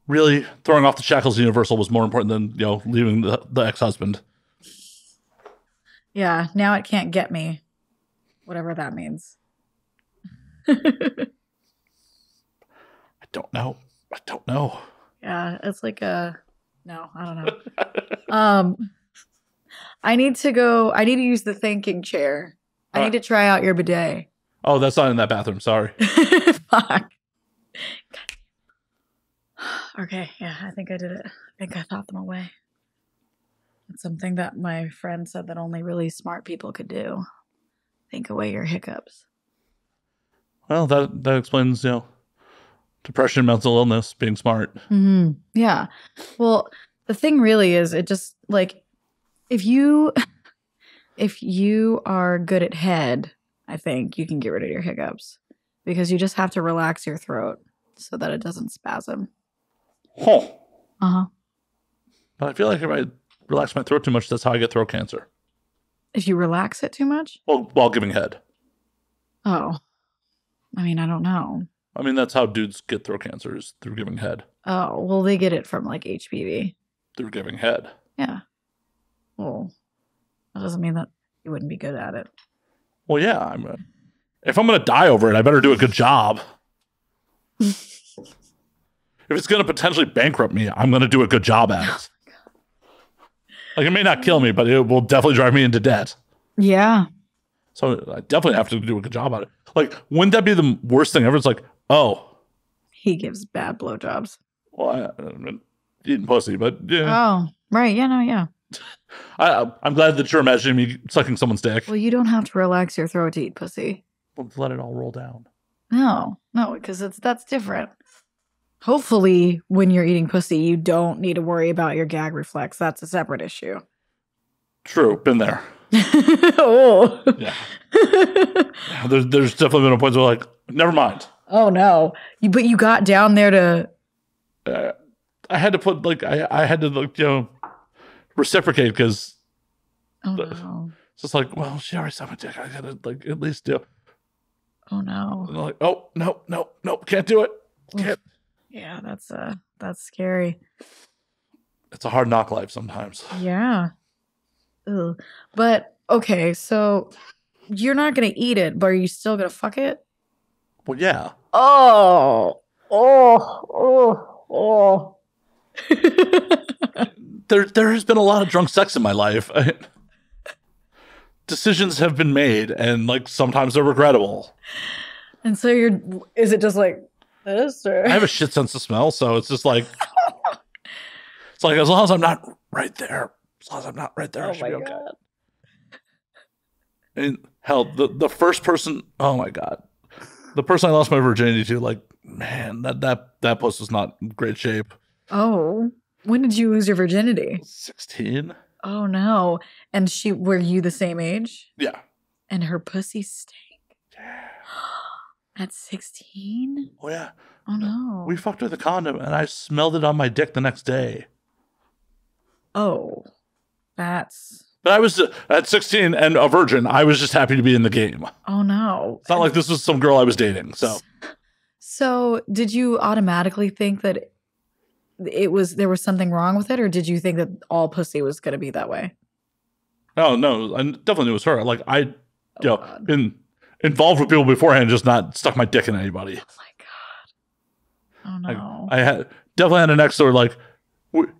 really, throwing off the shackles of Universal was more important than, leaving the ex-husband. Yeah, now it can't get me. Whatever that means. I don't know. Yeah, it's like no, I don't know. I need to use the thinking chair. I need to try out your bidet. Oh, that's not in that bathroom. Sorry. Fuck. Okay, yeah, I think I did it. I think I thought them away. It's something that my friend said that only really smart people could do. Think away your hiccups. Well, that explains, depression, mental illness, being smart. Mm-hmm. Yeah. Well, the thing really is, it just, like, if you are good at head, I think you can get rid of your hiccups. because you just have to relax your throat so that it doesn't spasm. Huh. Uh-huh. But I feel like if I relax my throat too much, that's how I get throat cancer. If you relax it too much? Well, while giving head. Oh. I mean, I don't know. I mean, that's how dudes get throat cancer, is through giving head. Oh, well, they get it from like HPV. Through giving head. Yeah. Well, that doesn't mean that you wouldn't be good at it. Well, yeah. If I'm going to die over it, I better do a good job. If it's going to potentially bankrupt me, I'm going to do a good job at it. Like, it may not kill me, but it will definitely drive me into debt. Yeah. So I definitely have to do a good job at it. Like, wouldn't that be the worst thing ever? It's like, oh. He gives bad blowjobs. Well, I'm eating pussy, but yeah. Oh, right. Yeah, no, yeah. I'm glad that you're imagining me sucking someone's dick. Well, you don't have to relax your throat to eat pussy. Well, let it all roll down. No, because that's different. Hopefully, when you're eating pussy, you don't need to worry about your gag reflex. That's a separate issue. True. Been there. Oh. Yeah. There's definitely been a point where like, never mind. Oh, no. But you got down there to... I had to put, like, I had to, like, reciprocate because... Oh, no. It's just like, well, she already sucked my dick. I gotta, like, at least do... Oh, no. And like, oh, no, can't do it. Can't. Yeah, that's scary. It's a hard knock life sometimes. Yeah. Ugh. But, okay, so you're not going to eat it, but are you still going to fuck it? Well, yeah. Oh. There has been a lot of drunk sex in my life. Decisions have been made, and, like, sometimes they're regrettable. And so is it just like this? Or? I have a shit sense of smell, so it's just like... It's like, as long as I'm not right there, I should be okay. God. And hell, the first person, oh my God. The person I lost my virginity to, like, man, that puss was not in great shape. Oh, when did you lose your virginity? 16. Oh no. And were you the same age? Yeah. And her pussy stank. Yeah. At 16? Oh yeah. Oh no. We fucked with a condom and I smelled it on my dick the next day. Oh, that's... But I was at 16 and a virgin. I was just happy to be in the game. Oh no. It's not like this was some girl I was dating. So did you automatically think that there was something wrong with it, or did you think that all pussy was going to be that way? Oh no, I definitely knew it was her. Like been involved with people beforehand, just not stuck my dick in anybody. Oh my God. Oh no. I had definitely had an ex that were like,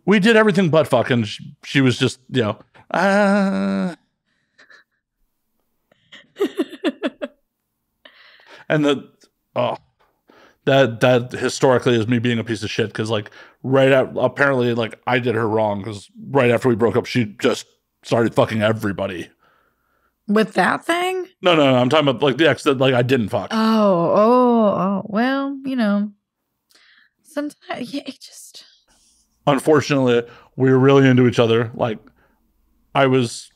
we did everything but fuck, and she was just, and that historically is me being a piece of shit, because like apparently like I did her wrong, because right after we broke up she just started fucking everybody. With that thing? No, I'm talking about like the ex that like I didn't fuck. Oh, well, sometimes it just... Unfortunately, we were really into each other. Like, I was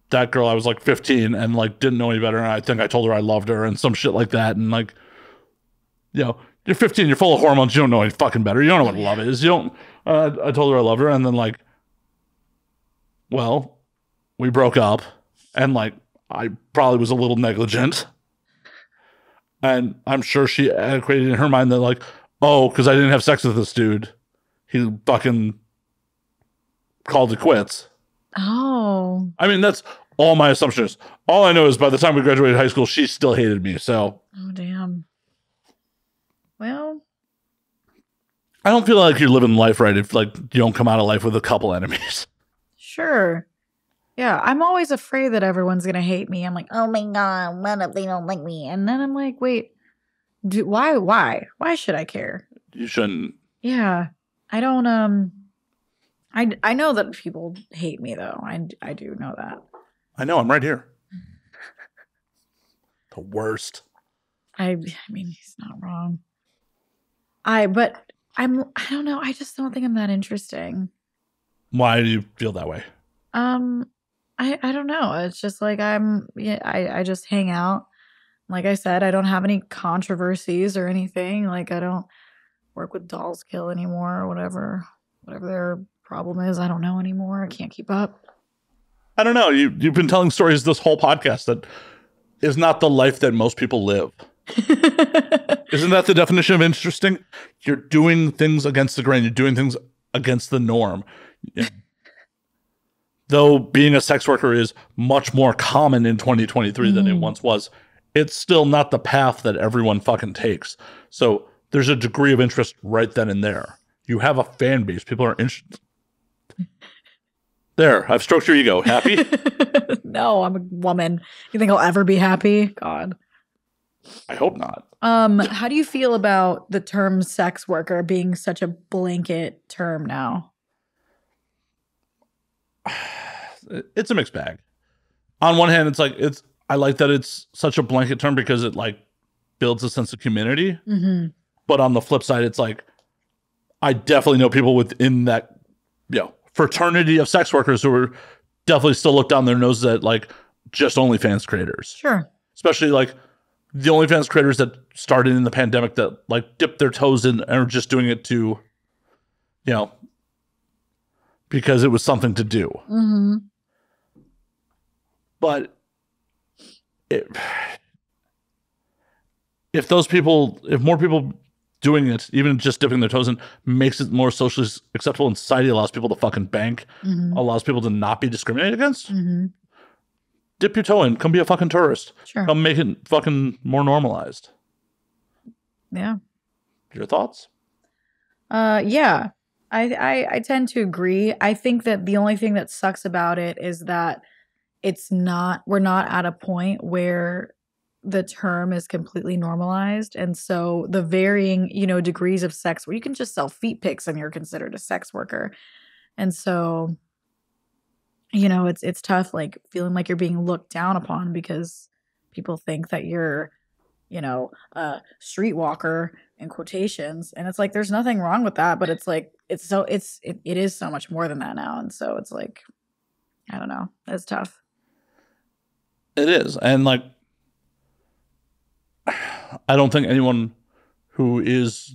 that girl. I was like 15 and like didn't know any better. And I think I told her I loved her and some shit like that. And like, you're 15, you're full of hormones. You don't know any fucking better. You don't know what love is. You don't. I told her I loved her, and then like, well, we broke up, and like I probably was a little negligent, and I'm sure she equated in her mind that like, oh, because I didn't have sex with this dude, he fucking called it quits. Oh. I mean, that's all my assumption is. All I know is by the time we graduated high school, she still hated me. So. Oh, damn. Well. I don't feel like you're living life right if like you don't come out of life with a couple enemies. Sure. Yeah, I'm always afraid that everyone's going to hate me. I'm like, oh my God, what if they don't like me? And then I'm like, wait, why? Why should I care? You shouldn't. Yeah. I don't, I know that people hate me though. I do know that. I know, I'm right here. The worst. I mean, he's not wrong. I don't know. I just don't think I'm that interesting. Why do you feel that way? I don't know. It's just like I just hang out like I said, I don't have any controversies or anything. Like I don't work with Dolls Kill anymore or whatever their problem is. I don't know anymore. I can't keep up. I don't know. You've been telling stories this whole podcast that is not the life that most people live. Isn't that the definition of interesting? You're doing things against the grain. You're doing things against the norm. Yeah. Though being a sex worker is much more common in 2023 than it once was, it's still not the path that everyone fucking takes. So there's a degree of interest right then and there. You have a fan base. People are interested. There, I've stroked your ego. Happy? No, I'm a woman. You think I'll ever be happy? God. I hope not. How do you feel about the term sex worker being such a blanket term now? It's a mixed bag. On one hand, I like that it's such a blanket term because it like builds a sense of community. Mm-hmm. But on the flip side, it's like I definitely know people within that, fraternity of sex workers who are definitely still look down their noses at like just OnlyFans creators. Sure. Especially like the OnlyFans creators that started in the pandemic that like dipped their toes in and are just doing it to, because it was something to do. Mm-hmm. But if more people doing it, even just dipping their toes in, makes it more socially acceptable in society, allows people to fucking bank, allows people to not be discriminated against. Mm-hmm. Dip your toe in, come be a fucking tourist. Sure. Come make it fucking more normalized. Yeah. Your thoughts? Yeah. I tend to agree. I think that the only thing that sucks about it is that we're not at a point where the term is completely normalized. And so the varying, degrees of sex where you can just sell feet pics and you're considered a sex worker. And so, it's tough, like feeling like you're being looked down upon because people think that you're, a streetwalker in quotations. And it's like, there's nothing wrong with that, but it's like, it is so much more than that now. And so it's like, I don't know. It's tough. It is. And like, I don't think anyone who is,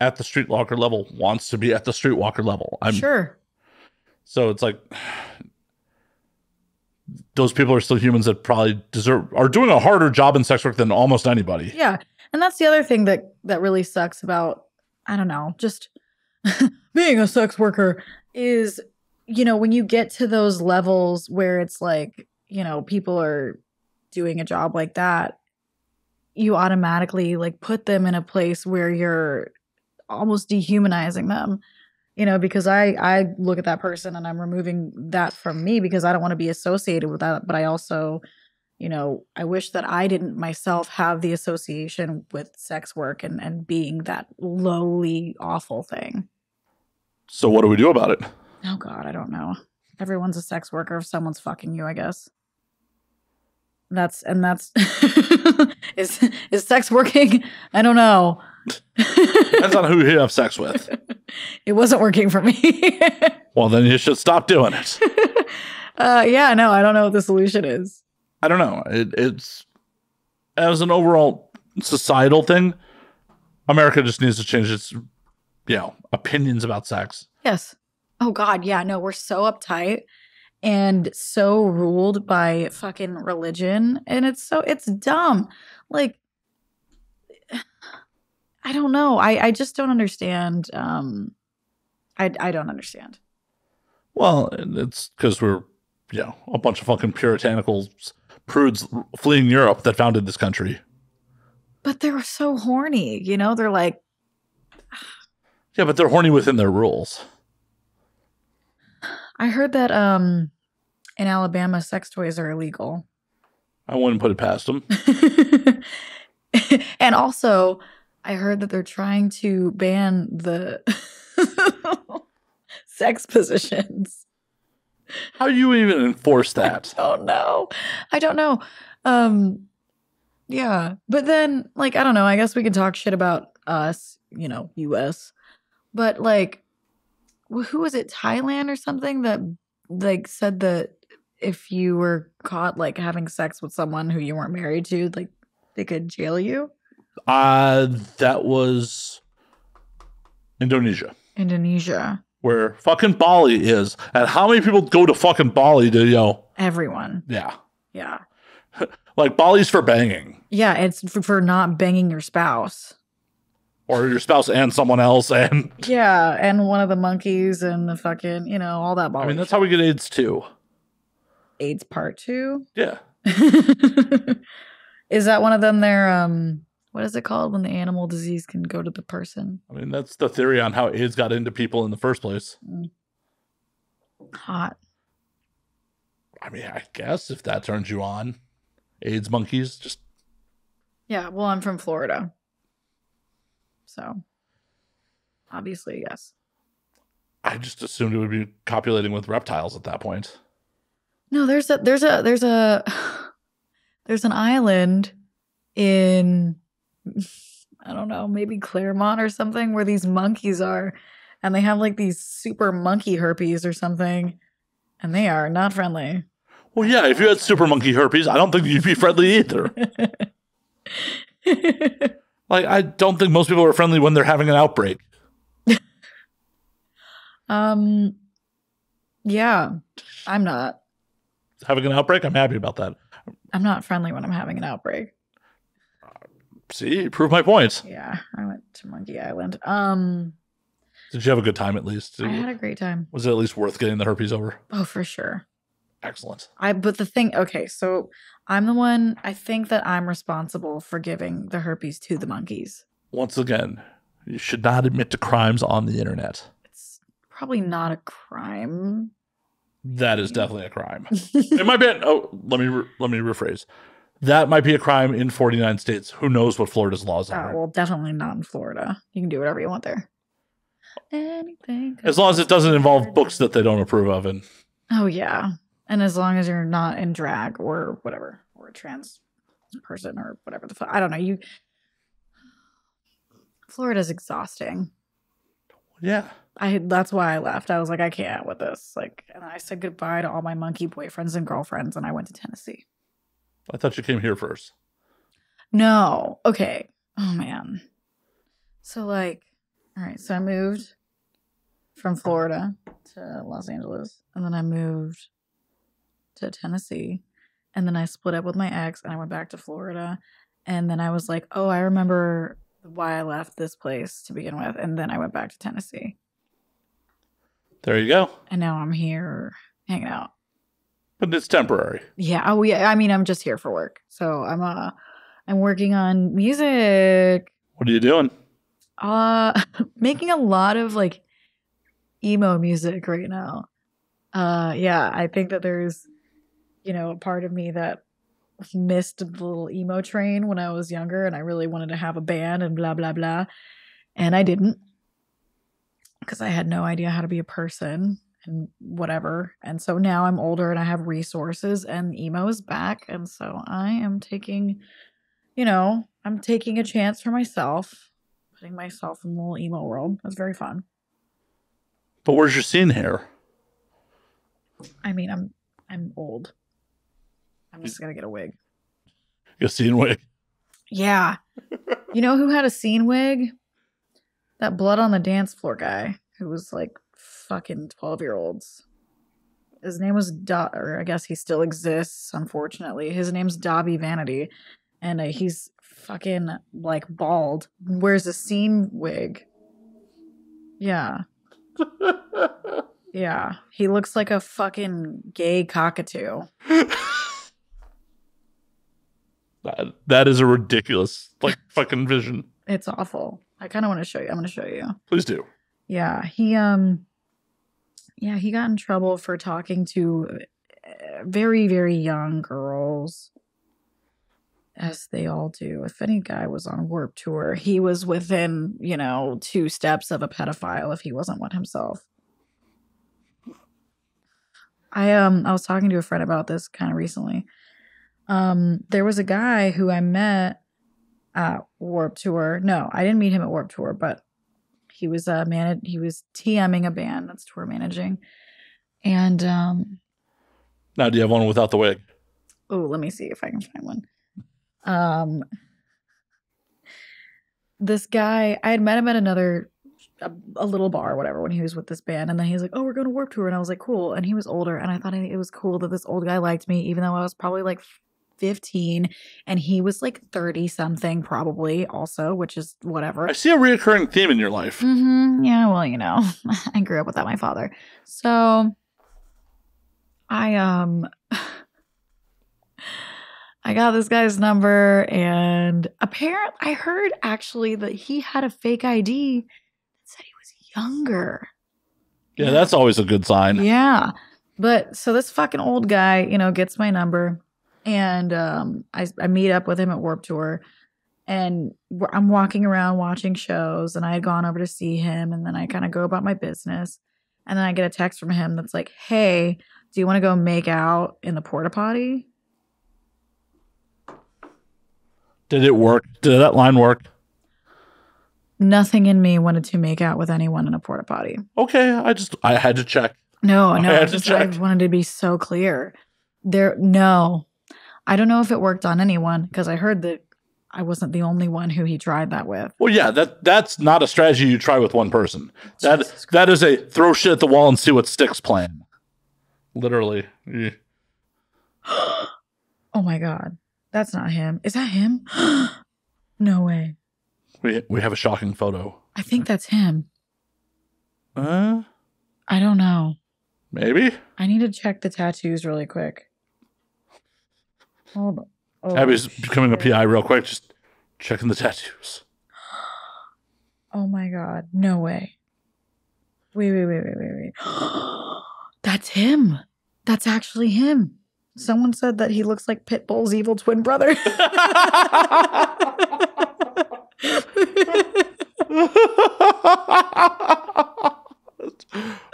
at the streetwalker level wants to be at the streetwalker level. Sure. So it's like, those people are still humans that probably are doing a harder job in sex work than almost anybody. Yeah. And that's the other thing that really sucks about, I don't know, just being a sex worker is, when you get to those levels where it's like, people are doing a job like that, you automatically like put them in a place where you're almost dehumanizing them, because I look at that person and I'm removing that from me because I don't want to be associated with that. But I also, I wish that I didn't myself have the association with sex work and being that lowly, awful thing. So what do we do about it? Oh God, I don't know. Everyone's a sex worker if someone's fucking you, I guess. That's is sex working? I don't know. Depends on who you have sex with. It wasn't working for me. Well, then you should stop doing it. Yeah, no, I don't know what the solution is. I don't know. It's as an overall societal thing, America just needs to change its, opinions about sex. Yes. Oh God, yeah, no, we're so uptight and so ruled by fucking religion, and it's dumb. Like, I don't know. I just don't understand. I don't understand. Well, it's because we're, a bunch of fucking puritanical prudes fleeing Europe that founded this country. But they were so horny, They're like, yeah, but they're horny within their rules. I heard that in Alabama, sex toys are illegal. I wouldn't put it past them. And also, I heard that they're trying to ban the sex positions. How do you even enforce that? I don't know. Yeah. But then, like, I don't know. I guess we can talk shit about us, US. But, like, who was it? Thailand or something that, like, said that if you were caught, like, having sex with someone who you weren't married to, like, they could jail you? That was Indonesia. Indonesia. Where fucking Bali is. And how many people go to fucking Bali to, Everyone. Yeah. Yeah. Like, Bali's for banging. Yeah, it's for not banging your spouse. Or your spouse and someone else. And yeah, and one of the monkeys and the fucking, all that Bali. I mean, that's how we get AIDS too. AIDS part 2? Yeah. Is that one of them there? What is it called when the animal disease can go to the person? I mean, that's the theory on how AIDS got into people in the first place. Hot. I mean, I guess if that turns you on. AIDS monkeys, just... Yeah, well, I'm from Florida. So, obviously, yes. I just assumed it would be copulating with reptiles at that point. No, there's an island in, I don't know, maybe Claremont or something, where these monkeys are, and they have like these super monkey herpes or something, and they are not friendly. Well, yeah, if you had super monkey herpes, I don't think you'd be friendly either. Like, I don't think most people are friendly when they're having an outbreak. Yeah, I'm not. Having an outbreak? I'm happy about that. I'm not friendly when I'm having an outbreak. See, you proved my point. Yeah, I went to Monkey Island. Did you have a good time at least? I had a great time. Was it at least worth getting the herpes over? Oh, for sure. Excellent. But the thing, okay, so I'm the one, I think that I'm responsible for giving the herpes to the monkeys. Once again, you should not admit to crimes on the internet. It's probably not a crime. That is definitely a crime. It might be. Let me rephrase. That might be a crime in 49 states. Who knows what Florida's laws are? Well, definitely not in Florida. You can do whatever you want there. Anything. As long as it doesn't involve books that they don't approve of. And oh, yeah. And as long as you're not in drag or whatever, or a trans person or whatever the fuck. I don't know. Florida's exhausting. Yeah. That's why I left. I was like, I can't with this. Like, and I said goodbye to all my monkey boyfriends and girlfriends, and I went to Tennessee. I thought you came here first. No. Okay. Oh, man. So, like, all right. So I moved from Florida to Los Angeles, and then I moved to Tennessee, and then I split up with my ex, and I went back to Florida, and then I was like, oh, I remember why I left this place to begin with, and then I went back to Tennessee. There you go. And now I'm here hanging out. But it's temporary. Yeah. Oh, yeah. I mean, I'm just here for work. So I'm working on music. What are you doing? Making a lot of like emo music right now. Yeah, I think that there's, a part of me that missed the little emo train when I was younger, and I really wanted to have a band and blah, blah, blah. And I didn't, because I had no idea how to be a person and whatever. And so now I'm older and I have resources, and emo is back. And so I am taking, I'm taking a chance for myself, putting myself in the little emo world. That's very fun. But where's your scene hair? I mean, I'm old. I'm just gonna get a wig. A scene wig? Yeah. You know who had a scene wig? That Blood on the Dance Floor guy who was like fucking 12-year-olds. His name was or I guess he still exists, unfortunately. His name's Dobby Vanity. And he's fucking like bald. Wears a scene wig. Yeah. Yeah. He looks like a fucking gay cockatoo. That is a ridiculous fucking vision. It's awful. I kind of want to show you. I'm going to show you. Please do. Yeah, he got in trouble for talking to very, very young girls, as they all do. If any guy was on Warped Tour, he was within, 2 steps of a pedophile if he wasn't one himself. I was talking to a friend about this kind of recently. There was a guy who I met at Warped Tour. No, I didn't meet him at Warped Tour, but he was he was TMing a band that's tour managing. And now, do you have one without the wig? oh, let me see if I can find one. this guy, I had met him at a little bar or whatever when he was with this band. And then he's like, oh, we're going to Warped Tour. And I was like, cool. And he was older. And I thought it was cool that this old guy liked me, even though I was probably like 15 and he was like 30 something probably also, which is whatever. I see a reoccurring theme in your life. Yeah, well, I grew up without my father. So I got this guy's number, and apparently I heard actually that he had a fake ID that said he was younger. Yeah, that's always a good sign. Yeah. But so this fucking old guy, gets my number, and I meet up with him at Warped Tour, and I'm walking around watching shows, and I had gone over to see him, and then I kind of go about my business, and then I get a text from him that's like, hey, do you want to go make out in the porta potty? Did it work? Did that line work? Nothing in me wanted to make out with anyone in a porta potty. Okay, I had to check. No, I wanted to be so clear. No. I don't know if it worked on anyone, because I heard that I wasn't the only one who he tried that with. Well, yeah, that's not a strategy you try with one person. That is a throw shit at the wall and see what sticks plan. Literally. Yeah. Oh my God. That's not him. Is that him? No way. We have a shocking photo. I think that's him. I don't know. Maybe? I need to check the tattoos really quick. Hold on. Oh, Abby's becoming a PI real quick, just checking the tattoos. Oh my God. No way. Wait. That's him. That's actually him. Someone said that he looks like Pitbull's evil twin brother.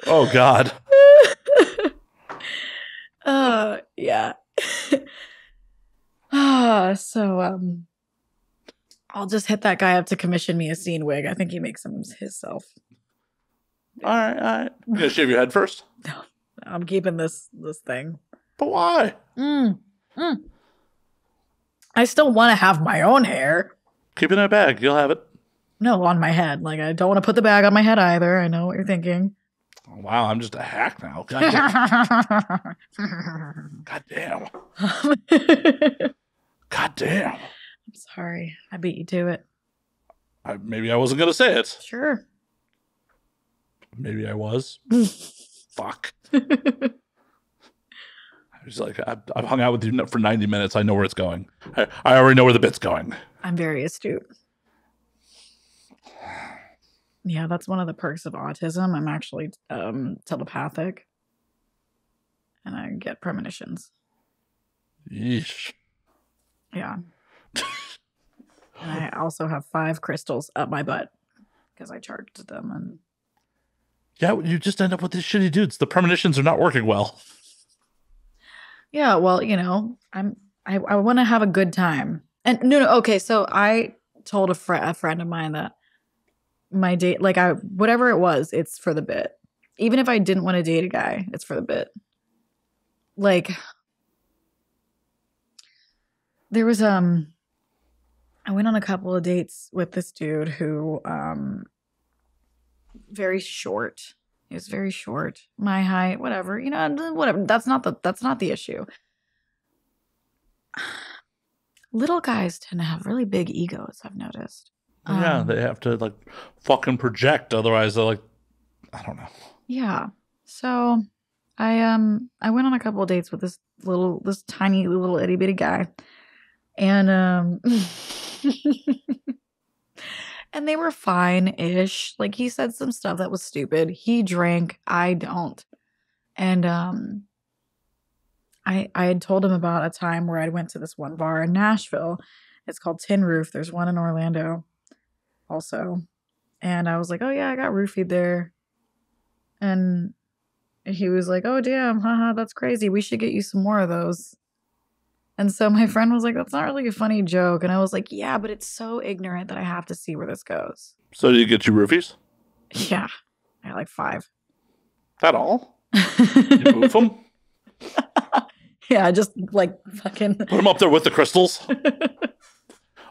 Oh God. Yeah. So I'll just hit that guy up to commission me a scene wig. I think he makes them himself. All right. You gonna shave your head first? No, I'm keeping this thing. But why? I still want to have my own hair. Keep it in a bag. You'll have it. No, on my head. Like, I don't want to put the bag on my head either. I know what you're thinking. Oh, wow, I'm just a hack now. God damn. God damn. I'm sorry. I beat you to it. Maybe I wasn't going to say it. Sure. Maybe I was. Fuck. I was like, I've hung out with you for 90 minutes. I know where it's going. I already know where the bit's going. I'm very astute. Yeah, that's one of the perks of autism. I'm actually telepathic. And I get premonitions. Yeesh. Yeah. And I also have 5 crystals up my butt because I charged them. And yeah, you just end up with these shitty dudes. The premonitions are not working well. Yeah, well, I want to have a good time. And no, okay, so I told a friend of mine that my date, like whatever it was, it's for the bit. Even if I didn't want to date a guy, it's for the bit. Like, there was I went on a couple of dates with this dude who very short. He was very short. My height, whatever. Whatever. That's not the issue. Little guys tend to have really big egos, I've noticed. Yeah, they have to like fucking project, otherwise they're like, I don't know. Yeah. So I went on a couple of dates with this tiny little itty bitty guy. And and they were fine-ish. Like, he said some stuff that was stupid. He drank, I don't. And I had told him about a time where I went to this one bar in Nashville. It's called Tin Roof. There's one in Orlando also. And I was like, oh yeah, I got roofied there. And he was like, oh damn, haha, that's crazy. We should get you some more of those. And so my friend was like, that's not really a funny joke. And I was like, yeah, but it's so ignorant that I have to see where this goes. So did you get you roofies? Yeah. I had like 5. That all? You move them? Yeah, just like fucking put them up there with the crystals.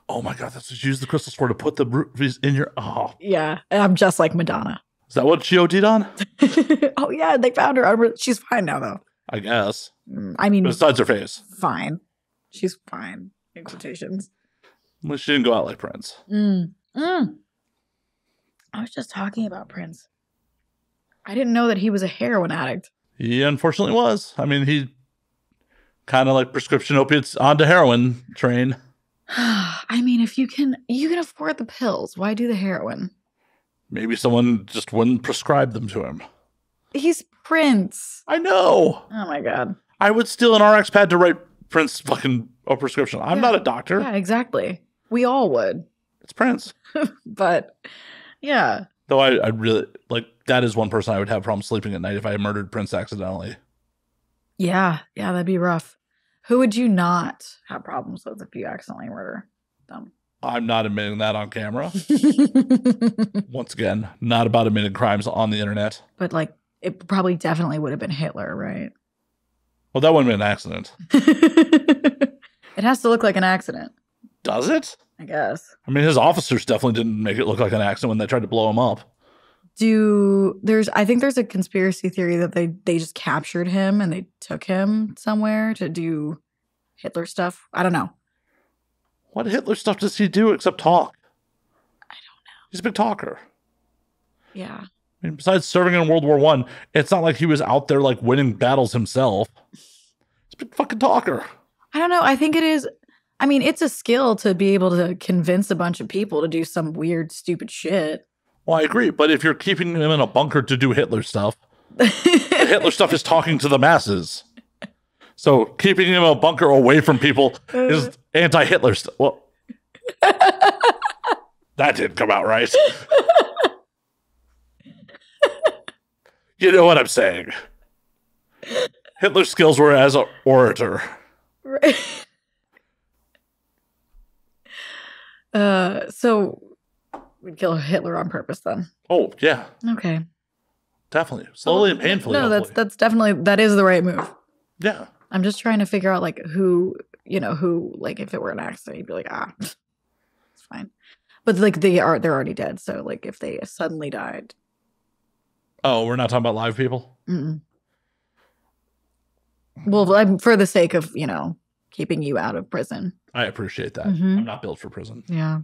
Oh my God, that's what you use the crystals for, to put the rubies in your. Oh, Yeah, I'm just like Madonna. is that what she OD'd on? Oh yeah, they found her. She's fine now though. I guess. I mean, Besides her face. fine. She's fine in quotations. At least she didn't go out like Prince. I was just talking about Prince. I didn't know that he was a heroin addict. He unfortunately was. I mean, he kind of like prescription opiates onto heroin train. I mean, if you can afford the pills, why do the heroin? Maybe someone just wouldn't prescribe them to him. He's Prince. I know. Oh my God. I would steal an RX pad to write Prince fucking a prescription. I'm not a doctor. Yeah, exactly. We all would. It's Prince. But yeah. Though I really, like, that is one person I would have problems sleeping at night if I murdered Prince accidentally. Yeah, that'd be rough. Who would you not have problems with if you accidentally murder them? I'm not admitting that on camera. Once again, not about admitting crimes on the internet. But like, it probably definitely would have been Hitler, right? Well, that wouldn't be an accident. It has to look like an accident, Does it? I guess. I mean, his officers definitely didn't make it look like an accident when they tried to blow him up. I think there's a conspiracy theory that they just captured him and they took him somewhere to do Hitler stuff. I don't know. What Hitler stuff does he do except talk? I don't know. He's a big talker. Yeah. I mean, besides serving in World War I, it's not like he was out there like winning battles himself. He's a big fucking talker. I don't know. I think it is. I mean, it's a skill to be able to convince a bunch of people to do some weird, stupid shit. Well, I agree. But if you're keeping him in a bunker to do Hitler stuff, the Hitler stuff is talking to the masses. So keeping him in a bunker away from people is anti-Hitler stuff. Well, that didn't come out right. You know what I'm saying. Hitler's skills were as an orator. Right. So we'd kill Hitler on purpose then. Oh, yeah. Okay. Definitely. Slowly and painfully. No, that's definitely, that is the right move. Yeah. I'm just trying to figure out like who, like if it were an accident, you'd be like, it's fine. But like they're already dead. So like if they suddenly died. Oh, we're not talking about live people? Mm-mm. Well, I'm for the sake of, keeping you out of prison. I appreciate that. Mm-hmm. I'm not built for prison. Yeah.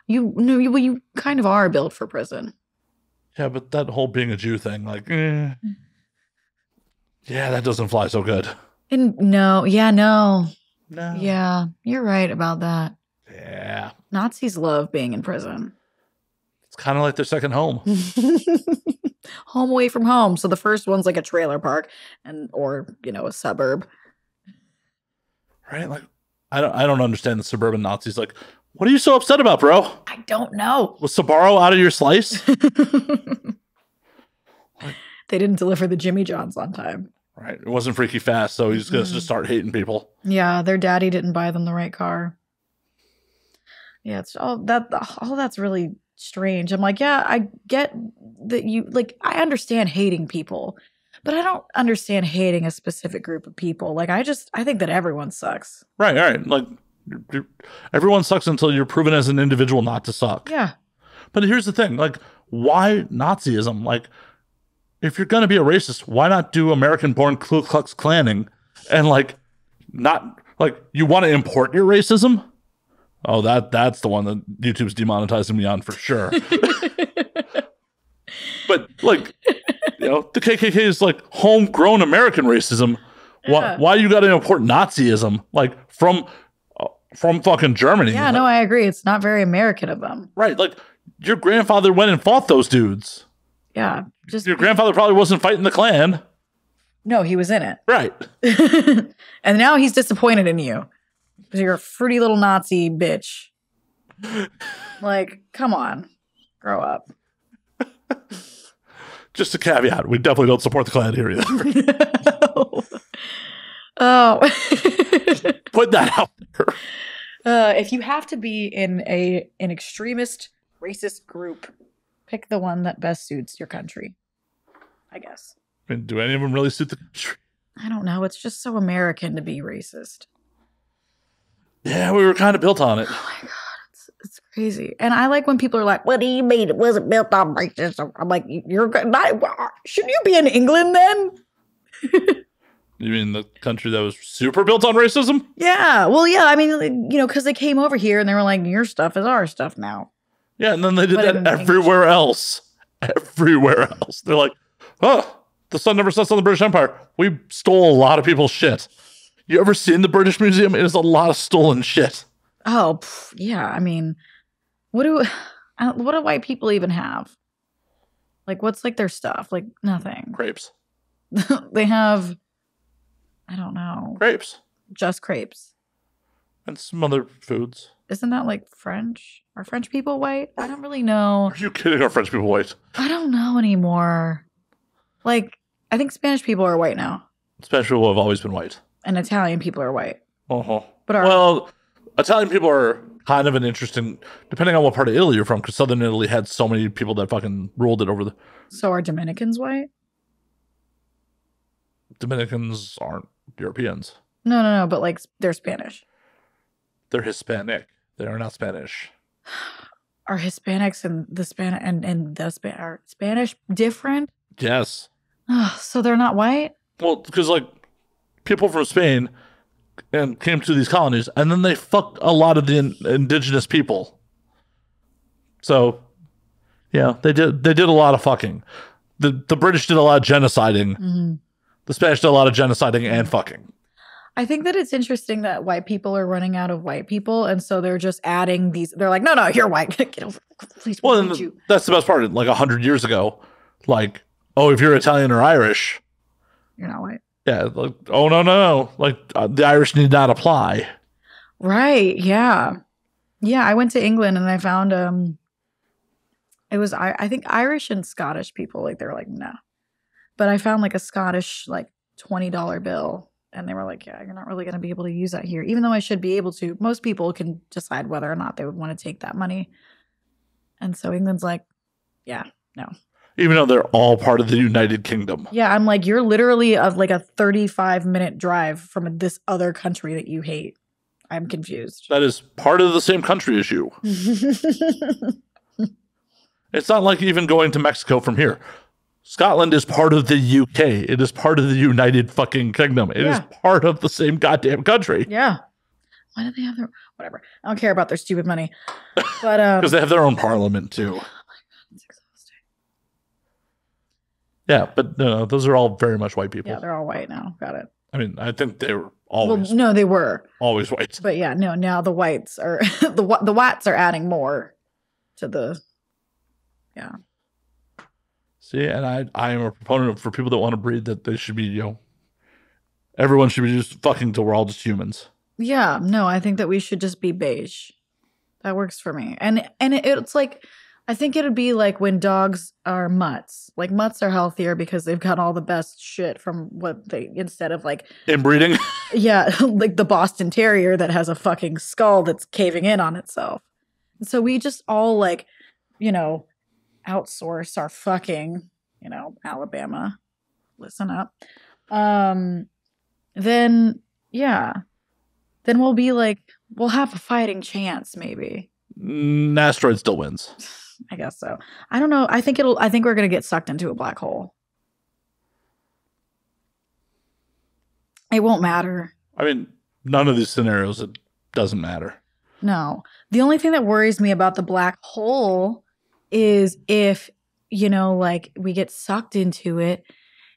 You kind of are built for prison. Yeah, but that whole being a Jew thing, like, yeah, that doesn't fly so good. No. No. Yeah, you're right about that. Yeah. Nazis love being in prison. It's kind of like their second home. Home away from home. So the first one's like a trailer park or a suburb. Right? Like, I don't understand the suburban Nazis. Like, what are you so upset about, bro? I don't know. Was Sbarro out of your slice? They didn't deliver the Jimmy Johns on time. Right. It wasn't Freaky Fast, so he's going to just start hating people. Yeah, their daddy didn't buy them the right car. Yeah, it's all that's really strange. I'm like, yeah, I get that you like, I understand hating people, but I don't understand hating a specific group of people. Like, I think that everyone sucks. Right. Like, everyone sucks until you're proven as an individual not to suck. Yeah. But here's the thing, like, why Nazism? Like, if you're going to be a racist, why not do American-born Ku Klux Klanning and, like, not, like, you want to import your racism? Oh, that's the one that YouTube's demonetizing me on for sure. But, like, the KKK is, like, homegrown American racism. Yeah. Why you got to import Nazism, like, from fucking Germany? Yeah, no, I agree. It's not very American of them. Right, like, your grandfather went and fought those dudes. Yeah. Your grandfather probably wasn't fighting the Klan. No, he was in it. Right. And now he's disappointed in you. Because you're a fruity little Nazi bitch. Like, come on. Grow up. Just a caveat. We definitely don't support the Klan here either. Oh. Put that out there. If you have to be in an extremist, racist group, pick the one that best suits your country, I guess. I mean, do any of them really suit the country? I don't know. It's just so American to be racist. Yeah, we were kind of built on it. Oh my God, it's crazy. And I like when people are like, what do you mean it wasn't built on racism? I'm like, shouldn't you be in England then? You mean the country that was super built on racism? Yeah. Well, yeah. I mean, because they came over here and they were like, your stuff is our stuff now. Yeah, and then they did that everywhere else. Everywhere else. They're like, oh, the sun never sets on the British Empire. We stole a lot of people's shit. You ever seen the British Museum? It is a lot of stolen shit. Oh, yeah. I mean, what do white people even have? Like, what's like their stuff? Like nothing. Crepes. They have, I don't know. Crepes. Just crepes. And some other foods. Isn't that like French? Are French people white? I don't really know. Are you kidding? Are French people white? I don't know anymore. Like, I think Spanish people are white now. Spanish people have always been white. And Italian people are white. Uh-huh. Well, Italian people are kind of an interesting, depending on what part of Italy you're from, because Southern Italy had so many people that fucking ruled it over the... So are Dominicans white? Dominicans aren't Europeans. No, but like they're Spanish. They're Hispanic. They are not Spanish. Are Hispanics and are Spanish different? Yes. So they're not white? Well, because like people from Spain and came to these colonies, and then they fucked a lot of the indigenous people. So, yeah, they did a lot of fucking. The British did a lot of genociding. Mm-hmm. The Spanish did a lot of genociding and fucking. I think that it's interesting that white people are running out of white people, and so they're just adding these. They're like, no, you're white. Get over, please. Well, that's the best part. Like 100 years ago, like, oh, if you're Italian or Irish, you're not white. Yeah, like, oh no, like the Irish need not apply. Right? Yeah. I went to England and I found it was I think Irish and Scottish people, like they're like no, but I found like a Scottish like $20 bill. And they were like, yeah, you're not really going to be able to use that here. Even though I should be able to. Most people can decide whether or not they would want to take that money. And so England's like, yeah, no. Even though they're all part of the United Kingdom. Yeah, I'm like, you're literally like a 35-minute drive from this other country that you hate. I'm confused. That is part of the same country as you. It's not like even going to Mexico from here. Scotland is part of the UK. It is part of the United fucking Kingdom. It is part of the same goddamn country. Yeah. Why do they have their... Whatever. I don't care about their stupid money. But because they have their own parliament, too. Oh my God, it's exhausting. Yeah, but no, those are all very much white people. Yeah, they're all white now. Got it. I mean, I think they were always... Well, no, they were. Always white. But yeah, no, now the whites are... the whites are adding more to the... Yeah. See, and I am a proponent for people that want to breed that they should be, everyone should be just fucking till we're all just humans. Yeah, no, I think that we should just be beige. That works for me. And it's like, I think it would be like when dogs are mutts. Like mutts are healthier because they've got all the best shit from what they, instead of like. Inbreeding? Yeah, like the Boston Terrier that has a fucking skull that's caving in on itself. And so we just all like, outsource our fucking, Alabama, listen up. Then we'll be like, we'll have a fighting chance, maybe. Asteroid still wins. I guess so. I don't know. I think we're going to get sucked into a black hole. It won't matter. I mean, none of these scenarios, it doesn't matter. No. The only thing that worries me about the black hole is if, like we get sucked into it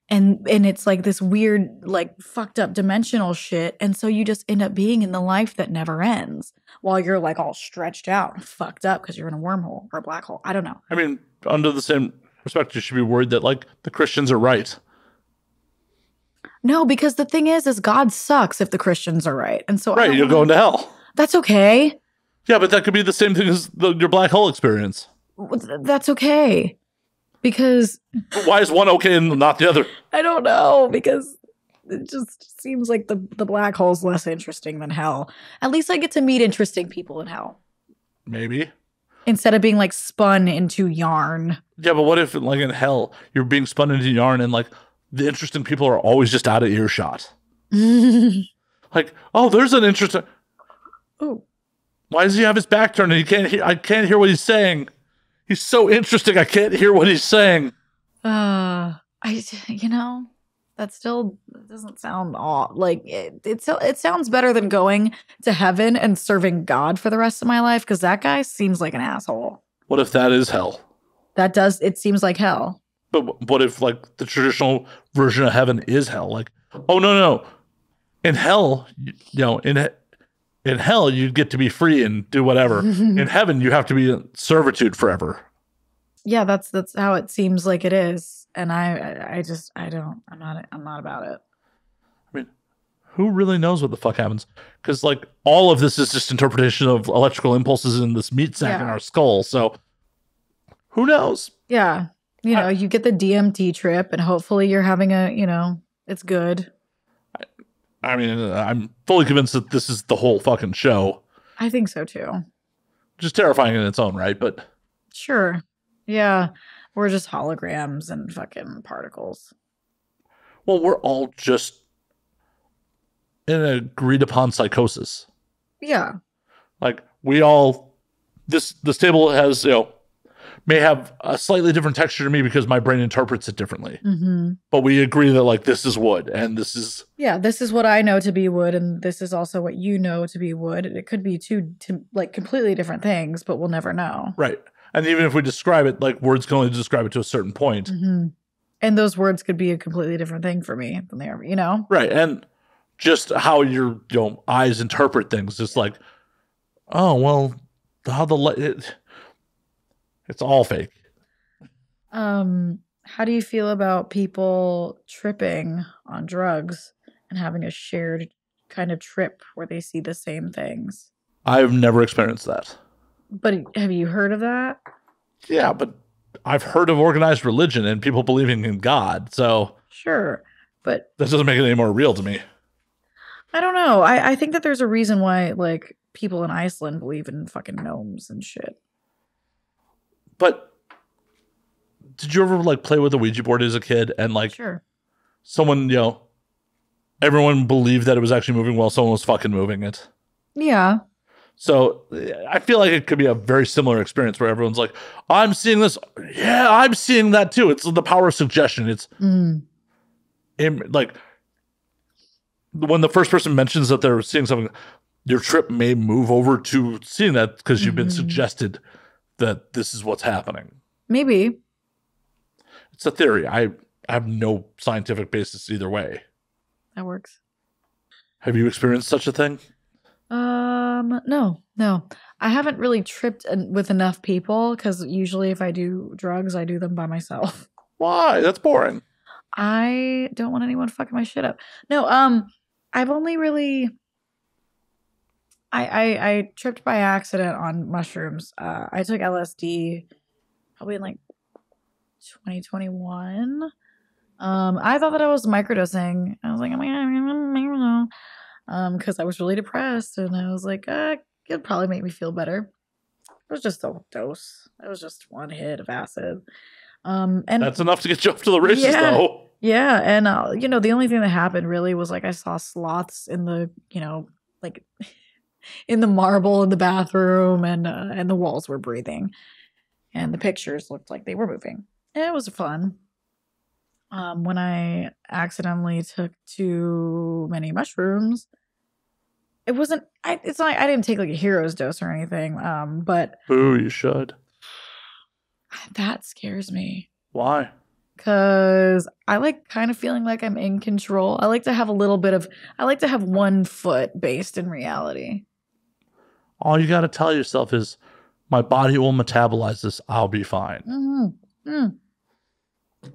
and it's like this weird, like fucked up dimensional shit. And so you just end up being in the life that never ends while you're like all stretched out and fucked up because you're in a wormhole or a black hole. I don't know. I mean, under the same respect, you should be worried that like the Christians are right. No, because the thing is God sucks if the Christians are right. And so right, you're going to hell. That's okay. Yeah, but that could be the same thing as your black hole experience. That's okay. Because... But why is one okay and not the other? I don't know, because it just seems like the black hole's less interesting than hell. At least I get to meet interesting people in hell. Maybe. Instead of being like spun into yarn. Yeah, but what if like in hell, you're being spun into yarn and like the interesting people are always just out of earshot? Like, oh, there's an interesting... Ooh. Why does he have his back turned and I can't hear what he's saying? He's so interesting. I can't hear what he's saying. That still doesn't sound like it sounds better than going to heaven and serving God for the rest of my life, because that guy seems like an asshole. What if that is hell? It seems like hell. But what if like the traditional version of heaven is hell? Like, oh no. In hell, in hell you get to be free and do whatever. In heaven, you have to be in servitude forever. Yeah, that's how it seems like it is. And I'm not about it. I mean, who really knows what the fuck happens? Because like all of this is just interpretation of electrical impulses in this meat sack in our skull. So who knows? Yeah. You get the DMT trip and hopefully you're having it's good. I mean, I'm fully convinced that this is the whole fucking show. I think so too. Just terrifying in its own right, but sure. Yeah. We're just holograms and fucking particles. Well, we're all just in an agreed upon psychosis. Yeah. Like we all, this table has, may have a slightly different texture to me because my brain interprets it differently. Mm-hmm. But we agree that like this is wood and this is. Yeah, this is what I know to be wood and this is also what you know to be wood. It could be two like completely different things, but we'll never know. Right. And even if we describe it, like words can only describe it to a certain point. Mm-hmm. And those words could be a completely different thing for me than they are, Right. And just how your eyes interpret things. It's like, oh, well, how it's all fake. How do you feel about people tripping on drugs and having a shared kind of trip where they see the same things? I've never experienced that. But have you heard of that? Yeah, but I've heard of organized religion and people believing in God. So sure, but that doesn't make it any more real to me. I don't know. I think that there's a reason why like people in Iceland believe in fucking gnomes and shit. But did you ever like play with a Ouija board as a kid and like sure. Someone, everyone believed that it was actually moving while someone was fucking moving it? Yeah. So I feel like it could be a very similar experience where everyone's like, I'm seeing this. Yeah, I'm seeing that too. It's the power of suggestion. It's like when the first person mentions that they're seeing something, your trip may move over to seeing that because you've been suggested that this is what's happening. Maybe. It's a theory. I have no scientific basis either way. That works. Have you experienced such a thing? No. I haven't really tripped with enough people because usually if I do drugs, I do them by myself. Why? That's boring. I don't want anyone fucking my shit up. No, I've only really I tripped by accident on mushrooms. I took LSD probably in like 2021. I thought that I was microdosing. I was like, because I was really depressed and I was like, it'd probably make me feel better. It was just a dose. It was just one hit of acid. And that's enough to get you off to the races, though. Yeah, and the only thing that happened really was like I saw sloths in the, like in the marble in the bathroom, and the walls were breathing, and the pictures looked like they were moving. It was fun. When I accidentally took too many mushrooms, it wasn't. It's not. I didn't take like a hero's dose or anything. But ooh, you should. That scares me. Why? Because I like kind of feeling like I'm in control. I like to have I like to have one foot based in reality. All you got to tell yourself is, my body will metabolize this. I'll be fine. Mm-hmm.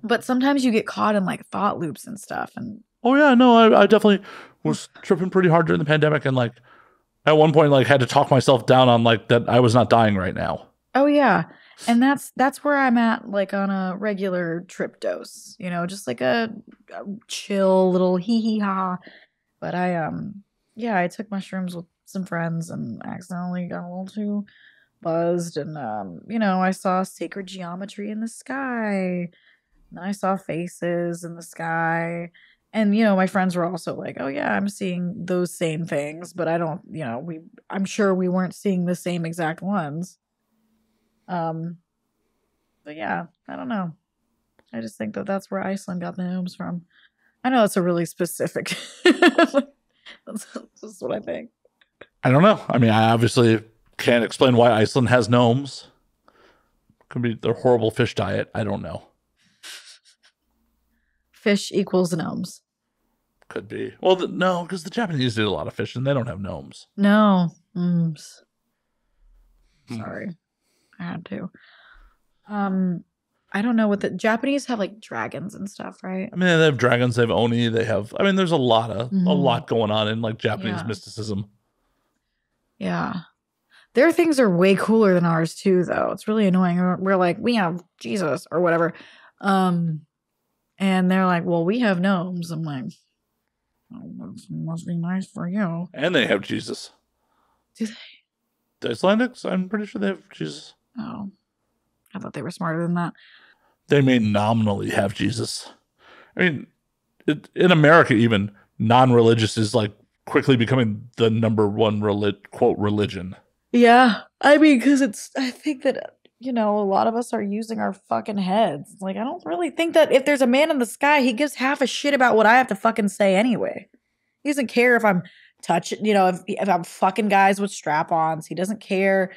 But sometimes you get caught in like thought loops and stuff. And oh yeah, no, I definitely was tripping pretty hard during the pandemic, and like at one point like had to talk myself down on like that I was not dying right now. Oh yeah. And that's where I'm at, like on a regular trip dose, just like a chill little hee ha. But I took mushrooms with some friends and accidentally got a little too buzzed. And, I saw sacred geometry in the sky. And I saw faces in the sky. And, my friends were also like, oh, yeah, I'm seeing those same things, but I don't, I'm sure we weren't seeing the same exact ones. But yeah, I don't know. I just think that that's where Iceland got the gnomes from. I know it's a really specific. That's just what I think. I don't know. I mean, I obviously can't explain why Iceland has gnomes. Could be their horrible fish diet. I don't know. Fish equals gnomes. Could be. Well, no, because the Japanese did a lot of fish and they don't have gnomes. No. Sorry. I had to. I don't know what the Japanese have, like dragons and stuff, right? I mean, they have dragons, they have oni, they have, I mean, there's a lot going on in like Japanese mysticism. Yeah. Their things are way cooler than ours too, though. It's really annoying. We're like, we have Jesus or whatever. And they're like, well, we have gnomes. I'm like, oh, that must be nice for you. And they have Jesus. Do they? The Icelandics, I'm pretty sure they have Jesus. Oh. I thought they were smarter than that. They may nominally have Jesus. I mean, in America, even non-religious is like quickly becoming the number one quote religion. Yeah, I mean, because I think that a lot of us are using our fucking heads. Like, I don't really think that if there's a man in the sky, he gives half a shit about what I have to fucking say anyway. He doesn't care if I'm touching, if I'm fucking guys with strap-ons. He doesn't care,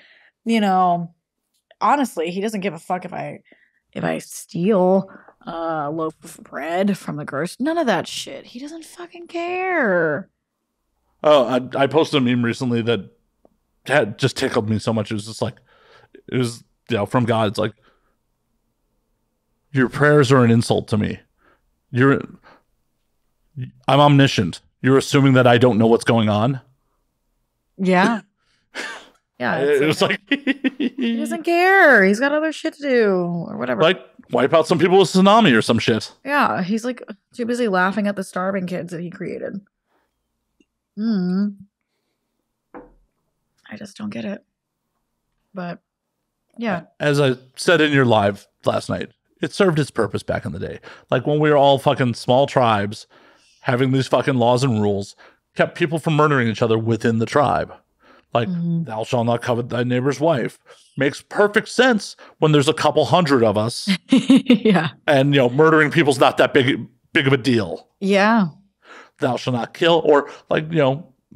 honestly, he doesn't give a fuck if I steal a loaf of bread from the grocery. None of that shit. He doesn't fucking care. Oh, I posted a meme recently that had just tickled me so much. It was just like, it was, from God. It's like, your prayers are an insult to me. I'm omniscient. You're assuming that I don't know what's going on. Yeah. Yeah. It was like he doesn't care. He's got other shit to do or whatever. Like wipe out some people with tsunami or some shit. Yeah. He's like too busy laughing at the starving kids that he created. I just don't get it. But yeah. As I said in your live last night, it served its purpose back in the day. Like when we were all fucking small tribes having these fucking laws and rules kept people from murdering each other within the tribe. Like, thou shalt not covet thy neighbor's wife. Makes perfect sense when there's a couple hundred of us. Yeah. And, murdering people's not that big of a deal. Yeah. Thou shalt not kill. Or, like,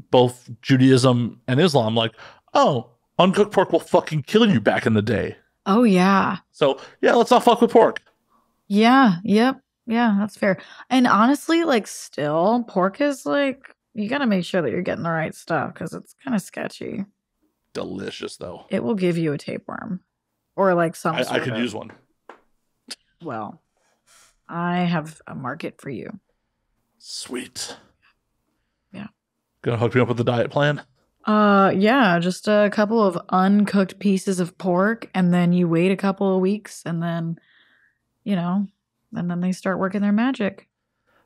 both Judaism and Islam, like, oh, uncooked pork will fucking kill you back in the day. Oh, yeah. So, yeah, let's not fuck with pork. Yeah. Yep. Yeah, that's fair. And honestly, like, still, pork is like, you got to make sure that you're getting the right stuff because it's kind of sketchy. Delicious, though. It will give you a tapeworm or like some I could use one. Well, I have a market for you. Sweet. Yeah. Gonna hook me up with the diet plan? Yeah, just a couple of uncooked pieces of pork and then you wait a couple of weeks and then, and then they start working their magic.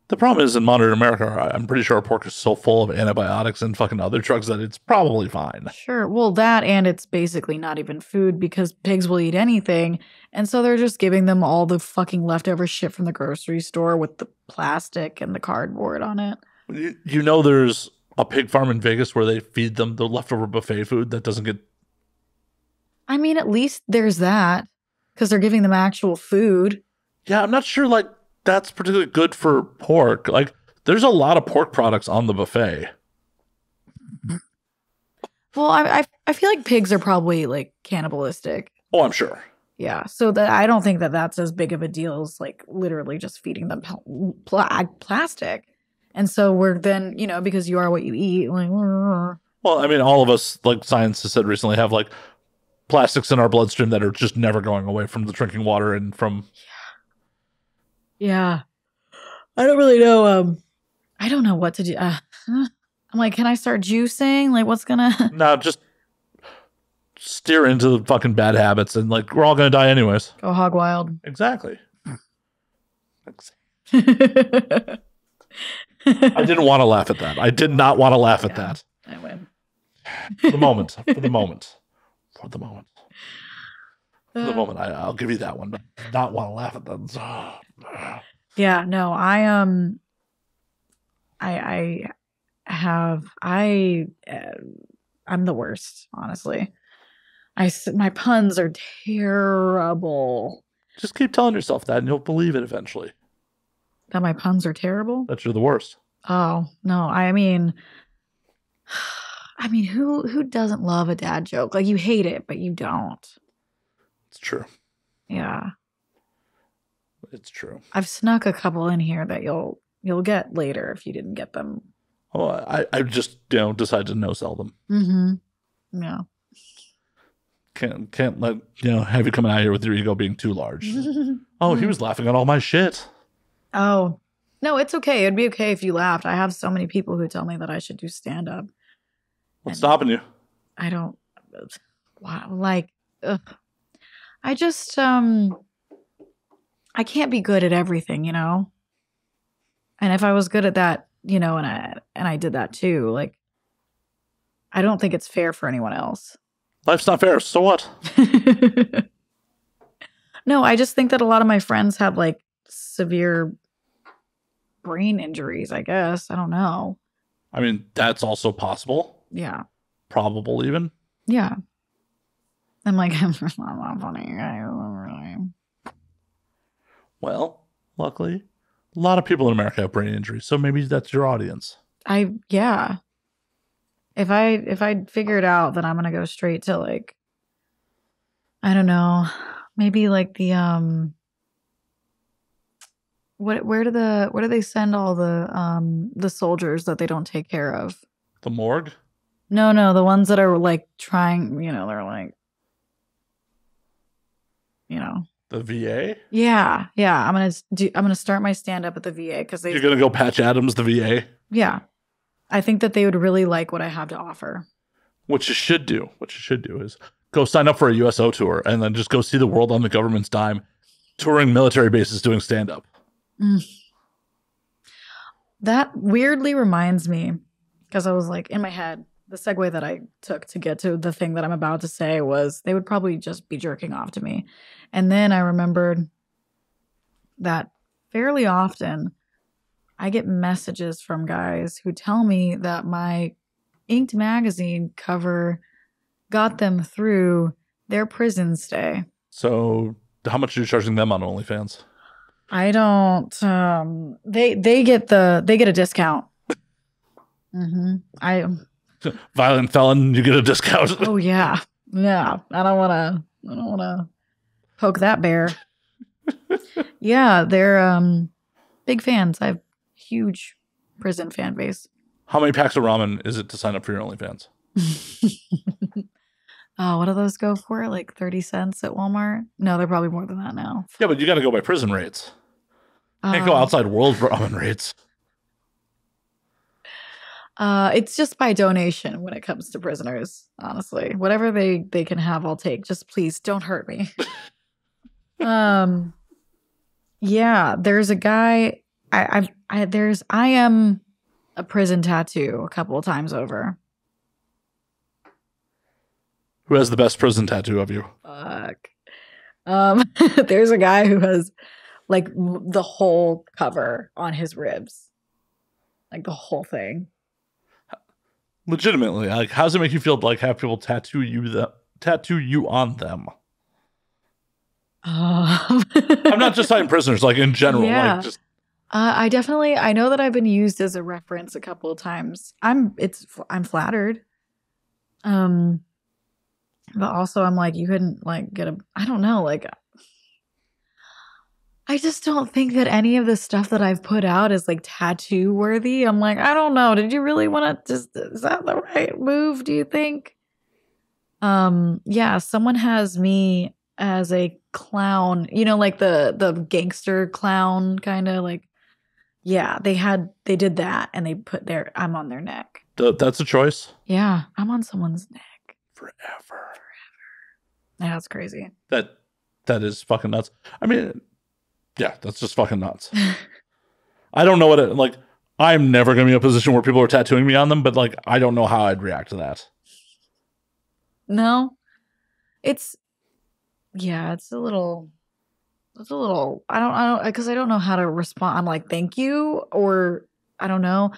The problem is in modern America, I'm pretty sure our pork is so full of antibiotics and fucking other drugs that it's probably fine. Sure. Well, that and it's basically not even food because pigs will eat anything. And so they're just giving them all the fucking leftover shit from the grocery store with the plastic and the cardboard on it. There's a pig farm in Vegas where they feed them the leftover buffet food that doesn't get... I mean, at least there's that because they're giving them actual food. Yeah, I'm not sure, like, that's particularly good for pork. Like, there's a lot of pork products on the buffet. Well, I feel like pigs are probably, like, cannibalistic. Oh, I'm sure. Yeah, so that I don't think that that's as big of a deal as, like, literally just feeding them plastic. And so we're then, because you are what you eat. Like, well, I mean, all of us, like science has said recently, have, like, plastics in our bloodstream that are just never going away from the drinking water and from... Yeah. I don't really know. I don't know what to do. I'm like, can I start juicing? Like, what's gonna... No, just steer into the fucking bad habits and, like, we're all gonna die anyways. Go hog wild. Exactly. I didn't want to laugh at that. I did not want to laugh at that. I win. For the moment. I'll give you that one, but not want to laugh at that. Yeah, no, I'm the worst, honestly. My puns are terrible. Just keep telling yourself that and you'll believe it eventually. That my puns are terrible? That you're the worst. Oh, no. I mean, who doesn't love a dad joke? Like, you hate it, but you don't. It's true. Yeah. It's true. I've snuck a couple in here that you'll get later if you didn't get them. Oh, I just decided to no sell them. Mm-hmm. Yeah. Can't let have you coming out here with your ego being too large. Oh, he was laughing at all my shit. Oh, no, it's okay. It'd be okay if you laughed. I have so many people who tell me that I should do stand up. What's stopping you? I don't. Wow, like, ugh. I just I can't be good at everything, And if I was good at that, and I did that too, like, I don't think it's fair for anyone else. Life's not fair. So what? No, I just think that a lot of my friends have like severe brain injuries, I guess. I don't know. I mean, that's also possible. Yeah. Probable even. Yeah. I'm like, I'm not funny. Well, luckily, a lot of people in America have brain injuries, so maybe that's your audience. Yeah. If I figure it out, then I'm gonna go straight to like, I don't know, maybe like the where do they send all the soldiers that they don't take care of? The morgue? No, the ones that are like trying, they're like, The VA? Yeah. I'm gonna start my stand up at the VA because You're gonna go Patch Adams the VA? Yeah. I think that they would really like what I have to offer. What you should do is go sign up for a USO tour and then just go see the world on the government's dime, touring military bases doing stand up. That weirdly reminds me, because I was like in my head, the segue that I took to get to the thing that I'm about to say was they would probably just be jerking off to me. And then I remembered that fairly often I get messages from guys who tell me that my Inked magazine cover got them through their prison stay. So how much are you charging them on OnlyFans? I don't. They get a discount. Violent felon, you get a discount. Oh yeah. I don't want to poke that bear. Yeah, they're big fans. I have huge prison fan base. How many packs of ramen is it to sign up for your OnlyFans? Oh, what do those go for? Like 30 cents at Walmart? No, they're probably more than that now. Yeah, but you got to go by prison rates. Can't go outside world ramen rates. It's just by donation when it comes to prisoners, honestly. Whatever they can have, I'll take. Just please don't hurt me. Yeah, there's a guy. I am a prison tattoo a couple of times over. Who has the best prison tattoo of you? Fuck. There's a guy who has like the whole cover on his ribs, like the whole thing. Legitimately, like, how does it make you feel to like have people tattoo you on them? I'm not just talking prisoners, like in general. Yeah. Like just I know that I've been used as a reference a couple of times. I'm flattered. But also I'm like, you couldn't like I don't know, like I just don't think that any of the stuff that I've put out is like tattoo worthy. I'm like, I don't know. Did you really want to is that the right move, do you think? Yeah, someone has me as a clown, like the gangster clown kind of like. Yeah, they did that and they put I'm on their neck. That's a choice. Yeah, I'm on someone's neck. Forever. Yeah, that's crazy. That is fucking nuts. I mean, yeah, that's just fucking nuts. I don't know what I'm never going to be in a position where people are tattooing me on them, but like, I don't know how I'd react to that. No, it's a little, I don't, because I don't know how to respond. I'm like, thank you, or I don't know.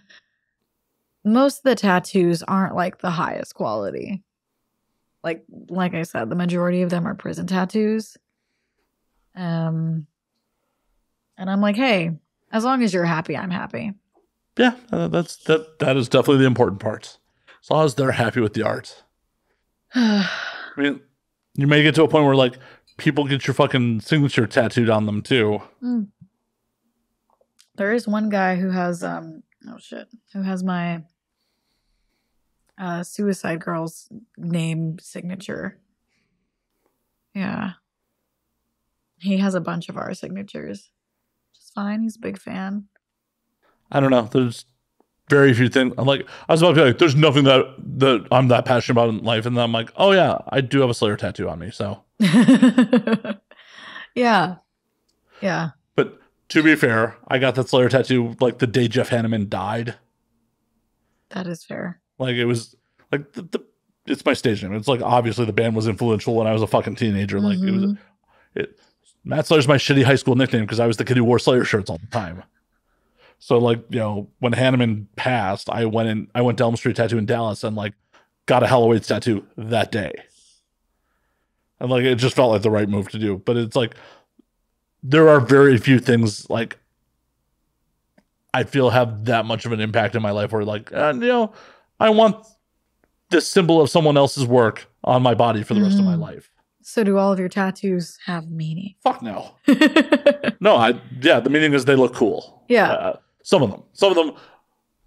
Most of the tattoos aren't like the highest quality. Like I said, the majority of them are prison tattoos. And I'm like, hey, as long as you're happy, I'm happy. Yeah, that is definitely the important part. As long as they're happy with the art. I mean, you may get to a point where like people get your fucking signature tattooed on them too. There is one guy who has who has my Suicide Girl's name signature. Yeah. He has a bunch of our signatures. Which is fine. He's a big fan. I don't know. There's very few things. I'm like, I was about to be like, there's nothing that I'm that passionate about in life. And then I'm like, oh yeah, I do have a Slayer tattoo on me. So yeah. Yeah. But to be fair, I got that Slayer tattoo like the day Jeff Hanneman died. That is fair. Like it was like it's my stage name. It's like obviously the band was influential when I was a fucking teenager. Like Matt Slayer's my shitty high school nickname because I was the kid who wore Slayer shirts all the time. So like, you know, when Hanneman passed, I went to Elm Street Tattoo in Dallas and like got a Halloween tattoo that day. And like it just felt like the right move to do. But it's like there are very few things like I feel have that much of an impact in my life where like, you know, I want this symbol of someone else's work on my body for the rest of my life. So do all of your tattoos have meaning? Fuck no. No, the meaning is they look cool. Yeah. Some of them.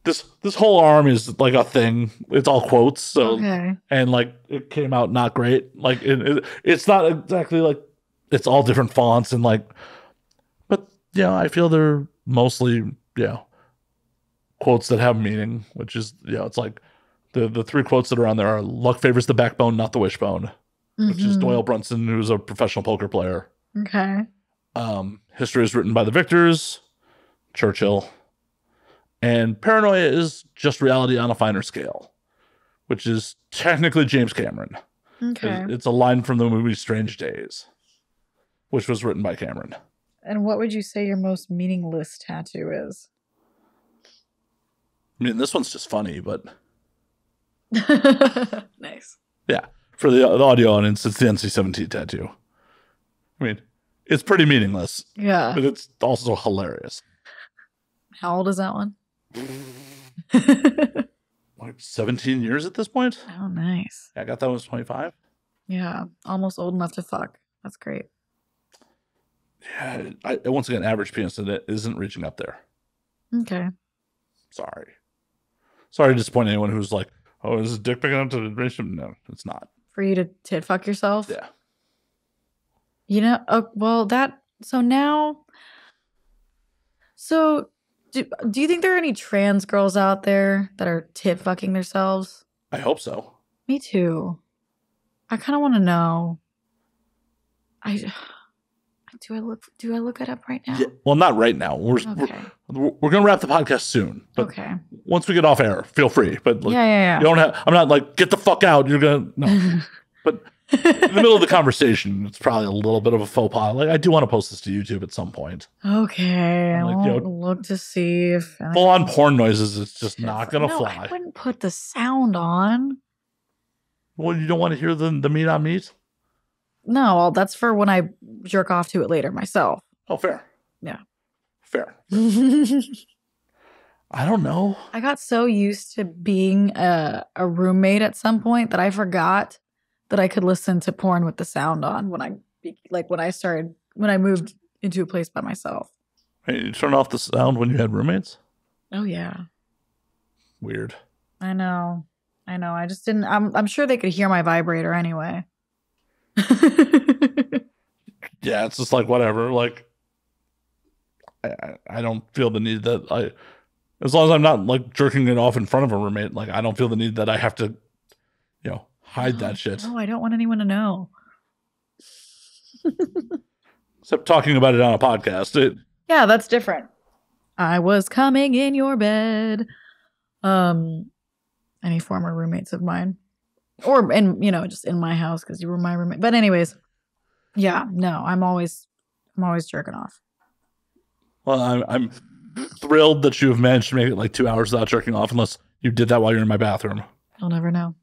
This whole arm is like a thing. It's all quotes. So okay. And like it came out not great. Like it's not exactly like it's all different fonts and like, but yeah, I feel they're mostly quotes that have meaning, which is it's like the three quotes that are on there are luck favors the backbone, not the wishbone, which is Doyle Brunson, who's a professional poker player. Okay. History is written by the victors, Churchill. And paranoia is just reality on a finer scale, which is technically James Cameron. Okay. It's a line from the movie Strange Days, which was written by Cameron. And what would you say your most meaningless tattoo is? I mean, this one's just funny, but... Nice. Yeah. For the audio audience, it's the NC-17 tattoo. I mean, it's pretty meaningless. Yeah. But it's also hilarious. How old is that one? Like 17 years at this point? Oh, nice. Yeah, I got that when I was 25. Yeah. Almost old enough to fuck. That's great. Yeah. Once again, average penis isn't reaching up there. Okay. Sorry to disappoint anyone who's like, oh, is this dick big enough to reach him? No, it's not. For you to tit fuck yourself? Yeah. You know, so do you think there are any trans girls out there that are tit fucking themselves? I hope so. Me too. I kind of want to know. Do I look it up right now? Yeah, well, not right now. We're gonna wrap the podcast soon. But okay. Once we get off air, feel free. But like, yeah. You don't have. I'm not like get the fuck out. You're gonna no. But in the middle of the conversation, it's probably a little bit of a faux pas. Like I do want to post this to YouTube at some point. Okay, I'll look to see if full on porn noises. It's just not gonna fly. I wouldn't put the sound on. Well, you don't want to hear the meat on meat. No, well, that's for when I jerk off to it later myself. Oh, fair. Yeah. Fair. I don't know. I got so used to being a roommate at some point that I forgot that I could listen to porn with the sound on when I moved into a place by myself. Hey, you turn off the sound when you had roommates? Oh, yeah. Weird. I know. I just didn't. I'm sure they could hear my vibrator anyway. Yeah, it's just like whatever. Like, I don't feel the need that as long as I'm not like jerking it off in front of a roommate, like I don't feel the need that I have to, hide that shit. No, I don't want anyone to know. Except talking about it on a podcast. Yeah, that's different. I was coming in your bed. Any former roommates of mine. Or just in my house because you were my roommate. But anyways, yeah, no, I'm always jerking off. Well, thrilled that you have managed to make it like 2 hours without jerking off, unless you did that while you're in my bathroom. You'll never know.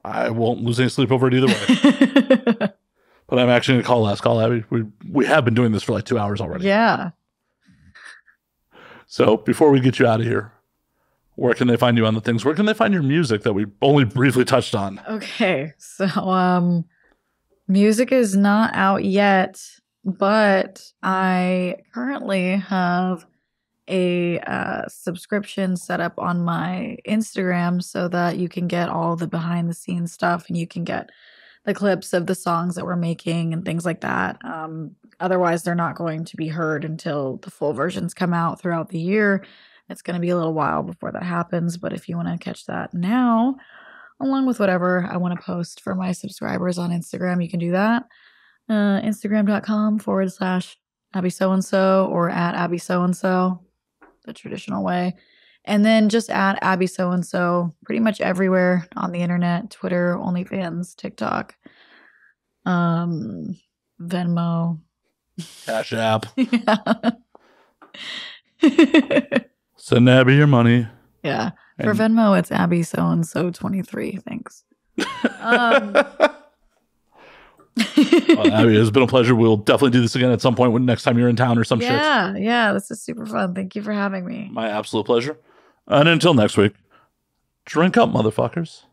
I won't lose any sleep over it either way. But I'm actually going to call Abby. We have been doing this for like 2 hours already. Yeah. So before we get you out of here, where can they find you on the things? Where can they find your music that we only briefly touched on? Okay. So music is not out yet, but I currently have a subscription set up on my Instagram so that you can get all the behind the scenes stuff and you can get the clips of the songs that we're making and things like that. Otherwise, they're not going to be heard until the full versions come out throughout the year. It's going to be a little while before that happens, but if you want to catch that now, along with whatever I want to post for my subscribers on Instagram, you can do that. Instagram.com/Abbey Soandso or at Abbey Soandso, the traditional way. And then just at Abbey Soandso pretty much everywhere on the internet, Twitter, OnlyFans, TikTok, Venmo. Cash App. Yeah. Send Abby your money. Yeah. For Venmo, it's Abbey Soandso 23. Thanks. Abby, it's been a pleasure. We'll definitely do this again at some point when next time you're in town or some shit. Yeah, this is super fun. Thank you for having me. My absolute pleasure. And until next week, drink up, motherfuckers.